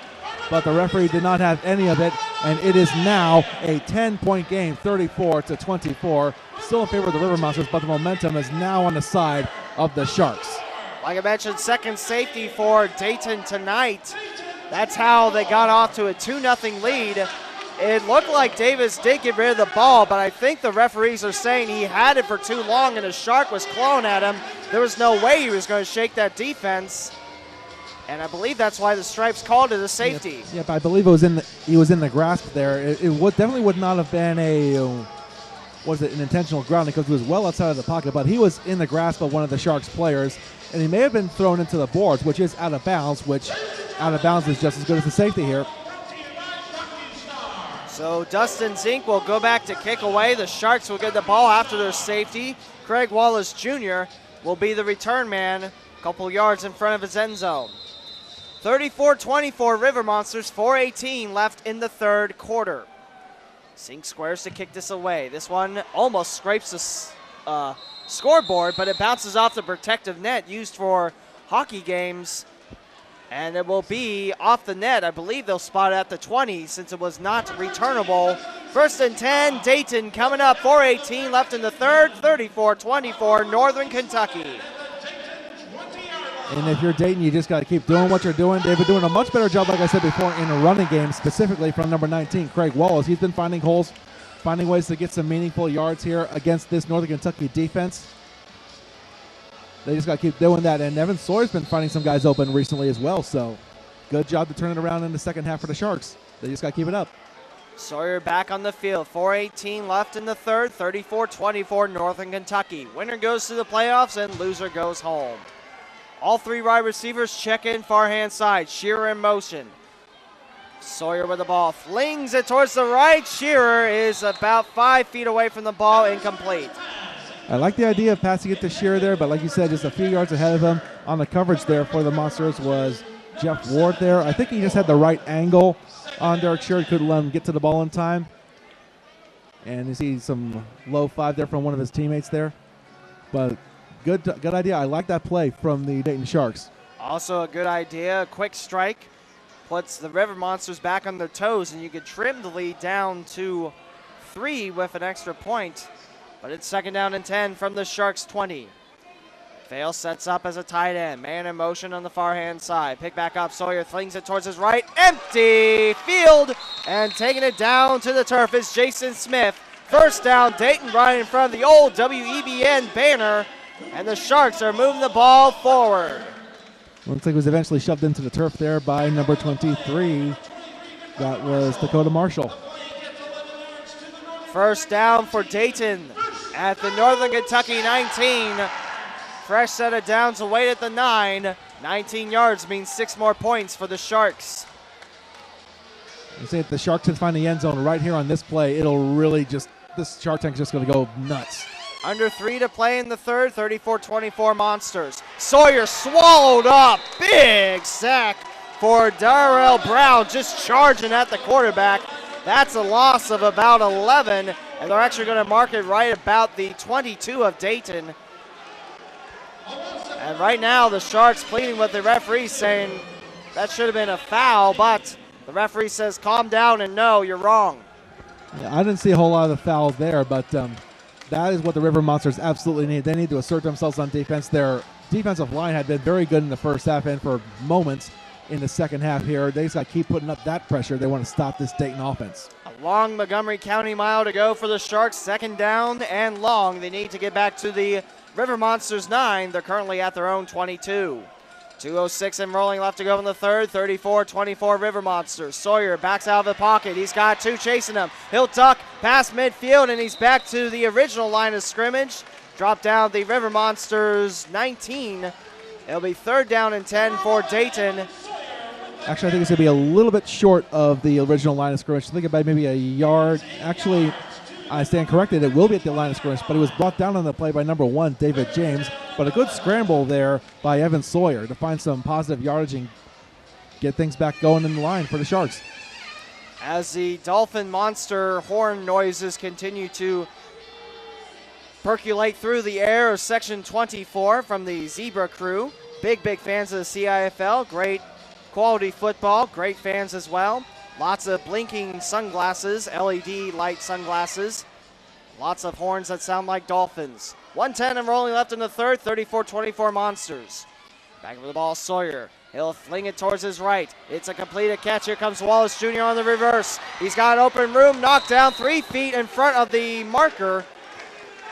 but the referee did not have any of it, and it is now a 10-point game, 34-24. Still in favor of the River Monsters, but the momentum is now on the side of the Sharks. Like I mentioned, second safety for Dayton tonight. That's how they got off to a 2-0 lead. It looked like Davis did get rid of the ball, but I think the referees are saying he had it for too long and a Shark was clawing at him. There was no way he was going to shake that defense. And I believe that's why the Stripes called it a safety. Yep, I believe he was in the grasp there. It definitely would not have been an intentional grounding because he was well outside of the pocket, but he was in the grasp of one of the Sharks players, and he may have been thrown into the boards, which is out of bounds, which out of bounds is just as good as the safety here. So Dustin Zink will go back to kick away. The Sharks will get the ball after their safety. Craig Wallace Jr. will be the return man, a couple yards in front of his end zone. 34-24 River Monsters, 4:18 left in the third quarter. Zink squares to kick this away. This one almost scrapes the scoreboard, but it bounces off the protective net used for hockey games. And it will be off the net. I believe they'll spot it at the 20 since it was not returnable. First and 10, Dayton coming up. 4:18 left in the third. 34-24, Northern Kentucky. And if you're Dayton, you just got to keep doing what you're doing. They've been doing a much better job, like I said before, in a running game, specifically from number 19, Craig Wallace. He's been finding holes, finding ways to get some meaningful yards here against this Northern Kentucky defense. They just got to keep doing that. And Evan Sawyer's been finding some guys open recently as well. So good job to turn it around in the second half for the Sharks. They just got to keep it up. Sawyer back on the field. 4:18 left in the third. 34-24 Northern Kentucky. Winner goes to the playoffs and loser goes home. All 3 wide receivers check in far hand side. Shearer in motion. Sawyer with the ball. Flings it towards the right. Shearer is about 5 feet away from the ball. Incomplete. I like the idea of passing it to Shearer there, but like you said, just a few yards ahead of him on the coverage there for the Monsters was Jeff Ward there. I think he just had the right angle on Derek Shearer, couldn't let him get to the ball in time. And you see some low 5 there from one of his teammates there. But good idea. I like that play from the Dayton Sharks. Also a good idea. A quick strike puts the River Monsters back on their toes, and you could trim the lead down to 3 with an extra point. But it's 2nd down and 10 from the Sharks 20. Vale sets up as a tight end. Man in motion on the far hand side. Pick back up. Sawyer flings it towards his right. Empty field. And taking it down to the turf is Jason Smith. 1st down, Dayton right in front of the old WEBN banner. And the Sharks are moving the ball forward. Looks like it was eventually shoved into the turf there by number 23. That was Dakota Marshall. 1st down for Dayton at the Northern Kentucky 19. Fresh set of downs await at the 9. 19 yards means 6 more points for the Sharks. You say if the Sharks can find the end zone right here on this play, it'll really just, this Shark Tank's just going to go nuts. Under 3 to play in the 3rd, 34-24 Monsters. Sawyer swallowed up. Big sack for Darrell Brown, just charging at the quarterback. That's a loss of about 11, and they're actually going to mark it right about the 22 of Dayton. And right now, the Sharks pleading with the referee, saying that should have been a foul, but the referee says, calm down, and no, you're wrong. Yeah, I didn't see a whole lot of the foul there, but that is what the River Monsters absolutely need. They need to assert themselves on defense. Their defensive line had been very good in the first half and for moments in the second half here. They just got to keep putting up that pressure. They want to stop this Dayton offense. A long Montgomery County mile to go for the Sharks. 2nd down and long. They need to get back to the River Monsters 9. They're currently at their own 22. 2:06 and rolling left to go in the 3rd. 34-24 River Monsters. Sawyer backs out of the pocket. He's got 2 chasing him. He'll duck past midfield, and he's back to the original line of scrimmage. Drop down the River Monsters 19. It'll be 3rd down and 10 for Dayton. Actually, I think it's going to be a little bit short of the original line of scrimmage. I think about maybe a yard. Actually, I stand corrected. It will be at the line of scrimmage, but he was brought down on the play by number 1, David James. But a good scramble there by Evan Sawyer to find some positive yardage and get things back going in the line for the Sharks. As the Dolphin Monster horn noises continue to percolate through the air of Section 24 from the Zebra crew. Big fans of the CIFL. Great quality football. Great fans as well. Lots of blinking sunglasses, LED light sunglasses. Lots of horns that sound like dolphins. 1:10 and rolling left in the 3rd, 34-24 Monsters. Back over the ball, Sawyer. He'll fling it towards his right. It's a completed catch. Here comes Wallace Jr. on the reverse. He's got open room, knocked down 3 feet in front of the marker.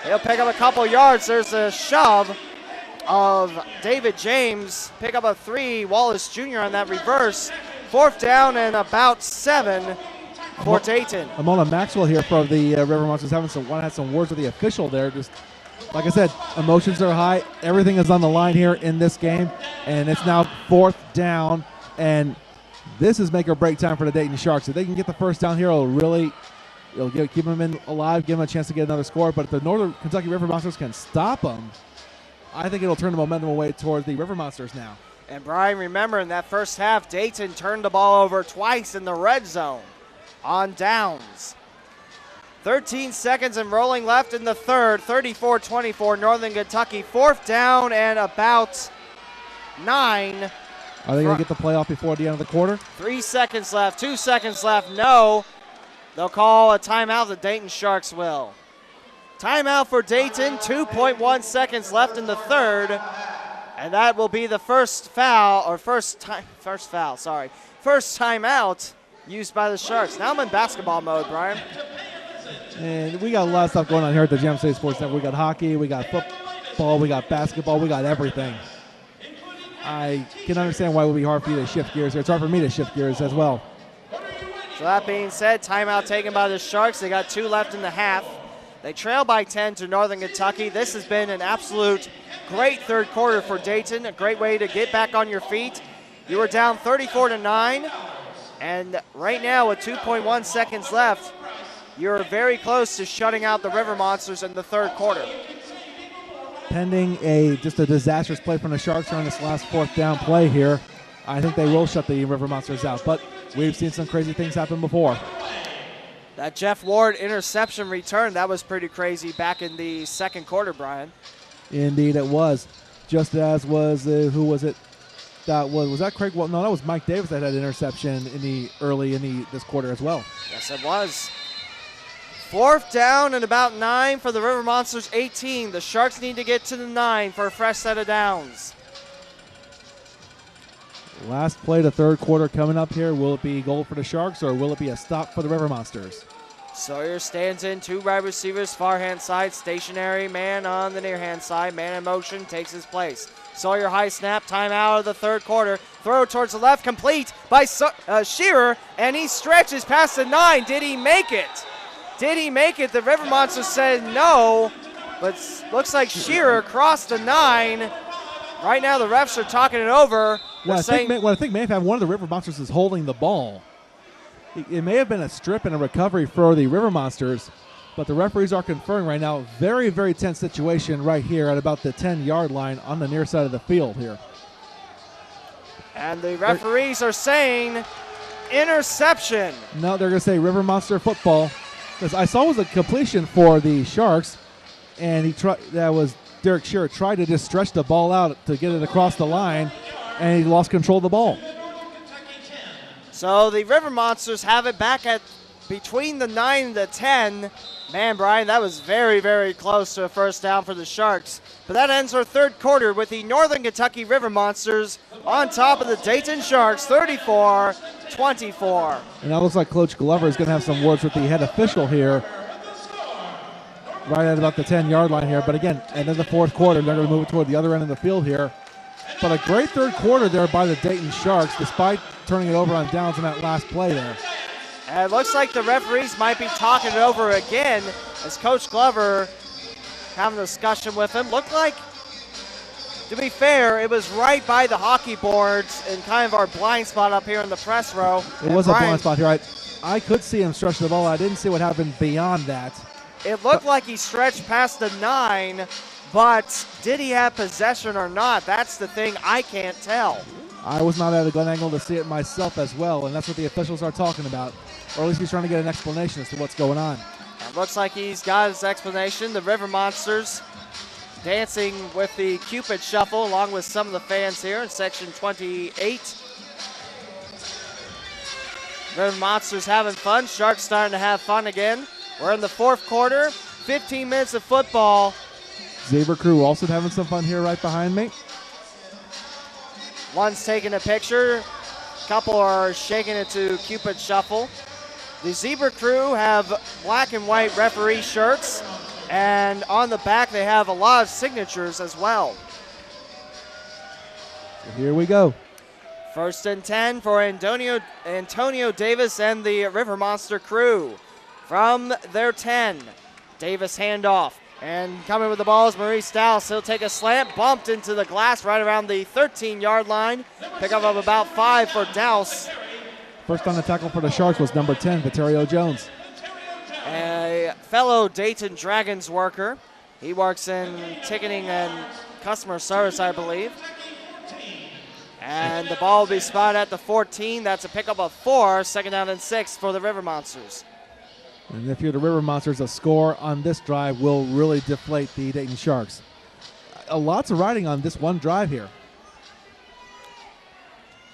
He'll pick up a couple yards. There's a shove of David James. Pick up a 3, Wallace Jr. on that reverse. 4th down and about 7 for Dayton. Amona Maxwell here for the River Monsters had some words with the official there. Just like I said, emotions are high. Everything is on the line here in this game, and it's now 4th down, and this is make or break time for the Dayton Sharks. If they can get the 1st down here, it'll keep them alive, give them a chance to get another score. But if the Northern Kentucky River Monsters can stop them, I think it'll turn the momentum away towards the River Monsters now. And Brian, remember in that first half, Dayton turned the ball over twice in the red zone on downs. 13 seconds and rolling left in the 3rd, 34-24 Northern Kentucky. 4th down and about 9. Are they going to get the play off before the end of the quarter? 3 seconds left, 2 seconds left. No. They'll call a timeout. The Dayton Sharks will. Timeout for Dayton. 2.1 seconds left in the 3rd. And that will be the first timeout used by the Sharks. Now I'm in basketball mode, Brian. And we got a lot of stuff going on here at the Gem State Sports Network. We got hockey, we got football, we got basketball, we got everything. I can understand why it would be hard for you to shift gears here. It's hard for me to shift gears as well. So that being said, timeout taken by the Sharks. They got 2 left in the half. They trail by 10 to Northern Kentucky. This has been an absolute great 3rd quarter for Dayton. A great way to get back on your feet. You were down 34-9, and right now with 2.1 seconds left, you're very close to shutting out the River Monsters in the 3rd quarter. pending just a disastrous play from the Sharks on this last 4th down play here, I think they will shut the River Monsters out. But we've seen some crazy things happen before. That Jeff Ward interception return, that was pretty crazy back in the second quarter, Brian. Indeed it was. Just as was, who was it? Was that Craig? Well, no, that was Mike Davis that had an interception early in this quarter as well. Yes, it was. 4th down and about 9 for the River Monsters 18. The Sharks need to get to the 9 for a fresh set of downs. Last play, the 3rd quarter coming up here. Will it be goal for the Sharks or will it be a stop for the River Monsters? Sawyer stands in, 2 wide receivers, far hand side, stationary man on the near hand side, man in motion, takes his place. Sawyer high snap, time out of the 3rd quarter, throw towards the left, complete by Shearer, and he stretches past the 9. Did he make it? Did he make it? The River Monsters said no, but looks like Shearer crossed the 9. Right now the refs are talking it over. What I think may have happened, one of the River Monsters is holding the ball. It may have been a strip and a recovery for the River Monsters, but the referees are conferring right now. Very, very tense situation right here at about the 10-yard line on the near side of the field here. And the referees are saying interception. No, they're going to say River Monster football. Because I saw it was a completion for the Sharks, and that was Derek Shearer tried to just stretch the ball out to get it across the line, and he lost control of the ball. So the River Monsters have it back at between the 9 and the 10. Man, Brian, that was very, very close to a first down for the Sharks. But that ends our 3rd quarter with the Northern Kentucky River Monsters on top of the Dayton Sharks, 34-24. And that looks like Coach Glover is going to have some words with the head official here, right at about the 10-yard line here. But again, end of the 4th quarter, they're going to move it toward the other end of the field here. But a great 3rd quarter there by the Dayton Sharks, despite turning it over on downs in that last play there. And it looks like the referees might be talking it over again as Coach Glover having a discussion with him. Looked like, to be fair, it was right by the hockey boards and kind of our blind spot up here in the press row. It was a blind spot here. I could see him stretch the ball. I didn't see what happened beyond that. It looked like he stretched past the 9, but did he have possession or not? That's the thing I can't tell. I was not at a good angle to see it myself as well, and that's what the officials are talking about. Or at least he's trying to get an explanation as to what's going on. It looks like he's got his explanation. The River Monsters dancing with the Cupid Shuffle along with some of the fans here in section 28. River Monsters having fun. Sharks starting to have fun again. We're in the 4th quarter. 15 minutes of football. Zebra Crew also having some fun here right behind me. One's taking a picture. A couple are shaking it to Cupid Shuffle. The Zebra Crew have black and white referee shirts, and on the back they have a lot of signatures as well. So here we go. 1st and 10 for Antonio Davis and the River Monster Crew. From their 10, Davis handoff. And coming with the ball is Maurice Dowse. He'll take a slant, bumped into the glass right around the 13-yard line. Pick up of about 5 for Dowse. First on the tackle for the Sharks was number 10, Viterio Jones. A fellow Dayton Dragons worker. He works in ticketing and customer service, I believe. And the ball will be spotted at the 14. That's a pickup of 4, 2nd down and 6 for the River Monsters. And if you're the River Monsters, a score on this drive will really deflate the Dayton Sharks. Lots of riding on this one drive here.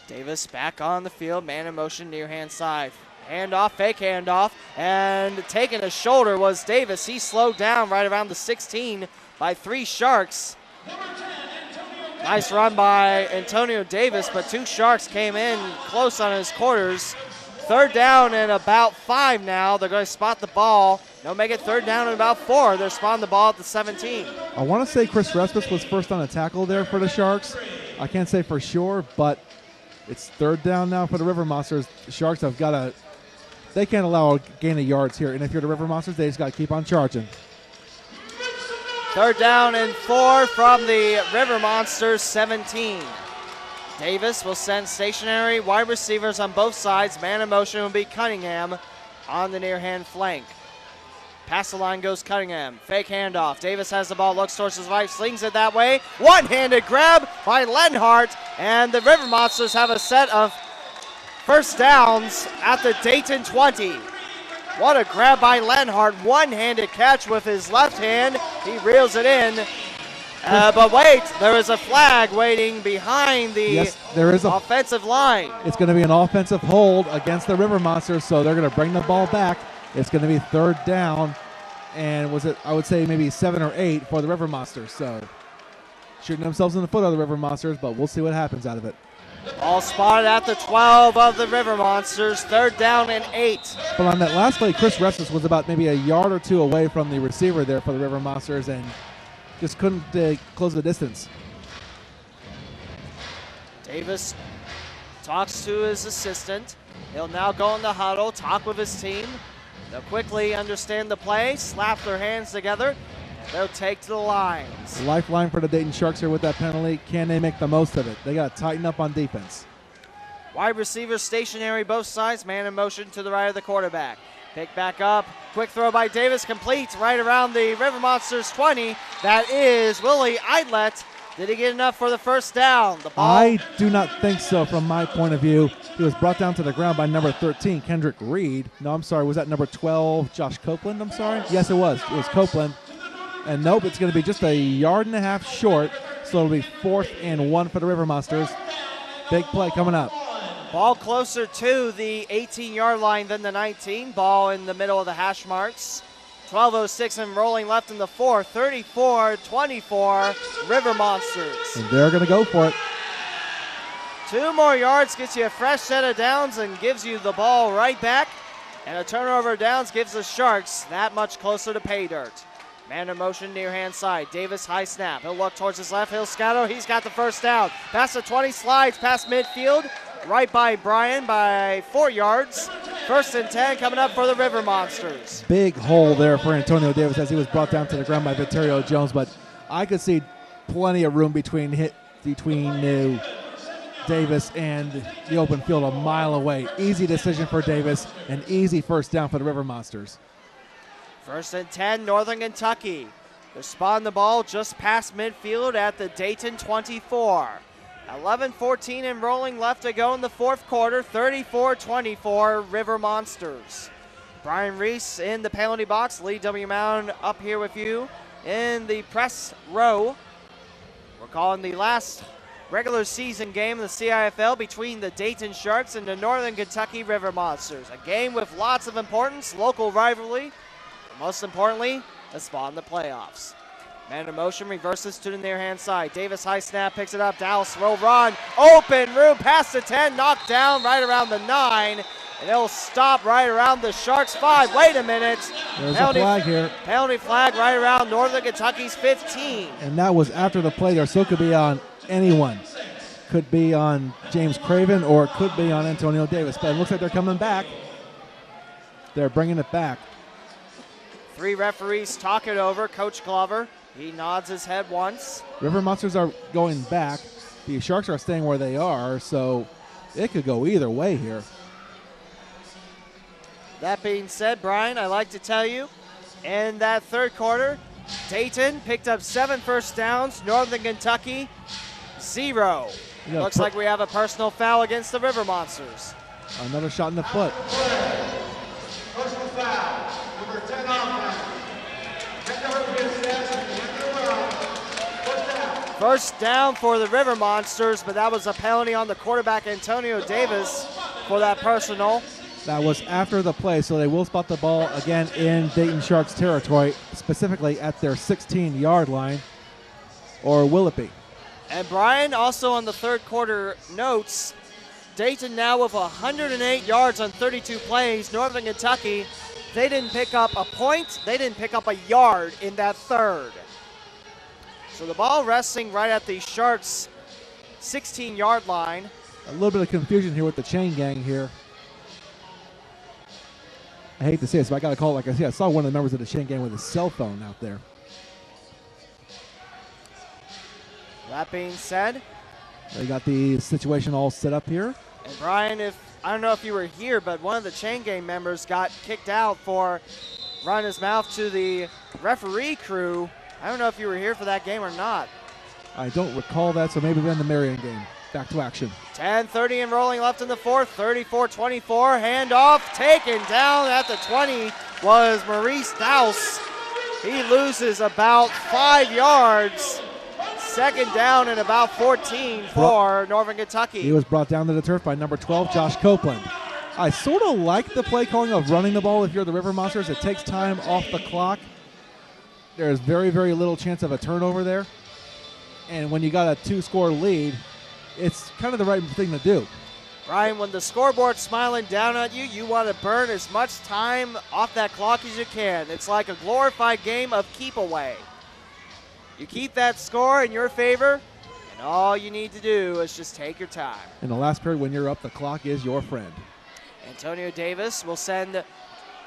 Davis back on the field, man in motion, near hand side. Handoff, fake handoff, and taking a shoulder was Davis. He slowed down right around the 16 by 3 Sharks. Nice run by Antonio Davis, but 2 Sharks came in close on his quarters. 3rd down and about 5 now. They're going to spot the ball. They'll make it 3rd down and about 4. They're spotting the ball at the 17. I want to say Chris Respis was first on a tackle there for the Sharks. I can't say for sure, but it's 3rd down now for the River Monsters. The Sharks have got to, they can't allow a gain of yards here. And if you're the River Monsters, they just got to keep on charging. 3rd down and 4 from the River Monsters 17. Davis will send stationary wide receivers on both sides. Man in motion will be Cunningham on the near hand flank. Past the line goes Cunningham. Fake handoff. Davis has the ball, looks towards his right, slings it that way. One-handed grab by Lenhart, and the River Monsters have a set of first downs at the Dayton 20. What a grab by Lenhart. One-handed catch with his left hand. He reels it in. But wait, there is a flag waiting behind the offensive line. It's going to be an offensive hold against the River Monsters, so they're going to bring the ball back. It's going to be third down, and I would say maybe 7 or 8 for the River Monsters. So shooting themselves in the foot of the River Monsters, but we'll see what happens out of it. All spotted at the 12 of the River Monsters, third down and 8. But on that last play, Chris Restus was about maybe a yard or two away from the receiver there for the River Monsters and just couldn't close the distance. Davis talks to his assistant. He'll now go in the huddle, talk with his team. They'll quickly understand the play, slap their hands together, and they'll take to the lines. Lifeline for the Dayton Sharks here with that penalty. Can they make the most of it? They got to tighten up on defense. Wide receivers stationary both sides, man in motion to the right of the quarterback. Pick back up, quick throw by Davis, complete right around the River Monsters 20. That is Willie Eidlet. Did he get enough for the first down? The ball. I do not think so from my point of view. He was brought down to the ground by number 13, Kendrick Reed. No, I'm sorry, was that number 12, Josh Copeland? I'm sorry? Yes, it was. It was Copeland. And nope, it's going to be just a yard and a half short, so it'll be 4th and 1 for the River Monsters. Big play coming up. Ball closer to the 18-yard line than the 19. Ball in the middle of the hash marks. 12:06 and rolling left in the 4th. 34-24, River Monsters. And they're going to go for it. 2 more yards gets you a fresh set of downs and gives you the ball right back. And a turnover of downs gives the Sharks that much closer to pay dirt. Man in motion near hand side. Davis high snap. He'll look towards his left. He'll scatter. He's got the first down. Past the 20, slides past midfield. Right by Brian by 4 yards. 1st and 10 coming up for the River Monsters. Big hole there for Antonio Davis as he was brought down to the ground by Viterio Jones, but I could see plenty of room between Davis and the open field a mile away. Easy decision for Davis, an easy first down for the River Monsters. 1st and 10, Northern Kentucky. They're spotting the ball just past midfield at the Dayton 24. 11:14 and rolling left to go in the 4th quarter. 34-24 River Monsters. Brian Reese in the penalty box. Lee W. Mound up here with you in the press row. We're calling the last regular season game of the CIFL between the Dayton Sharks and the Northern Kentucky River Monsters. A game with lots of importance, local rivalry, and most importantly, a spot in the playoffs. Man in motion, reverses to the near hand side. Davis high snap, picks it up. Dallas will run. Open room past the 10, knocked down right around the 9. And it'll stop right around the Sharks 5. Wait a minute. There's a flag here. Penalty flag right around Northern Kentucky's 15. And that was after the play there, so it could be on anyone. Could be on James Craven or it could be on Antonio Davis. But it looks like they're coming back. They're bringing it back. 3 referees talk it over. Coach Glover. He nods his head once. River Monsters are going back. The Sharks are staying where they are, so it could go either way here. That being said, Brian, I like to tell you, in that 3rd quarter, Dayton picked up 7 first downs. Northern Kentucky, 0. Looks like we have a personal foul against the River Monsters. Another shot in the foot. Personal foul, number 10 offense. First down for the River Monsters, but that was a penalty on the quarterback, Antonio Davis, for that personal. That was after the play, so they will spot the ball again in Dayton Sharks territory, specifically at their 16-yard line, or will it be? And Brian, also on the 3rd quarter notes, Dayton now with 108 yards on 32 plays. Northern Kentucky, they didn't pick up a point, they didn't pick up a yard in that 3rd. So the ball resting right at the Sharks' 16-yard line. A little bit of confusion here with the chain gang here. I hate to say this, but I got to call it like I said. I saw one of the members of the chain gang with his cell phone out there. That being said, They got the situation all set up here. And Brian, I don't know if you were here, but one of the chain gang members got kicked out for run his mouth to the referee crew. I don't know if you were here for that game or not. I don't recall that, so maybe we're in the Marion game. Back to action. 10:30 and rolling left in the fourth. 34-24. Handoff taken down at the 20 was Maurice Dowse. He loses about 5 yards. Second down and about 14 for Northern Kentucky. He was brought down to the turf by number 12, Josh Copeland. I sort of like the play calling of running the ball if you're the River Monsters. It takes time off the clock. There's very, very little chance of a turnover there. And when you got a 2-score lead, it's kind of the right thing to do. Ryan, when the scoreboard's smiling down at you, you want to burn as much time off that clock as you can. It's like a glorified game of keep away. You keep that score in your favor, and all you need to do is just take your time. In the last period, when you're up, the clock is your friend. Antonio Davis will send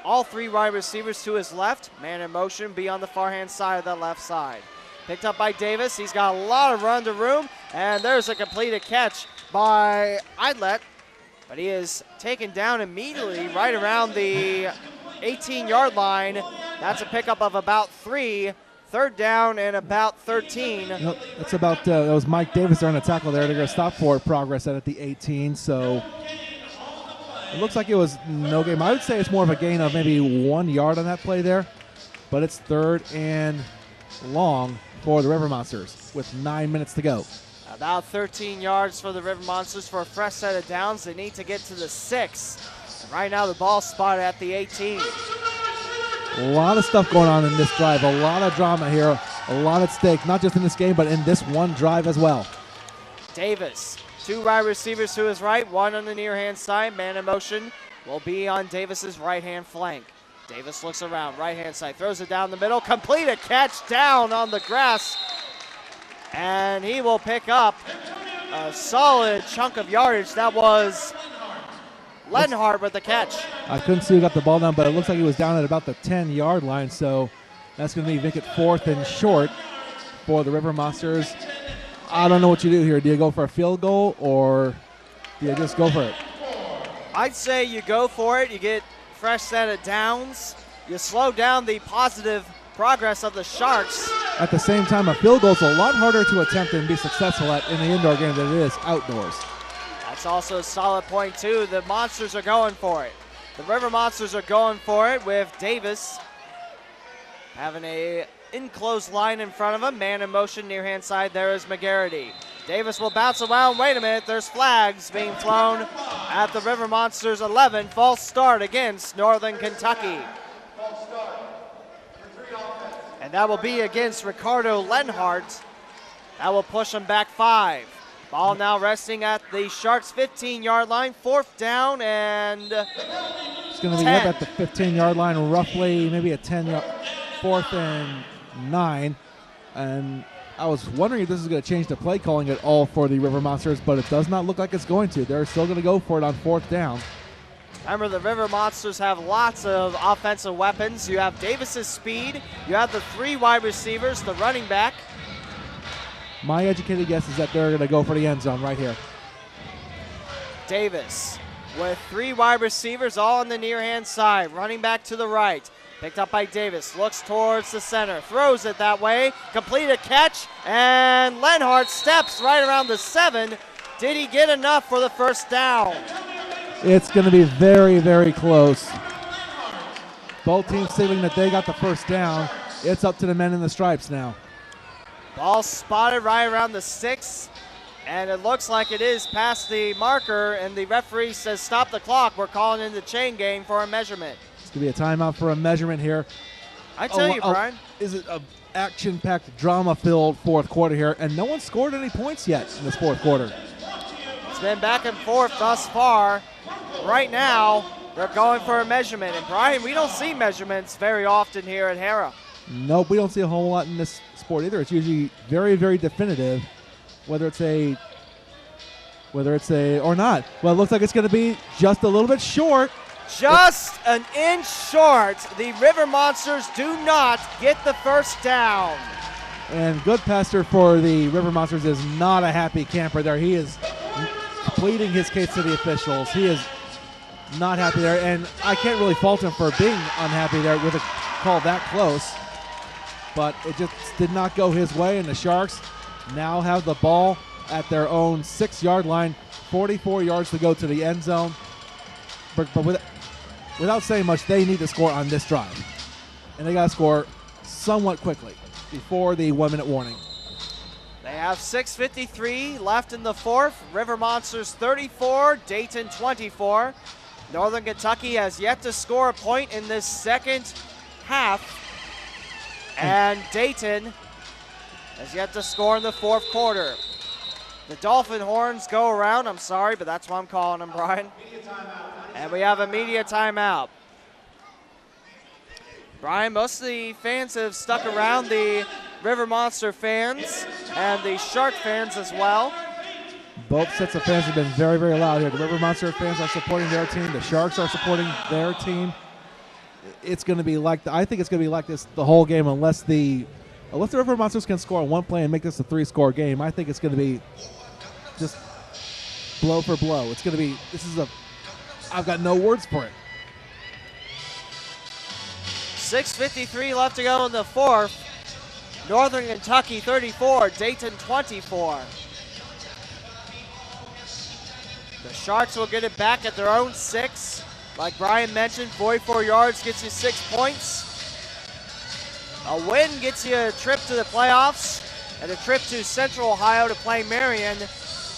all 3 wide receivers to his left. Man in motion, be on the far hand side of that left side. Picked up by Davis. He's got a lot of run to room, and there's a completed catch by Idlet, but he is taken down immediately right around the 18-yard line. That's a pickup of about 3. Third down and about 13. That's about, that was Mike Davis there on the tackle there. They're going to stop for progress at the 18, so it looks like it was no game. I would say it's more of a gain of maybe 1 yard on that play there, but it's third and long for the River Monsters with 9 minutes to go. About 13 yards for the River Monsters for a fresh set of downs. They need to get to the 6. And right now the ball spotted at the 18. A lot of stuff going on in this drive. A lot of drama here. A lot at stake, not just in this game, but in this one drive as well. Davis, 2 wide receivers to his right, 1 on the near hand side. Man in motion will be on Davis's right hand flank. Davis looks around, right hand side, throws it down the middle, complete a catch down on the grass. And he will pick up a solid chunk of yardage. That was Lenhart with the catch. I couldn't see who got the ball down, but it looks like he was down at about the 10-yard line, so that's going to make it 4th and short for the River Monsters. I don't know what you do here. Do you go for a field goal, or do you just go for it? I'd say you go for it. You get fresh set of downs. You slow down the positive progress of the Sharks. At the same time, a field goal is a lot harder to attempt and be successful at in the indoor game than it is outdoors. That's also a solid point, too. The Monsters are going for it. The River Monsters are going for it with Davis having a enclosed line in front of him. Man in motion near hand side. There is McGarity. Davis will bounce around. Wait a minute. There's flags being thrown at the River Monsters 11. False start against Northern Kentucky. And that will be against Ricardo Lenhart. That will push him back 5. Ball now resting at the Sharks' 15-yard line. 4th down and it's going to be up at the 15-yard line, roughly maybe a 10-yard, 4th and 9. And I was wondering if this is going to change the play calling at all for the River Monsters, but it does not look like it's going to. They're still going to go for it on 4th down. Remember, the River Monsters have lots of offensive weapons. You have Davis's speed. You have the 3 wide receivers, the running back. My educated guess is that they're going to go for the end zone right here. Davis with 3 wide receivers all on the near hand side. Running back to the right. Picked up by Davis. Looks towards the center. Throws it that way. Complete a catch. And Lenhart steps right around the 7. Did he get enough for the first down? It's going to be very, very close. Both teams signaling that they got the first down. It's up to the men in the stripes now. Ball spotted right around the 6, and it looks like it is past the marker, and the referee says stop the clock. We're calling in the chain game for a measurement. It's going to be a timeout for a measurement here. I tell you, Brian. Is it an action-packed, drama-filled 4th quarter here, and no one scored any points yet in this 4th quarter. It's been back and forth thus far. Right now, they're going for a measurement, and Brian, we don't see measurements very often here at Hara. Nope, we don't see a whole lot in this sport either. It's usually very, very definitive, whether it's a or not. Well, it looks like it's going to be just a little bit short. Just an inch short. The River Monsters do not get the first down. And Goodpaster for the River Monsters is not a happy camper there. He is pleading his case to the officials. He is not happy there, and I can't really fault him for being unhappy there with call that close, but it just did not go his way, and the Sharks now have the ball at their own 6-yard line, 44 yards to go to the end zone. But without saying much, they need to score on this drive, and they got to score somewhat quickly before the 1-minute warning. They have 6:53 left in the fourth. River Monsters 34, Dayton 24. Northern Kentucky has yet to score a point in this second half, and Dayton has yet to score in the fourth quarter. The Dolphin horns go around. I'm sorry, but that's what I'm calling them, Brian. And we have a media timeout. Brian, most of the fans have stuck around, the River Monster fans and the Shark fans as well. Both sets of fans have been very, very loud here. The River Monster fans are supporting their team. The Sharks are supporting their team. It's going to be like I think it's going to be like this the whole game unless the River Monsters can score on one play and make this a 3-score game. I think it's going to be just blow for blow. It's going to be I've got no words for it. 6:53 left to go in the fourth. Northern Kentucky 34, Dayton 24. The Sharks will get it back at their own 6. Like Brian mentioned, 44 yards gets you 6 points. A win gets you a trip to the playoffs and a trip to Central Ohio to play Marion.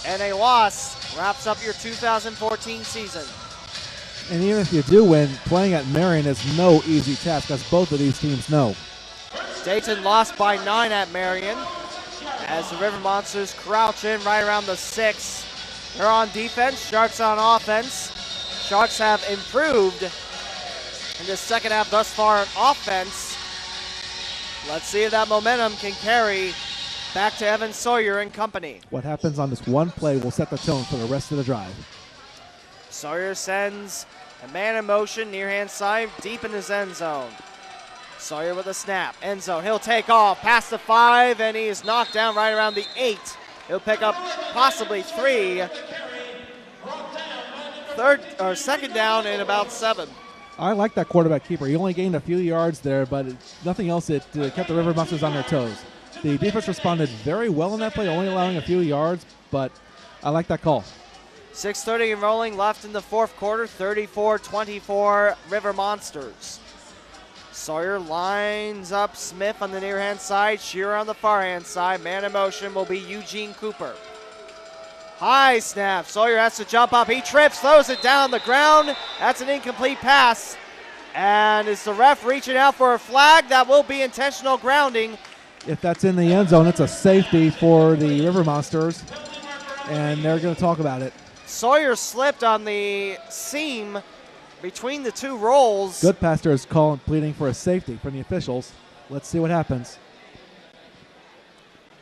And a loss wraps up your 2014 season. And even if you do win, playing at Marion is no easy task, as both of these teams know. Dayton lost by 9 at Marion as the River Monsters crouch in right around the 6. They're on defense, Sharks on offense. Sharks have improved in the second half thus far on offense. Let's see if that momentum can carry back to Evan Sawyer and company. What happens on this one play will set the tone for the rest of the drive. Sawyer sends a man in motion, near hand side, deep in his end zone. Sawyer with a snap, end zone, he'll take off, past the 5, and he is knocked down right around the 8. He'll pick up possibly 3. Second down and about 7. I like that quarterback keeper. He only gained a few yards there, but nothing else. It kept the River Monsters on their toes. The defense responded very well in that play, only allowing a few yards, but I like that call. 6:30 and rolling left in the fourth quarter, 34-24 River Monsters. Sawyer lines up Smith on the near hand side, Shearer on the far hand side. Man in motion will be Eugene Cooper. High snap, Sawyer has to jump up, he trips, throws it down on the ground. That's an incomplete pass. And is the ref reaching out for a flag? That will be intentional grounding. If that's in the end zone, it's a safety for the River Monsters, and they're going to talk about it. Sawyer slipped on the seam between the two rolls. Goodpaster is pleading for a safety from the officials. Let's see what happens.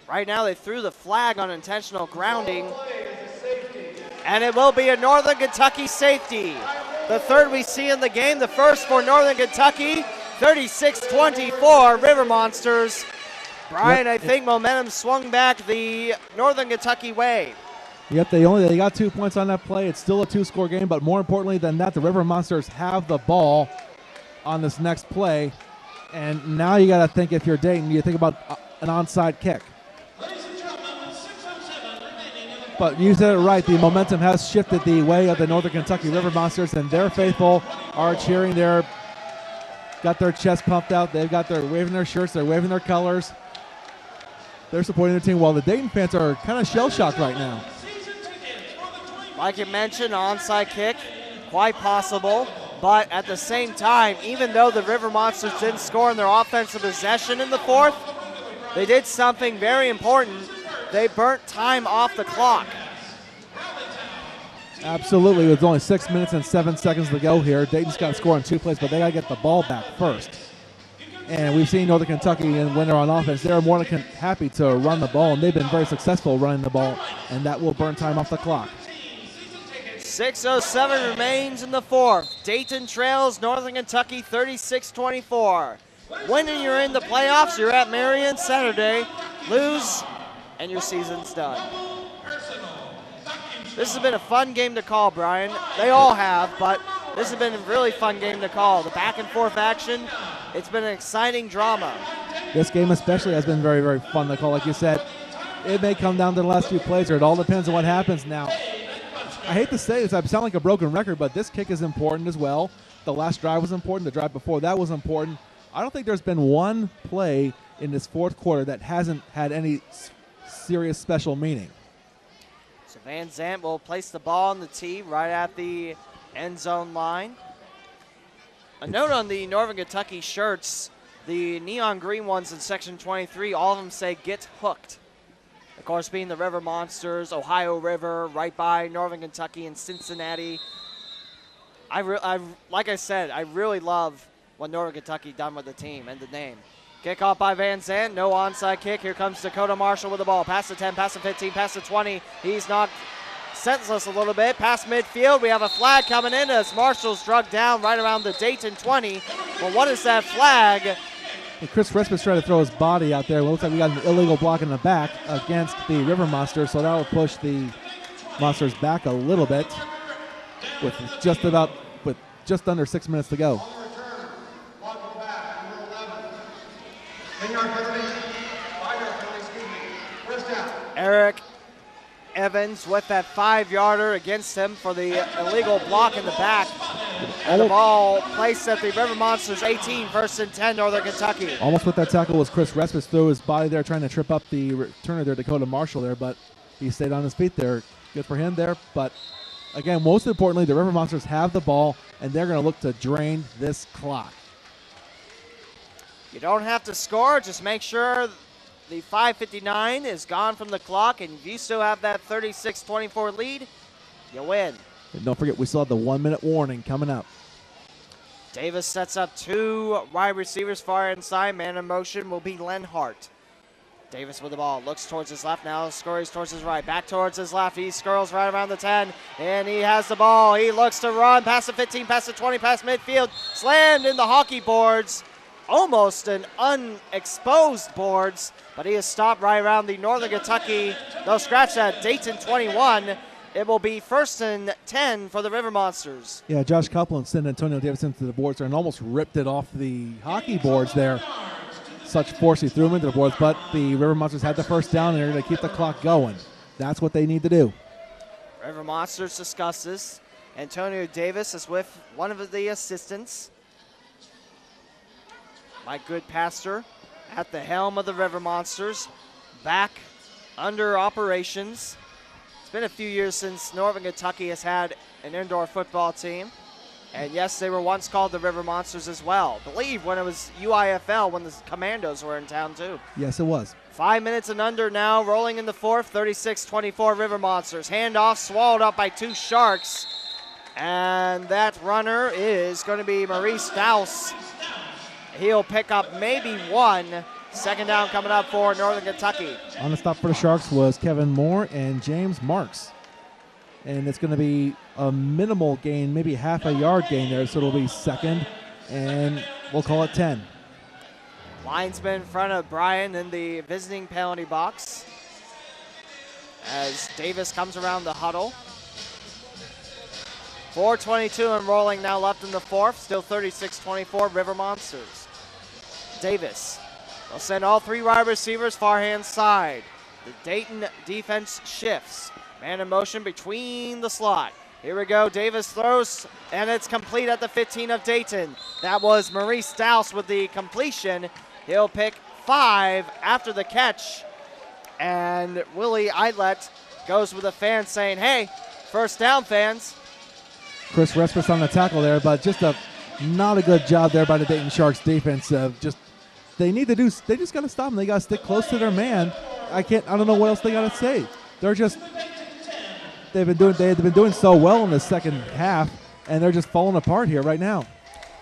Right now they threw the flag on intentional grounding, and it will be a Northern Kentucky safety. The third we see in the game, the first for Northern Kentucky, 36-24 River Monsters. Brian, I think momentum swung back the Northern Kentucky way. Yep, they got 2 points on that play. It's still a 2-score game, but more importantly than that, the River Monsters have the ball on this next play. And now you got to think, if you're Dayton, you think about an onside kick. But you said it right, the momentum has shifted the way of the Northern Kentucky River Monsters, and their faithful are cheering. They're got their chest pumped out. They're waving their shirts. They're waving their colors. They're supporting their team, while the Dayton fans are kind of shell-shocked right now. Like you mentioned, onside kick, quite possible. But at the same time, even though the River Monsters didn't score in their offensive possession in the fourth, they did something very important. They burnt time off the clock. Absolutely. With only 6 minutes and 7 seconds to go here, Dayton's got to score in 2 plays, but they got to get the ball back first. And we've seen Northern Kentucky, and when they're on offense, they're more than happy to run the ball, and they've been very successful running the ball, and that will burn time off the clock. 6:07 remains in the fourth. Dayton trails Northern Kentucky 36-24. Winning, you're in the playoffs. You're at Marion Saturday. Lose, and your season's done. This has been a fun game to call, Brian. They all have, but this has been a really fun game to call. The back and forth action It's been an exciting drama. This game especially has been very, very fun to call. Like you said, it may come down to the last few plays, or it all depends on what happens now. I hate to say this, I sound like a broken record, but this kick is important as well. The last drive was important. The drive before that was important. I don't think there's been one play in this fourth quarter that hasn't had any serious special meaning. So Van Zandt will place the ball on the tee right at the end zone line. A note on the Northern Kentucky shirts, the neon green ones in section 23, all of them say "Get Hooked." Of course, being the River Monsters, Ohio River, right by Northern Kentucky and Cincinnati. Like I said, I really love what Northern Kentucky done with the team and the name. Kickoff by Van Zandt, no onside kick. Here comes Dakota Marshall with the ball. Past the 10, past the 15, past the 20. He's knocked senseless a little bit. Past midfield, we have a flag coming in as Marshall's drugged down right around the Dayton 20. Well, what is that flag? And Chris Respis trying to throw his body out there. It looks like we got an illegal block in the back against the River Monsters, so that will push the Monsters back a little bit with just under 6 minutes to go. Eric Evans with that 5-yarder against him for the illegal block in the back. And the ball placed at the River Monsters 18, first and 10, Northern Kentucky. Almost with that tackle was Chris Respis, threw his body there trying to trip up the returner there, Dakota Marshall there, but he stayed on his feet there. Good for him there. But again, most importantly, the River Monsters have the ball, and they're going to look to drain this clock. You don't have to score, just make sure the 5:59 is gone from the clock, and if you still have that 36-24 lead, you win. And don't forget, we still have the 1-minute warning coming up. Davis sets up two wide receivers far inside. Man in motion will be Lenhart. Davis with the ball, looks towards his left now, scurries towards his right, back towards his left. He scurls right around the 10, and he has the ball. He looks to run past the 15, past the 20, past midfield, slammed in the hockey boards. Almost an unexposed boards, but he is stopped right around the Northern Kentucky. They'll scratch that Dayton 21. It will be first and 10 for the River Monsters. Yeah, Josh Copeland sent Antonio Davis into the boards there and almost ripped it off the hockey boards there. Such force he threw him into the boards, but the River Monsters had the first down, and they're going to keep the clock going. That's what they need to do. River Monsters discusses. Antonio Davis is with one of the assistants. Mike Goodpaster at the helm of the River Monsters, back under operations. It's been a few years since Northern Kentucky has had an indoor football team. And yes, they were once called the River Monsters as well. I believe when it was UIFL, when the Commandos were in town too. Yes, it was. 5 minutes and under now, rolling in the fourth, 36-24 River Monsters. Handoff swallowed up by two Sharks. And that runner is going to be Maurice Dowse. He'll pick up maybe one. Second down coming up for Northern Kentucky. On the stop for the Sharks was Kevin Moore and James Marks. And it's going to be a minimal gain, maybe half a yard gain there, so it'll be second, and we'll call it 10. Linesman in front of Brian in the visiting penalty box as Davis comes around the huddle. 4:22 and rolling now left in the fourth, still 36-24 River Monsters. Davis will send all three wide receivers far hand side. The Dayton defense shifts. Man in motion between the slot. Here we go. Davis throws, and it's complete at the 15 of Dayton. That was Maurice Dowse with the completion. He'll pick 5 after the catch. And Willie Eidlet goes with the fans saying, hey, first down, fans. Chris Respis on the tackle there, but just not a good job there by the Dayton Sharks defense. They just got to stop them. They got to stick close to their man. I don't know what else they got to say. They've been doing so well in the second half, and they're just falling apart here right now.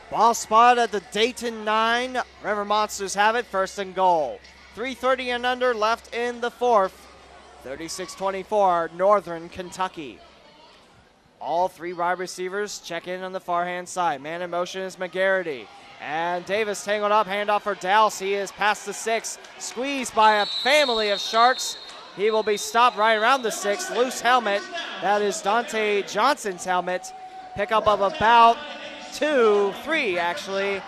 Ball spot at the Dayton 9. River Monsters have it, first and goal. 3:30 and under left in the fourth. 36-24 Northern Kentucky. All three wide receivers check in on the far hand side. Man in motion is McGarity. And Davis tangled up, handoff for Dowse. He is past the 6, squeezed by a family of Sharks. He will be stopped right around the 6. Loose helmet. That is Dante Johnson's helmet. Pickup of about 3 actually.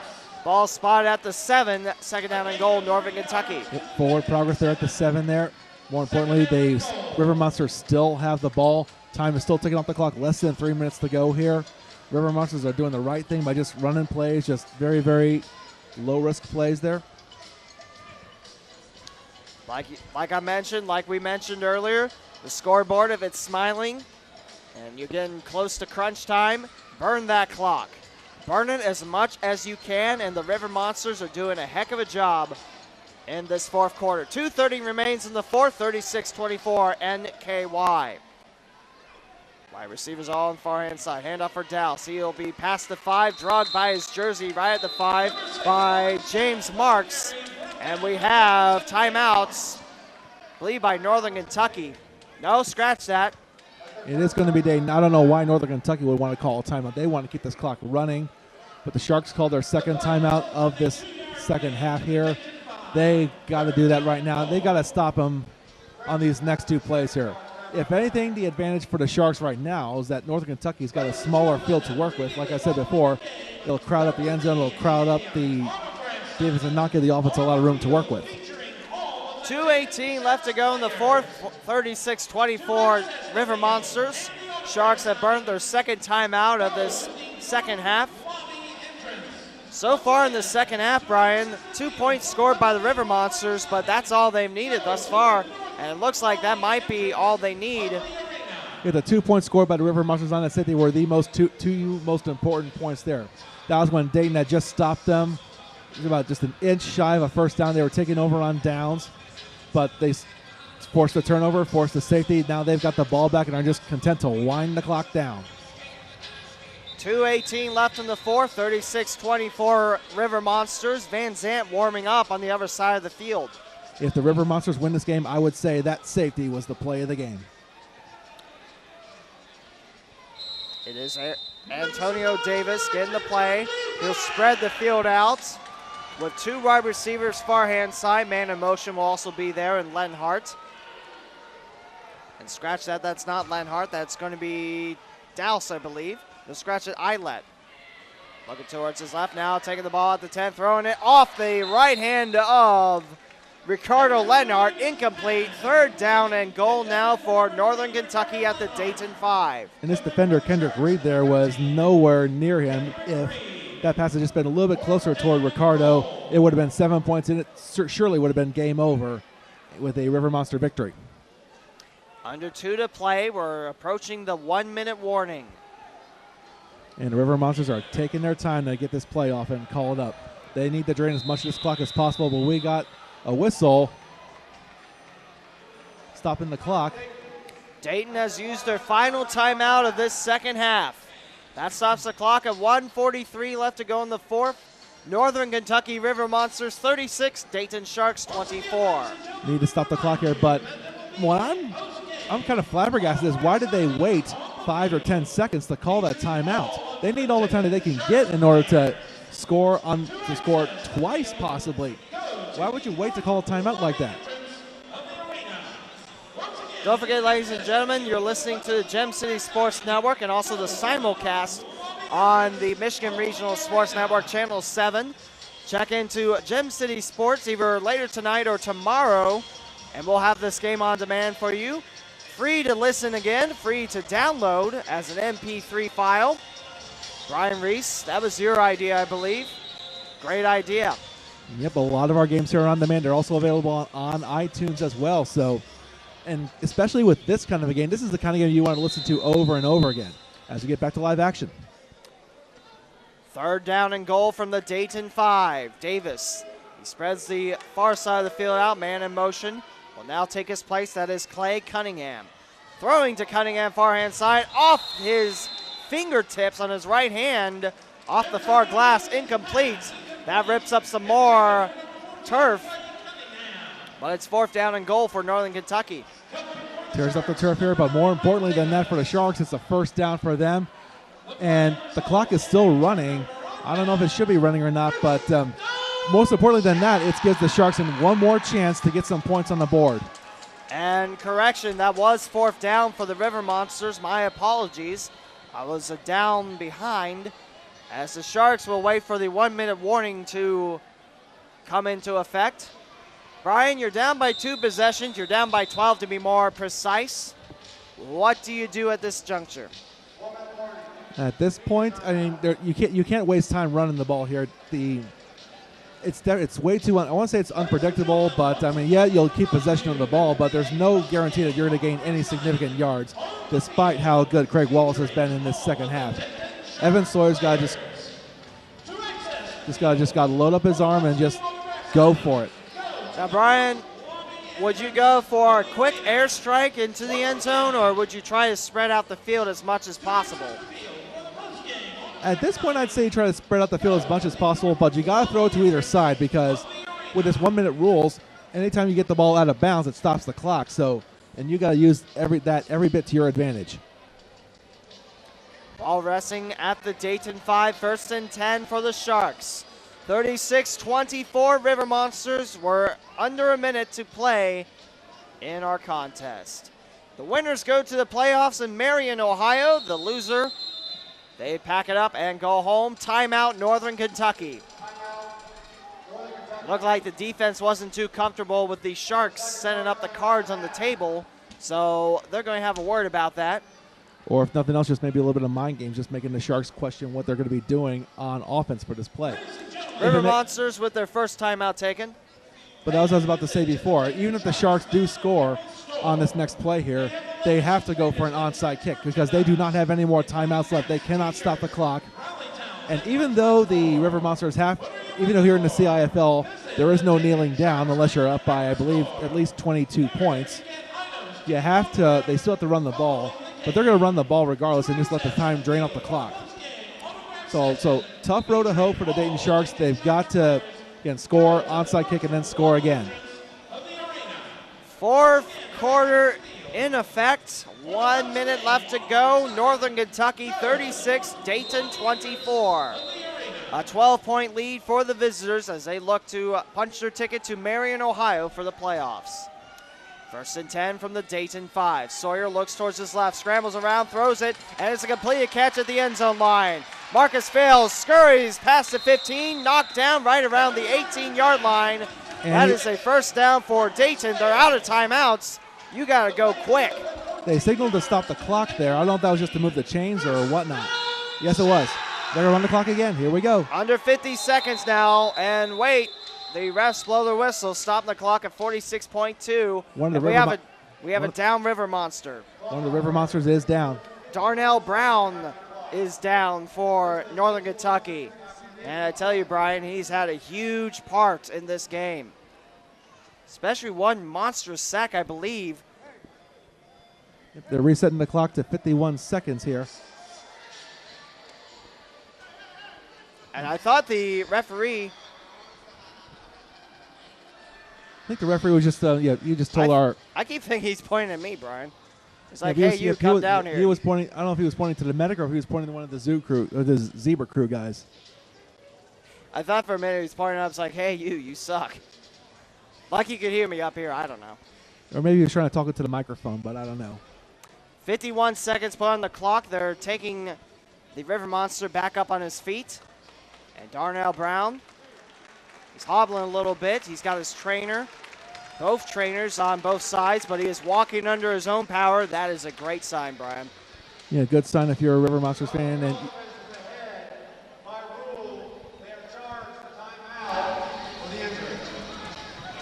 Ball spotted at the 7, second down and goal, Northern Kentucky. Yep, forward progress there at the 7 there. More importantly, the River Monsters still have the ball. Time is still ticking off the clock. Less than 3 minutes to go here. River Monsters are doing the right thing by just running plays, just very, very low-risk plays there. Like we mentioned earlier, the scoreboard, if it's smiling and you're getting close to crunch time, burn that clock. Burn it as much as you can, and the River Monsters are doing a heck of a job in this fourth quarter. 2:30 remains in the fourth, 36-24 NKY. Wide receivers all on the far hand side. Hand off for Dallas. He'll be past the 5, drugged by his jersey right at the 5 by James Marks. And we have timeouts, I believe, by Northern Kentucky. No, scratch that. It is going to be Dayton. I don't know why Northern Kentucky would want to call a timeout. They want to keep this clock running. But the Sharks called their second timeout of this second half here. They got to do that right now. They got to stop them on these next 2 plays here. If anything, the advantage for the Sharks right now is that Northern Kentucky's got a smaller field to work with. Like I said before, it'll crowd up the end zone, it'll crowd up the defense, and not give the offense a lot of room to work with. 2:18 left to go in the fourth, 36-24 River Monsters. Sharks have burned their second timeout of this second half. So far in the second half, Brian, 2 points scored by the River Monsters, but that's all they've needed thus far, and it looks like that might be all they need. Yeah, the 2-point score by the River Monsters on that city were the two most important points there. That was when Dayton had just stopped them. It was about just an inch shy of a first down. They were taking over on downs, but they forced a turnover, forced a safety. Now they've got the ball back and are just content to wind the clock down. 2:18 left in the fourth, 36-24 River Monsters. Van Zant warming up on the other side of the field. If the River Monsters win this game, I would say that safety was the play of the game. It is Antonio Davis getting the play. He'll spread the field out with 2 wide receivers far hand side. Man in motion will also be there, and Lenhart. And scratch that, that's not Lenhart. That's going to be Douse, I believe. He'll scratch it, Eyelet. Looking towards his left now, taking the ball at the 10, throwing it off the right hand of Ricardo Lenhart. Incomplete. Third down and goal now for Northern Kentucky at the Dayton 5. And this defender, Kendrick Reed, there was nowhere near him. If that pass had just been a little bit closer toward Ricardo, it would have been 7 points, and it surely would have been game over with a River Monster victory. Under 2 to play. We're approaching the 1-minute warning. And the River Monsters are taking their time to get this play off and call it up. They need to drain as much of this clock as possible, but we got a whistle stopping the clock. Dayton has used their final timeout of this second half. That stops the clock at 1:43 left to go in the fourth. Northern Kentucky River Monsters 36, Dayton Sharks 24. Need to stop the clock here, but what I'm kind of flabbergasted is why did they wait 5 or 10 seconds to call that timeout? They need all the time that they can get in order to score twice possibly. Why would you wait to call a timeout like that? Don't forget, ladies and gentlemen, you're listening to the Gem City Sports Network and also the simulcast on the Michigan Regional Sports Network Channel 7. Check into Gem City Sports either later tonight or tomorrow, and we'll have this game on demand for you. Free to listen again, free to download as an MP3 file. Brian Reese, that was your idea, I believe. Great idea. Yep, a lot of our games here are on demand. They're also available on iTunes as well. So, and especially with this kind of a game, this is the kind of game you want to listen to over and over again as we get back to live action. Third down and goal from the Dayton 5. Davis, he spreads the far side of the field out, man in motion. Will now take his place. That is Clay Cunningham. Throwing to Cunningham, far hand side, off his fingertips on his right hand, off the far glass, incomplete. That rips up some more turf, but it's fourth down and goal for Northern Kentucky. Tears up the turf here, but more importantly than that for the Sharks, it's a first down for them. And the clock is still running. I don't know if it should be running or not, but most importantly than that, it gives the Sharks one more chance to get some points on the board. And correction, that was fourth down for the River Monsters. My apologies. I was down behind. as the Sharks will wait for the 1-minute warning to come into effect. Brian, you're down by 2 possessions. You're down by 12 to be more precise. What do you do at this juncture? At this point, I mean, you can't waste time running the ball here. It's way too. I want to say it's unpredictable, but I mean, yeah, you'll keep possession of the ball, but there's no guarantee that you're going to gain any significant yards, despite how good Craig Wallace has been in this second half. Evan Sawyer's got to just got to load up his arm and just go for it. Now, Brian, would you go for a quick airstrike into the end zone, or would you try to spread out the field as much as possible? At this point, I'd say you try to spread out the field as much as possible, but you got to throw it to either side because with this 1-minute rules, anytime you get the ball out of bounds, it stops the clock. So, and you got to use every bit to your advantage. Ball resting at the Dayton 5, 1st and 10 for the Sharks. 36-24 River Monsters. We're under a minute to play in our contest. The winners go to the playoffs in Marion, Ohio. The loser, they pack it up and go home. Timeout, Northern Kentucky. Looked like the defense wasn't too comfortable with the Sharks setting up the cards on the table, so they're going to have a word about that. Or if nothing else, just maybe a little bit of mind games, just making the Sharks question what they're going to be doing on offense for this play. River Monsters with their first timeout taken. But as I was about to say before, even if the Sharks do score on this next play here, they have to go for an onside kick because they do not have any more timeouts left. They cannot stop the clock. And even though the River Monsters even though here in the CIFL, there is no kneeling down unless you're up by, I believe, at least 22 points. They still have to run the ball, but they're going to run the ball regardless and just let the time drain off the clock. So tough road to hoe for the Dayton Sharks. They've got to, again, score, onside kick, and then score again. Fourth quarter in effect. 1 minute left to go. Northern Kentucky 36, Dayton 24. A 12-point lead for the visitors as they look to punch their ticket to Marion, Ohio for the playoffs. 1st and 10 from the Dayton 5. Sawyer looks towards his left, scrambles around, throws it, and it's a complete catch at the end zone line. Marcus Fails scurries past the 15, knocked down right around the 18-yard line. And that is a first down for Dayton. They're out of timeouts. You got to go quick. They signaled to stop the clock there. I don't know if that was just to move the chains or whatnot. Yes, it was. They're going to run the clock again. Here we go. Under 50 seconds now, and wait. The refs blow their whistle, stopping the clock at 46.2. We have a down River Monster. One of the River Monsters is down. Darnell Brown is down for Northern Kentucky. And I tell you, Brian, he's had a huge part in this game. Especially one monstrous sack, I believe. They're resetting the clock to 51 seconds here. And I thought the referee... I think the referee was just, you just told I keep thinking he's pointing at me, Brian. It's like, hey, you come down here. He was pointing, I don't know if he was pointing to the medic or if he was pointing to one of the zoo crew, or the zebra crew guys. I thought for a minute he was pointing up, it's like, hey, you suck. Like he could hear me up here, I don't know. Or maybe he was trying to talk into the microphone, but I don't know. 51 seconds put on the clock. They're taking the River Monster back up on his feet. And Darnell Brown, he's hobbling a little bit. He's got his trainer, both trainers on both sides, but he is walking under his own power. That is a great sign, Brian. Yeah, good sign if you're a River Monsters fan. And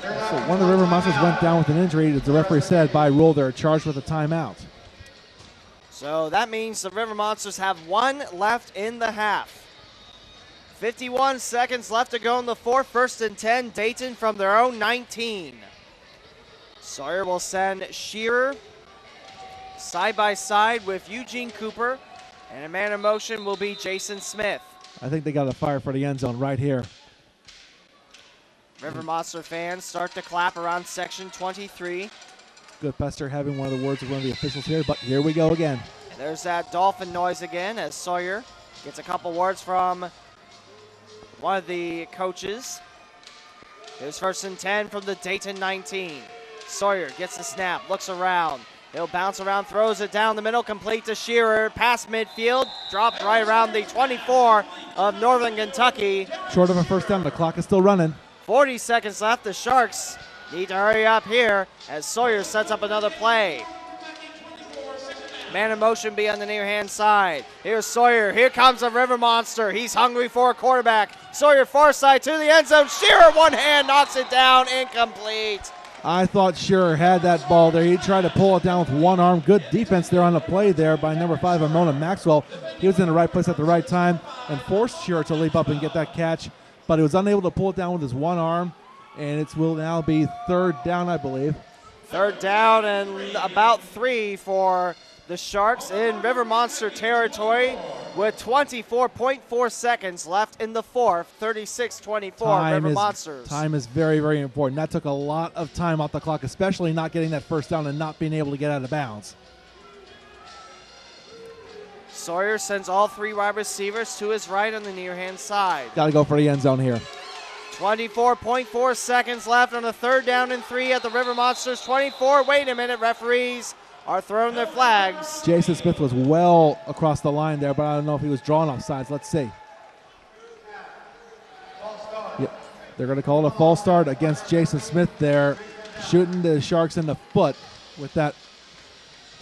so one of the River Monsters went down with an injury. As the referee said, by rule, they're charged with a timeout. So that means the River Monsters have one left in the half. 51 seconds left to go in the fourth. 1st and 10, Dayton from their own 19. Sawyer will send Shearer side by side with Eugene Cooper, and a man in motion will be Jason Smith. I think they got a fire for the end zone right here. River Monster fans start to clap around section 23. Good Pester having one of the words of one of the officials here, but here we go again. And there's that dolphin noise again as Sawyer gets a couple words from one of the coaches. Here's 1st and 10 from the Dayton 19. Sawyer gets the snap, looks around. He'll bounce around, throws it down the middle, complete to Shearer, past midfield, dropped right around the 24 of Northern Kentucky. Short of a first down, the clock is still running. 40 seconds left. The Sharks need to hurry up here as Sawyer sets up another play. Man in motion be on the near hand side. Here's Sawyer. Here comes a River Monster. He's hungry for a quarterback. Sawyer far side to the end zone. Shearer one hand knocks it down, incomplete. I thought Shearer had that ball there. He tried to pull it down with one arm. Good defense there on the play there by number 5, Amona Maxwell. He was in the right place at the right time and forced Shearer to leap up and get that catch, but he was unable to pull it down with his one arm, and it will now be third down, I believe. Third down and about 3 for the Sharks in River Monster territory with 24.4 seconds left in the fourth. 36-24 River Monsters. Time is very, very important. That took a lot of time off the clock, especially not getting that first down and not being able to get out of bounds. Sawyer sends all 3 wide receivers to his right on the near hand side. Got to go for the end zone here. 24.4 seconds left on a third down and 3 at the River Monsters 24. Wait a minute, referees are throwing their flags. Jason Smith was well across the line there, but I don't know if he was drawn off sides. Let's see. Yep. They're going to call it a false start against Jason Smith there, shooting the Sharks in the foot with that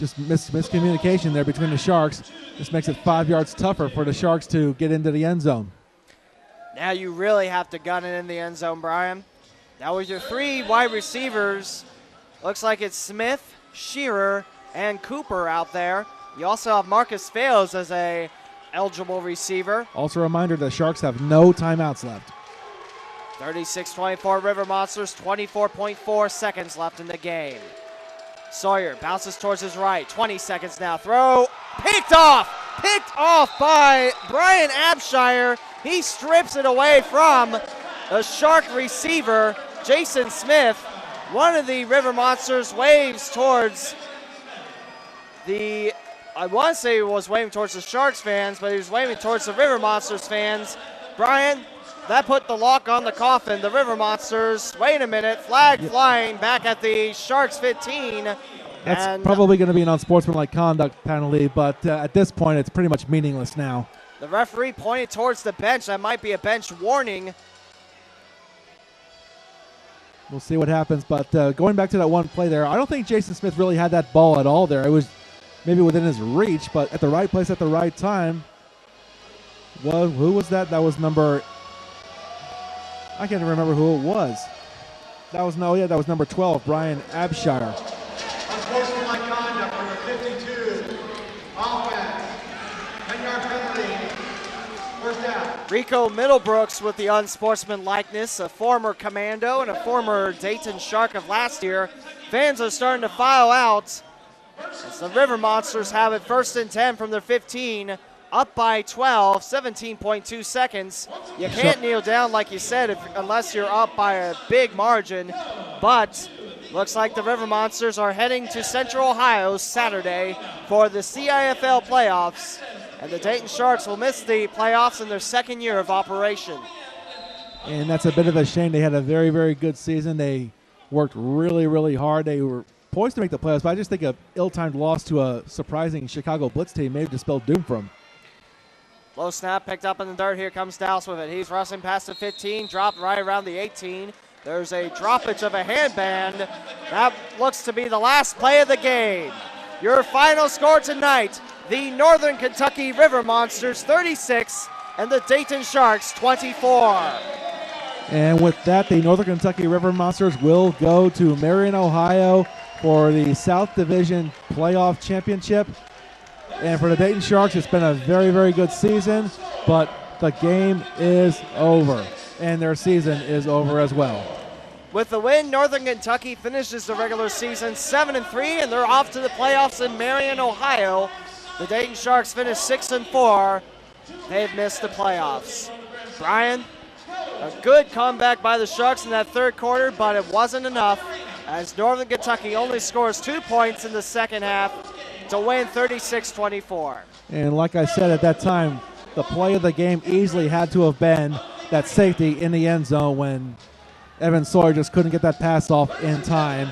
just miscommunication there between the Sharks. This makes it 5 yards tougher for the Sharks to get into the end zone. Now you really have to gun it in the end zone, Brian. Now with your 3 wide receivers, looks like it's Smith, Shearer, and Cooper out there. You also have Marcus Fales as a eligible receiver. Also a reminder, the Sharks have no timeouts left. 36-24 River Monsters, 24.4 seconds left in the game. Sawyer bounces towards his right, 20 seconds now. Throw, picked off by Brian Abshire. He strips it away from the Shark receiver, Jason Smith. One of the River Monsters waves towards I want to say he was waving towards the Sharks fans, but he was waving towards the River Monsters fans. Brian, that put the lock on the coffin. The River Monsters, wait a minute, flag flying back at the Sharks 15. That's probably going to be an unsportsmanlike conduct penalty, but at this point it's pretty much meaningless now. The referee pointed towards the bench. That might be a bench warning. We'll see what happens, but going back to that one play there, I don't think Jason Smith really had that ball at all there. It was maybe within his reach, but at the right place at the right time. Well, who was that? That was number, I can't remember who it was. That was number 12, Brian Abshire. Unsportsmanlike conduct, number 52. Offense. 10-yard penalty. First down. Rico Middlebrooks with the unsportsmanlikeness, a former Commando and a former Dayton Shark of last year. Fans are starting to file out as the River Monsters have it 1st and 10 from their 15, up by 12, 17.2 seconds. You can't kneel down, like you said, unless you're up by a big margin, but looks like the River Monsters are heading to Central Ohio Saturday for the CIFL playoffs. And the Dayton Sharks will miss the playoffs in their 2nd year of operation. And that's a bit of a shame. They had a very, very good season. They worked really, really hard. They were poised to make the playoffs, but I just think an ill-timed loss to a surprising Chicago Blitz team may have dispelled doom for them. Low snap picked up in the dirt. Here comes Dowse with it. He's rushing past the 15, dropped right around the 18. There's a droppage of a handband. That looks to be the last play of the game. Your final score tonight, the Northern Kentucky River Monsters 36 and the Dayton Sharks 24. And with that, the Northern Kentucky River Monsters will go to Marion, Ohio for the South Division Playoff Championship. And for the Dayton Sharks, it's been a very, very good season, but the game is over, and their season is over as well. With the win, Northern Kentucky finishes the regular season 7-3, and they're off to the playoffs in Marion, Ohio. The Dayton Sharks finished 6-4. They've missed the playoffs. Brian, a good comeback by the Sharks in that third quarter, but it wasn't enough as Northern Kentucky only scores 2 points in the second half to win 36-24. And like I said at that time, the play of the game easily had to have been that safety in the end zone when Evan Sawyer just couldn't get that pass off in time.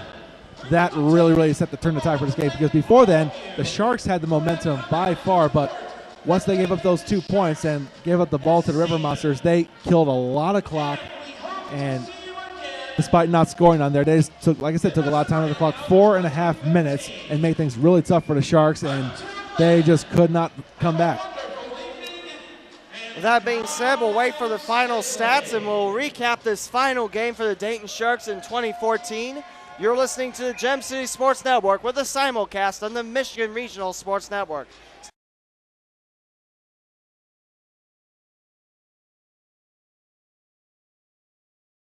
that really set the turn the tide for this game, because before then, the Sharks had the momentum by far, but once they gave up those 2 points and gave up the ball to the River Monsters, they killed a lot of clock, and despite not scoring on there, they just took, like I said, took a lot of time on the clock, 4.5 minutes, and made things really tough for the Sharks, and they just could not come back. With that being said, we'll wait for the final stats, and we'll recap this final game for the Dayton Sharks in 2014. You're listening to the Gem City Sports Network with a simulcast on the Michigan Regional Sports Network.